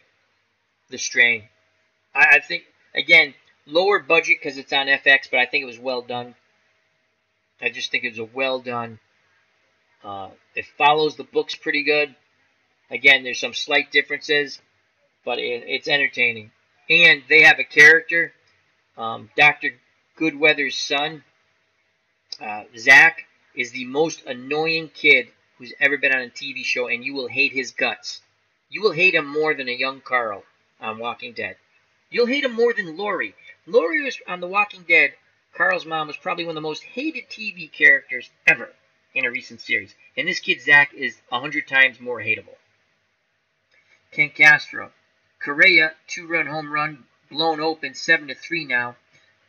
The Strain. I think, again, lower budget because it's on FX, but I think it was well done. I just think it was a well done. It follows the books pretty good. Again, there's some slight differences, but it's entertaining. And they have a character, Dr. Goodweather's son, Zach, is the most annoying kid who's ever been on a TV show, and you will hate his guts. You will hate him more than a young Carl on Walking Dead. You'll hate him more than Lori. Lori was on The Walking Dead. Carl's mom was probably one of the most hated TV characters ever in a recent series. And this kid, Zach, is 100 times more hateable. Ken Castro. Correa, 2-run home run, blown open, 7-3 now.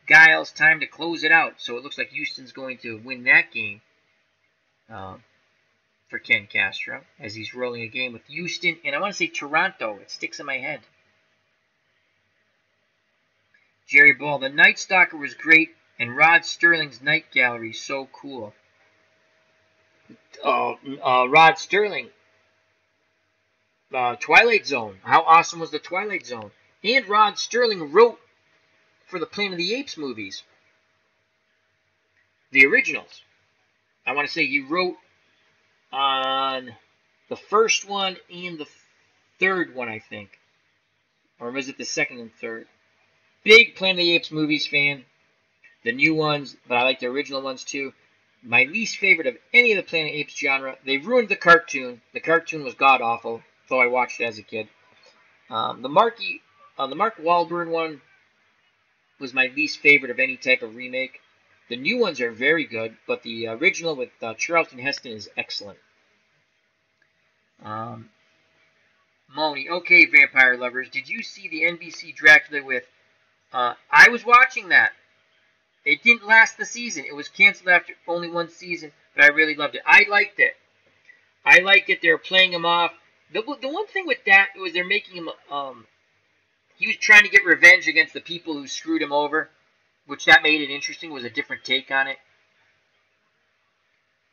Giles, time to close it out. So it looks like Houston's going to win that game for Ken Castro as he's rolling a game with Houston. And I want to say Toronto. It sticks in my head. Jerry Ball. The Night Stalker was great, and Rod Sterling's Night Gallery so cool. Rod Sterling. Twilight Zone. How awesome was the Twilight Zone? And Rod Sterling wrote for the Planet of the Apes movies. The originals. I want to say he wrote on the first one and the third one, I think. Or was it the second and third? Big Planet of the Apes movies fan. The new ones, but I like the original ones too. My least favorite of any of the Planet of the Apes genre. They ruined the cartoon. The cartoon was god-awful, though I watched it as a kid. The Mark Wahlberg one was my least favorite of any type of remake. The new ones are very good, but the original with Charlton Heston is excellent. Moni, okay, vampire lovers, did you see the NBC Dracula with... I was watching that. It didn't last the season. It was canceled after only 1 season, but I really loved it. I liked it. They were playing him off. The one thing with that was they're making him... he was trying to get revenge against the people who screwed him over, which that made it interesting. It was a different take on it.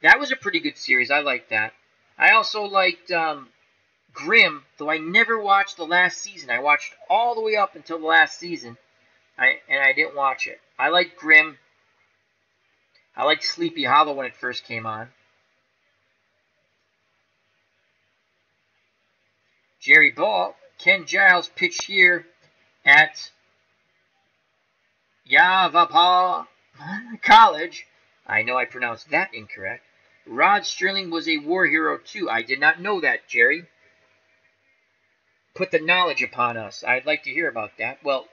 That was a pretty good series. I liked that. I also liked Grimm, though I never watched the last season. I watched all the way up until the last season, and I didn't watch it. I liked Grimm. I liked Sleepy Hollow when it first came on. Jerry Ball, Ken Giles pitched here at Yavapai College. I know I pronounced that incorrect. Rod Sterling was a war hero too. I did not know that, Jerry. Put the knowledge upon us. I'd like to hear about that. Well,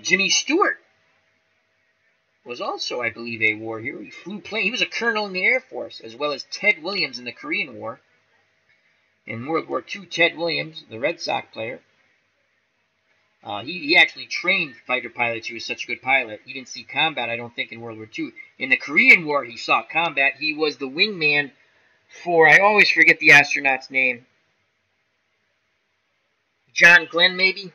Jimmy Stewart was also, I believe, a war hero. He flew plane. He was a colonel in the Air Force, as well as Ted Williams in the Korean War. In World War II, Ted Williams, the Red Sox player. He actually trained fighter pilots. He was such a good pilot. He didn't see combat, I don't think, in World War II. In the Korean War, he saw combat. He was the wingman for, I always forget the astronaut's name. John Glenn, maybe?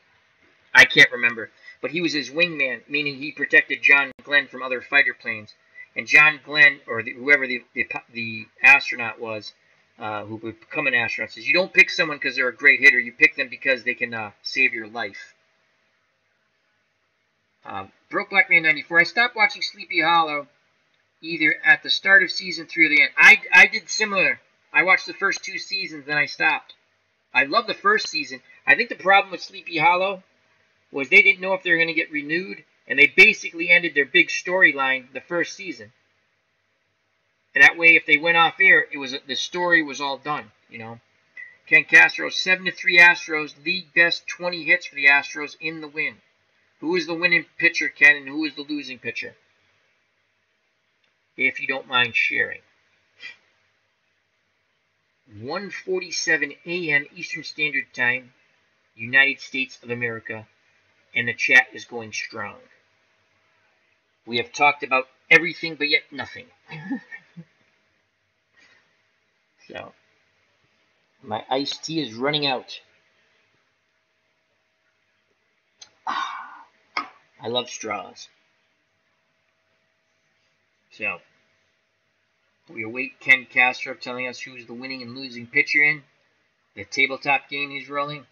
I can't remember. But he was his wingman, meaning he protected John Glenn from other fighter planes. And John Glenn, or whoever the astronaut was, who would become an astronaut, says you don't pick someone because they're a great hitter. You pick them because they can save your life. Broke Black Man 94. I stopped watching Sleepy Hollow either at the start of season 3 or the end. I did similar. I watched the first 2 seasons, then I stopped. I love the first season. I think the problem with Sleepy Hollow was they didn't know if they were going to get renewed, and they basically ended their big storyline the first season. And that way, if they went off air, the story was all done, you know. Ken Castro, 7-3 Astros, league best 20 hits for the Astros in the win. Who is the winning pitcher, Ken, and who is the losing pitcher? If you don't mind sharing. 1:47 a.m. Eastern Standard Time, United States of America, and the chat is going strong. We have talked about everything but yet nothing. So, my iced tea is running out. I love straws. So, we await Ken Castro telling us who's the winning and losing pitcher in the tabletop game he's rolling.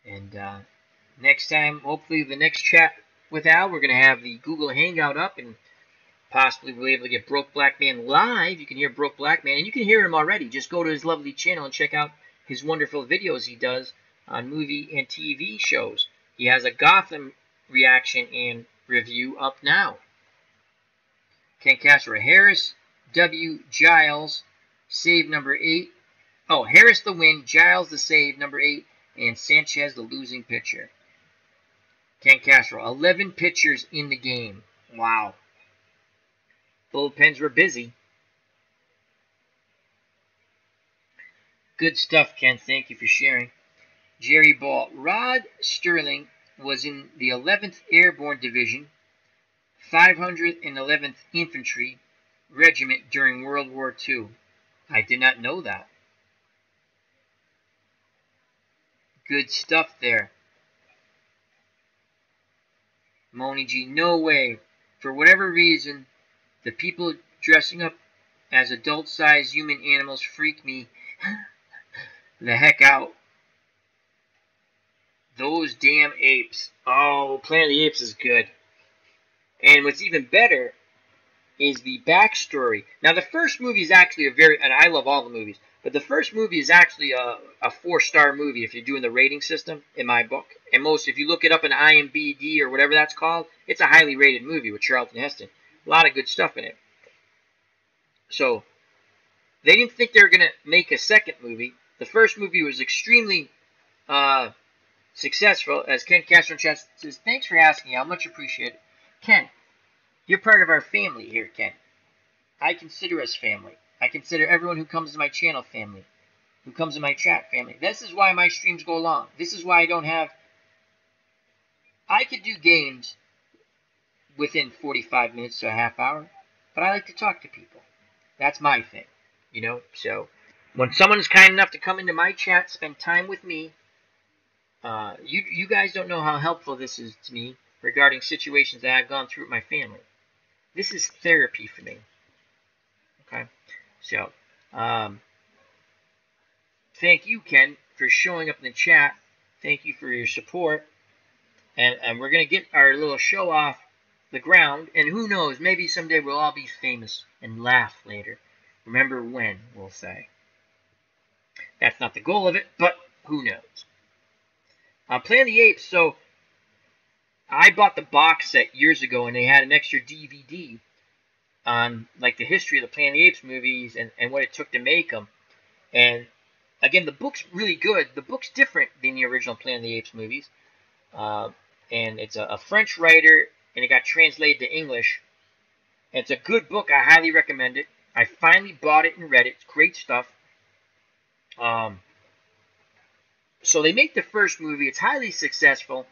And next time, hopefully the next chat with Al, we're going to have the Google Hangout up, and possibly we'll be able to get Broke Black Man live. You can hear Broke Black Man, and you can hear him already. Just go to his lovely channel and check out his wonderful videos he does on movie and TV shows. He has a Gotham reaction and review up now. Ken Castro, Harris W. Giles, save number 8. Oh, Harris the win, Giles the save, number 8, and Sanchez the losing pitcher. Ken Castro, 11 pitchers in the game. Wow. Bullpens were busy. Good stuff, Ken. Thank you for sharing. Jerry Ball, Rod Sterling was in the 11th Airborne Division, 511th Infantry Regiment during World War II. I did not know that. Good stuff there. Moni G, no way. For whatever reason, the people dressing up as adult-sized human animals freak me the heck out. Those damn apes. Oh, Planet of the Apes is good. And what's even better is the backstory. Now, the first movie is actually and I love all the movies, but the first movie is actually a 4-star movie if you're doing the rating system in my book. And if you look it up in IMDb or whatever that's called, it's a highly rated movie with Charlton Heston. A lot of good stuff in it. So, they didn't think they were going to make a second movie. The first movie was extremely successful, as Ken Castro in chat says, thanks for asking, I'll much appreciate it. Ken, you're part of our family here, Ken. I consider us family. I consider everyone who comes to my channel family, who comes to my chat family. This is why my streams go long. This is why I don't have... I could do games within 45 minutes to a half hour, but I like to talk to people. That's my thing, you know? So, when someone is kind enough to come into my chat, spend time with me, you guys don't know how helpful this is to me regarding situations that I've gone through with my family. This is therapy for me. Okay? So, thank you, Ken, for showing up in the chat. Thank you for your support. And we're going to get our little show off the ground. And who knows, maybe someday we'll all be famous and laugh later. Remember when, we'll say. That's not the goal of it, but who knows. Planet of the Apes, so I bought the box set years ago, and they had an extra DVD on like the history of the Planet of the Apes movies and what it took to make them. And again, the book's really good. The book's different than the original Planet of the Apes movies. And it's a French writer, and it got translated to English. And it's a good book. I highly recommend it. I finally bought it and read it. It's great stuff. So they make the first movie. It's highly successful.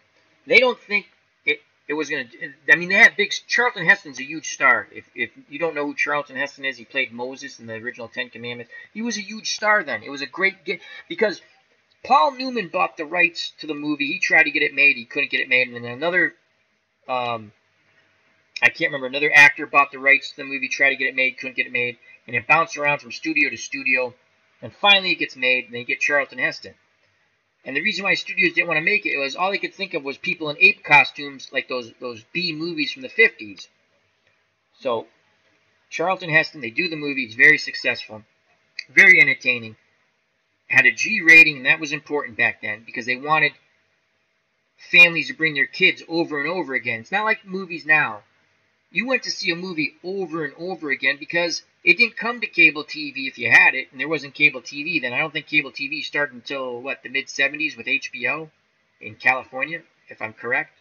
They don't think it was going to... I mean, they have big... Charlton Heston's a huge star. If you don't know who Charlton Heston is, he played Moses in the original Ten Commandments. He was a huge star then. It was a great... Because Paul Newman bought the rights to the movie. He tried to get it made. He couldn't get it made. And then another... I can't remember. Another actor bought the rights to the movie, tried to get it made, couldn't get it made. And it bounced around from studio to studio. And finally it gets made, and they get Charlton Heston. And the reason why studios didn't want to make it was all they could think of was people in ape costumes, like those B movies from the 50s. So, Charlton Heston, they do the movie. It's very successful, very entertaining. Had a G rating, and that was important back then because they wanted families to bring their kids over and over again. It's not like movies now. You went to see a movie over and over again because it didn't come to cable TV if you had it, and there wasn't cable TV then. I don't think cable TV started until, the mid-70s with HBO in California, if I'm correct.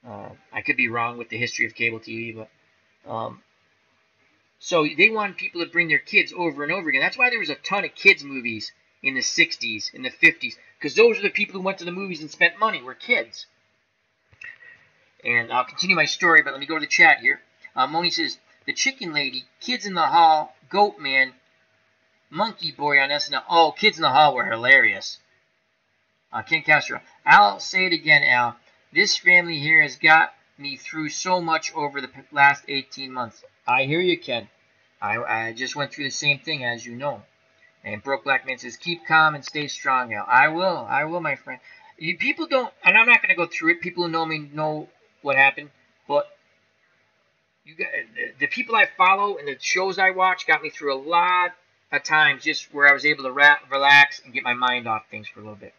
I could be wrong with the history of cable TV, but... so they wanted people to bring their kids over and over again. That's why there was a ton of kids' movies in the 60s, in the 50s, because those are the people who went to the movies and spent money, were kids. And I'll continue my story, but let me go to the chat here. Moni says, The Chicken Lady, Kids in the Hall, Goat Man, Monkey Boy on SNL. Oh, Kids in the Hall were hilarious. Ken Castro. I'll say it again, Al. This family here has got me through so much over the last 18 months. I hear you, Ken. I just went through the same thing, as you know. And Broke Black Man says, keep calm and stay strong, Al. I will, my friend. People don't, and I'm not going to go through it. People who know me know what happened, but the people I follow and the shows I watch got me through a lot of times just where I was able to relax and get my mind off things for a little bit.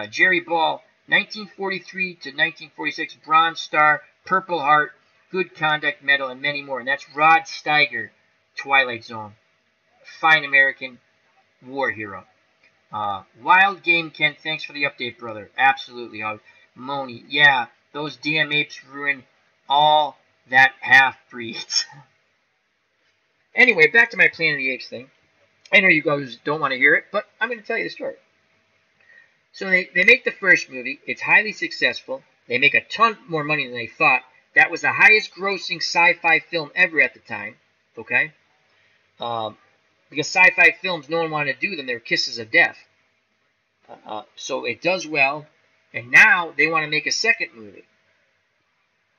Jerry Ball, 1943 to 1946, Bronze Star, Purple Heart, Good Conduct Medal, and many more. And that's Rod Steiger, Twilight Zone. Fine American war hero. Wild Game Ken, thanks for the update, brother. Absolutely. Moni, yeah. Those damn apes ruin all that half-breeds. Anyway, back to my Planet of the Apes thing. I know you guys don't want to hear it, but I'm going to tell you the story. So they make the first movie. It's highly successful. They make a ton more money than they thought. That was the highest grossing sci-fi film ever at the time. Okay? Because sci-fi films, no one wanted to do them. They were kisses of death. So it does well. And now they want to make a second movie.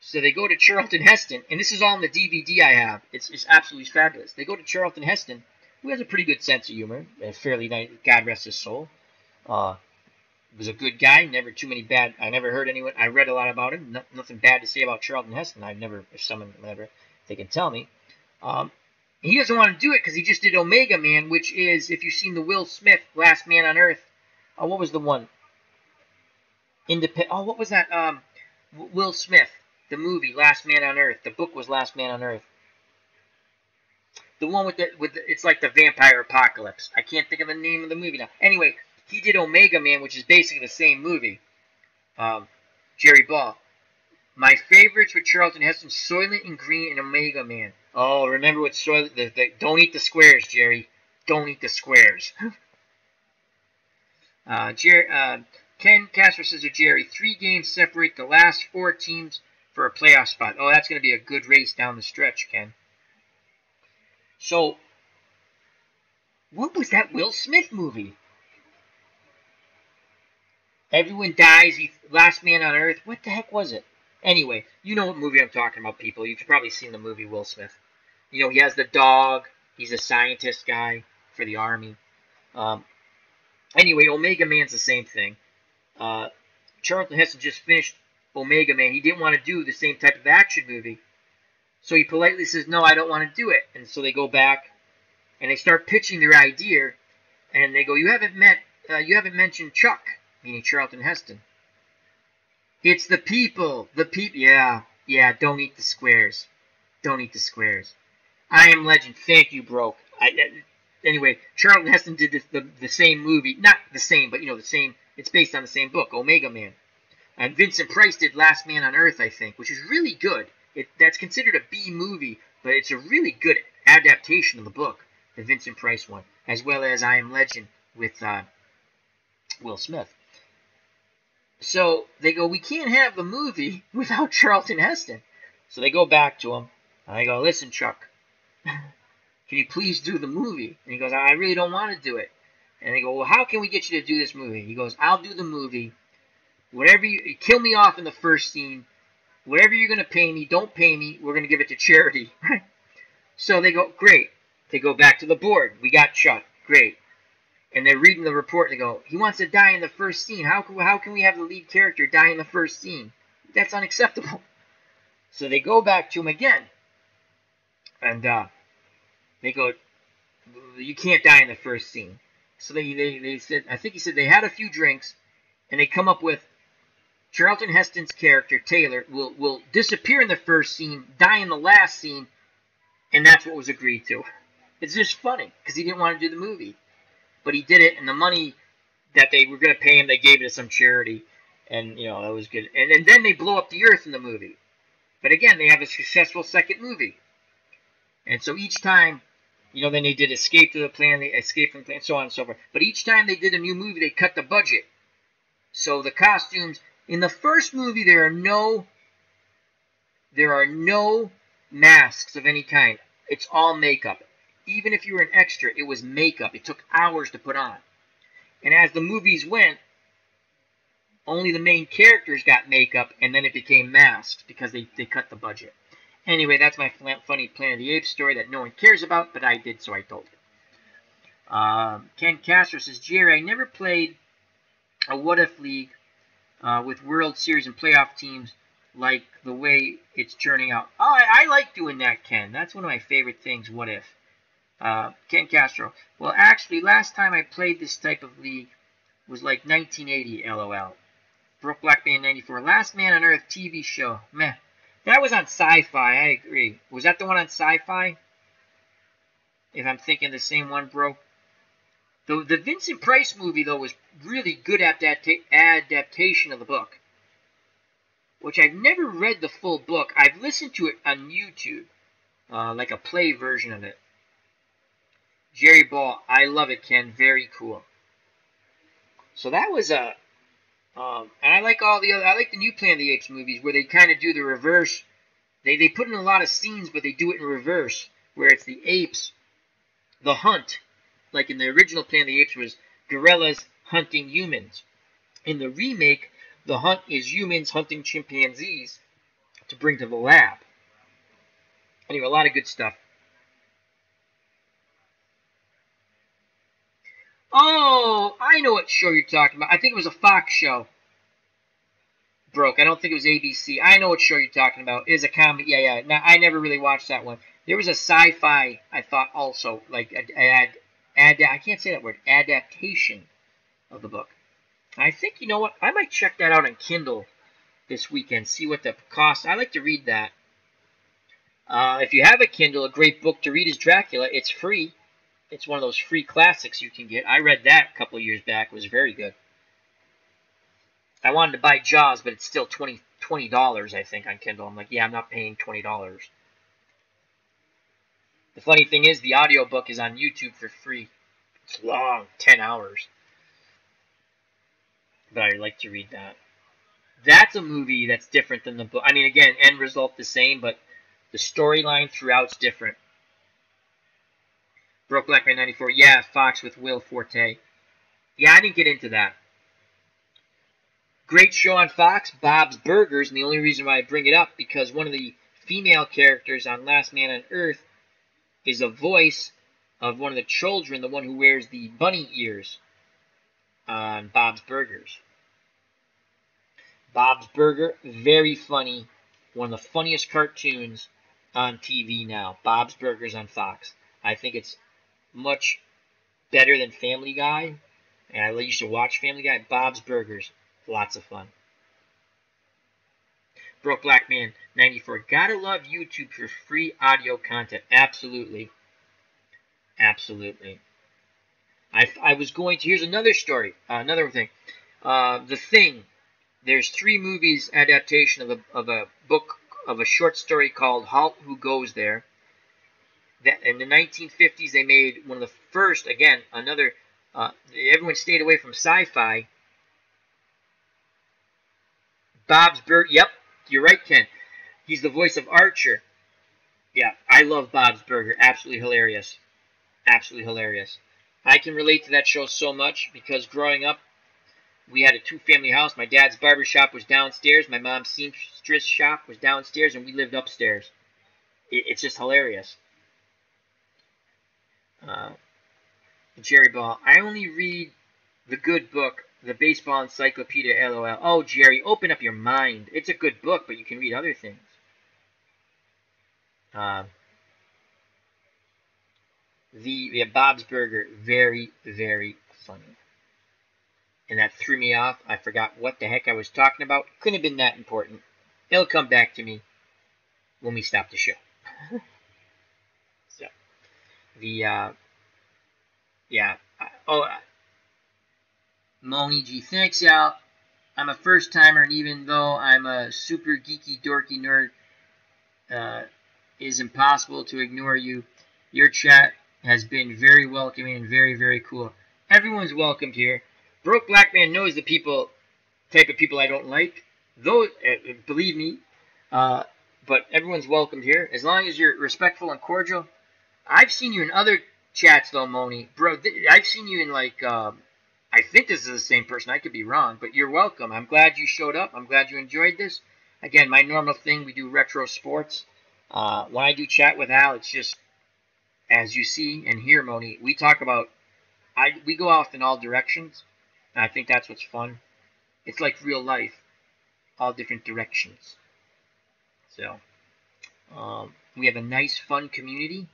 So they go to Charlton Heston, and this is all in the DVD I have. It's absolutely fabulous. They go to Charlton Heston, who has a pretty good sense of humor, fairly nice, God rest his soul. Was a good guy, never too many bad. I never heard anyone. I read a lot about him. Nothing bad to say about Charlton Heston. I've never, if someone, whatever, they can tell me. He doesn't want to do it because he just did Omega Man, which is, if you've seen the Will Smith Last Man on Earth. What was the one? What was that? Will Smith, the movie Last Man on Earth. The book was Last Man on Earth. The one with the it's like the vampire apocalypse. I can't think of the name of the movie now. Anyway, he did Omega Man, which is basically the same movie. Jerry Ball. My favorites with Charlton Heston: Soylent and Green and Omega Man. Oh, remember what Soylent? Don't eat the squares, Jerry. Don't eat the squares. Ken Castro says to Jerry, 3 games separate the last 4 teams for a playoff spot. Oh, that's going to be a good race down the stretch, Ken. So, what was that Will Smith movie? Everyone dies, Last Man on Earth. What the heck was it? Anyway, you know what movie I'm talking about, people. You've probably seen the movie Will Smith. You know, he has the dog. He's a scientist guy for the army. Anyway, Omega Man's the same thing. Charlton Heston just finished Omega Man. He didn't want to do the same type of action movie. So he politely says, no, I don't want to do it. And so they go back and they start pitching their idea. And they go, you haven't mentioned Chuck, meaning Charlton Heston. It's the people. Yeah, don't eat the squares. Don't eat the squares. I Am Legend. Thank you, Broke. Anyway, Charlton Heston did the same movie. Not the same, but, the same. It's based on the same book, Omega Man. And Vincent Price did Last Man on Earth, I think, which is really good. That's considered a B movie, but it's a really good adaptation of the book, the Vincent Price one, as well as I Am Legend with Will Smith. So they go, we can't have the movie without Charlton Heston. So they go back to him, and they go, listen, Chuck, can you please do the movie? And he goes, I really don't want to do it. And they go, well, how can we get you to do this movie? He goes, I'll do the movie. Whatever you kill me off in the first scene, whatever you're going to pay me, don't pay me, we're going to give it to charity. So they go, great. They go back to the board. We got Chuck. Great. And they're reading the report. They go, he wants to die in the first scene. How can we have the lead character die in the first scene? That's unacceptable. So they go back to him again. And they go, you can't die in the first scene. So they said, I think he said they had a few drinks, and they come up with Charlton Heston's character, Taylor, will disappear in the first scene, die in the last scene, and that's what was agreed to. It's just funny, because he didn't want to do the movie. But he did it, and the money that they were going to pay him, they gave it to some charity, and, you know, that was good. And then they blow up the Earth in the movie. But again, they have a successful second movie. And so each time, you know, then they did Escape to the Plan, they Escape from the Plan, so on and so forth. But each time they did a new movie, they cut the budget. So the costumes, in the first movie, there are no masks of any kind. It's all makeup. Even if you were an extra, it was makeup. It took hours to put on. And as the movies went, only the main characters got makeup, and then it became masks because they cut the budget. Anyway, that's my funny Planet of the Apes story that no one cares about, but I did, so I told it. Ken Castro says, Jerry, I never played a what-if league with World Series and playoff teams like the way it's turning out. Oh, I like doing that, Ken. That's one of my favorite things, what if. Ken Castro. Well, actually, last time I played this type of league was like 1980, LOL. Broke Black Man 94. Last Man on Earth TV show. Meh. That was on Sci-Fi, I agree. Was that the one on Sci-Fi? If I'm thinking the same one, bro. The Vincent Price movie, though, was really good adaptation of the book. Which I've never read the full book. I've listened to it on YouTube. Like a play version of it. Jerry Ball, I love it, Ken. Very cool. So that was a... and I like all the other... I like the new Planet of the Apes movies where they kind of do the reverse. They put in a lot of scenes, but they do it in reverse. Where it's the apes, the hunt. Like in the original Planet of the Apes was gorillas hunting humans. In the remake, the hunt is humans hunting chimpanzees to bring to the lab. Anyway, a lot of good stuff. Oh, I know what show you're talking about. I think it was a Fox show. Broke. I don't think it was ABC. I know what show you're talking about. It is a comedy. Yeah. Now, I never really watched that one. There was a sci-fi, I thought, also. Like, I can't say that word. Adaptation of the book. I think, you know what? I might check that out on Kindle this weekend. See what the cost. I like to read that. If you have a Kindle, a great book to read is Dracula. It's free. It's one of those free classics you can get. I read that a couple of years back. It was very good. I wanted to buy Jaws, but it's still $20, I think, on Kindle. I'm like, yeah, I'm not paying $20. The funny thing is, the audiobook is on YouTube for free. It's long, 10 hours. But I like to read that. That's a movie that's different than the book. I mean, again, end result the same, but the storyline throughout's different. Broke Black Man 94. Yeah, Fox with Will Forte. Yeah, I didn't get into that. Great show on Fox, Bob's Burgers, and the only reason why I bring it up because one of the female characters on Last Man on Earth is a voice of one of the children, the one who wears the bunny ears on Bob's Burgers. Bob's Burger, very funny. One of the funniest cartoons on TV now. Bob's Burgers on Fox. I think it's much better than Family Guy. And I used to watch Family Guy. Bob's Burgers. Lots of fun. Broke Black Man 94. Gotta love YouTube for free audio content. Absolutely. Absolutely. I was going to... Here's another story. Another thing. The Thing. There's 3 movies adaptation of a book, of a short story called Halt Who Goes There. That in the 1950s, they made one of the first, again, another Everyone stayed away from sci-fi. Bob's Burger. Yep, you're right, Ken. He's the voice of Archer. Yeah, I love Bob's Burger. Absolutely hilarious. Absolutely hilarious. I can relate to that show so much because growing up, we had a two-family house. My dad's barber shop was downstairs. My mom's seamstress shop was downstairs, and we lived upstairs. It's just hilarious. Uh, Jerry Ball. I only read the good book, the Baseball Encyclopedia, LOL. Oh, Jerry, open up your mind. It's a good book, but you can read other things. The Bob's Burger, very, very funny. And that threw me off. I forgot what the heck I was talking about. Couldn't have been that important. It'll come back to me when we stop the show. So, Moni G, thanks, Al. I'm a first timer, and even though I'm a super geeky, dorky nerd, is impossible to ignore you. Your chat has been very welcoming and very, very cool. Everyone's welcomed here. Broke Black Man knows the type of people I don't like. Though, believe me, but everyone's welcomed here. As long as you're respectful and cordial. I've seen you in other chats, though, Moni. Bro, I've seen you in, like, I think this is the same person. I could be wrong, but you're welcome. I'm glad you showed up. I'm glad you enjoyed this. Again, my normal thing, we do retro sports. When I do chat with Al, it's just, as you see and hear, Moni, we talk about, we go off in all directions. And I think that's what's fun. It's like real life, all different directions. So, we have a nice, fun community.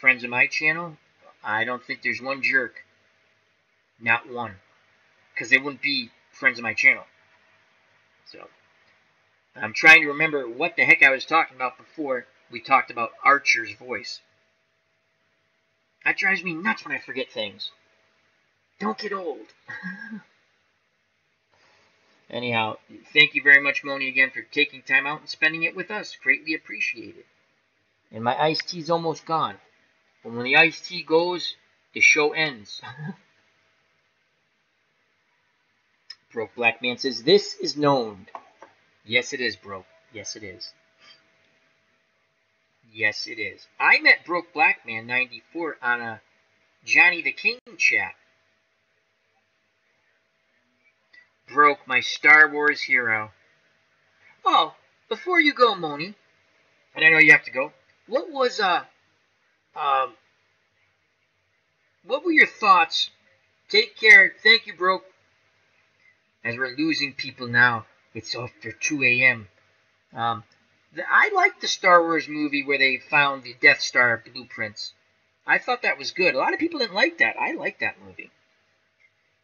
Friends of my channel, I don't think there's one jerk. Not one. Because they wouldn't be friends of my channel. So, I'm trying to remember what the heck I was talking about before we talked about Archer's voice. That drives me nuts when I forget things. Don't get old. Anyhow, thank you very much, Moni, again, for taking time out and spending it with us. Greatly appreciated. And my iced tea's almost gone. But when the iced tea goes, the show ends. Broke Black Man says, this is known. Yes, it is, bro. Yes, it is. Yes, it is. I met Broke Black Man 94 on a Johnny the King chat. Broke, my Star Wars hero. Oh, before you go, Moni, and I know you have to go, what was, what were your thoughts? Take care. Thank you, Broke. As we're losing people now, it's after 2 a.m. I liked the Star Wars movie where they found the Death Star blueprints. I thought that was good. A lot of people didn't like that. I liked that movie.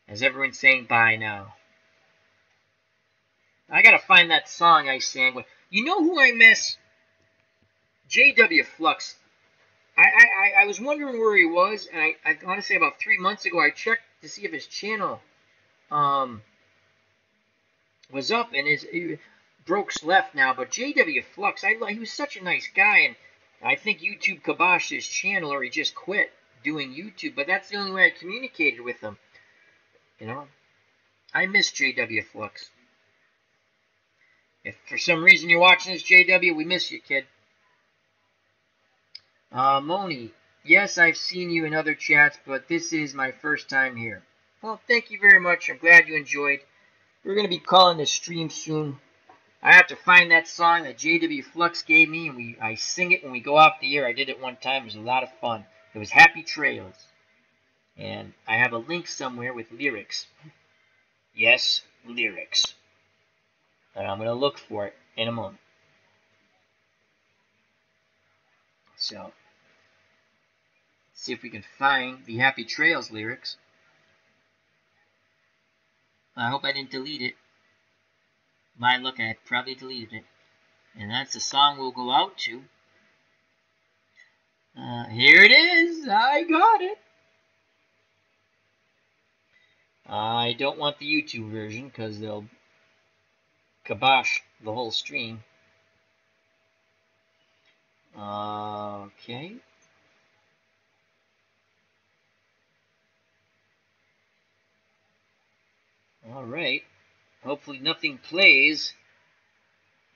As everyone's saying bye now. I gotta find that song I sang with. You know who I miss? J.W. Flux. I was wondering where he was, and I want to say about 3 months ago I checked to see if his channel was up, and Broke's left now, but J.W. Flux, he was such a nice guy, and I think YouTube kiboshed his channel, or he just quit doing YouTube, but that's the only way I communicated with him. You know? I miss J.W. Flux. If for some reason you're watching this, JW, we miss you, kid. Moni, yes, I've seen you in other chats, but this is my first time here. Well, thank you very much. I'm glad you enjoyed. We're going to be calling this stream soon. I have to find that song that JW Flux gave me, and I sing it when we go off the air. I did it one time. It was a lot of fun. It was Happy Trails. And I have a link somewhere with lyrics. Yes, lyrics. And I'm going to look for it in a moment. So, let's see if we can find the Happy Trails lyrics. I hope I didn't delete it. My luck, I probably deleted it. And that's the song we'll go out to. Here it is. I got it. I don't want the YouTube version because they'll kibosh the whole stream. Okay. Alright. Hopefully nothing plays.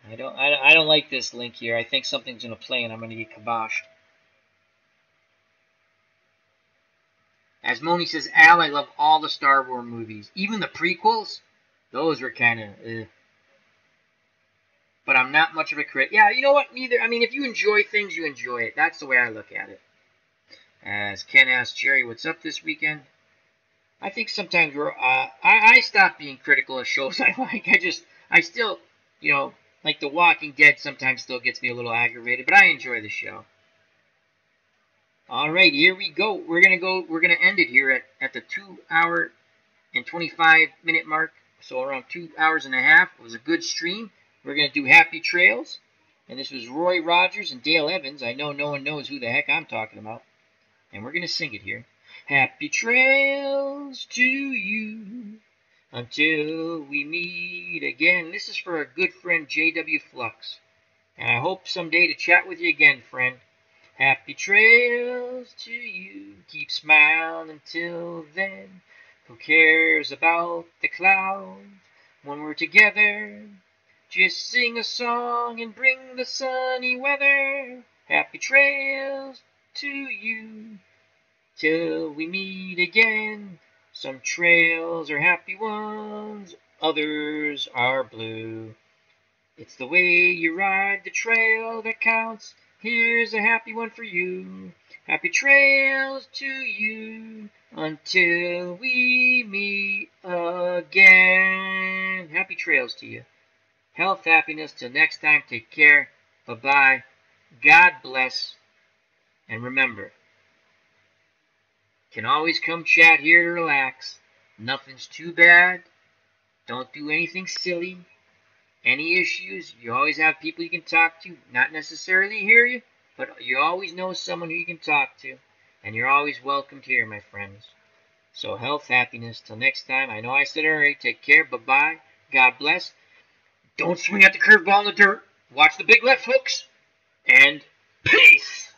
I don't like this link here. I think something's going to play and I'm going to get kiboshed. As Moni says, Al, I love all the Star Wars movies. Even the prequels? Those were kind of... But I'm not much of a critic. Yeah, you know what? Neither. I mean, if you enjoy things, you enjoy it. That's the way I look at it. As Ken asked Jerry, what's up this weekend? I think sometimes I stop being critical of shows I like. I still, you know, like The Walking Dead sometimes still gets me a little aggravated, but I enjoy the show. All right, here we go. We're gonna end it here at the 2 hour and 25 minute mark. So around 2 hours and a half. It was a good stream. We're gonna do Happy Trails, and this was Roy Rogers and Dale Evans. I know no one knows who the heck I'm talking about, and we're gonna sing it here. Happy trails to you until we meet again. This is for our good friend J.W. Flux, and I hope someday to chat with you again, friend. Happy trails to you. Keep smiling until then. Who cares about the clouds when we're together? Just sing a song and bring the sunny weather. Happy trails to you till we meet again. Some trails are happy ones, others are blue. It's the way you ride the trail that counts. Here's a happy one for you. Happy trails to you until we meet again. Happy trails to you. Health, happiness. Till next time, take care. Bye-bye. God bless. And remember, can always come chat here to relax. Nothing's too bad. Don't do anything silly. Any issues, you always have people you can talk to. Not necessarily hear you, but you always know someone who you can talk to. And you're always welcomed here, my friends. So health, happiness. Till next time. I know I said it already. Take care. Bye-bye. God bless. Don't swing at the curveball in the dirt. Watch the big left hooks. And peace!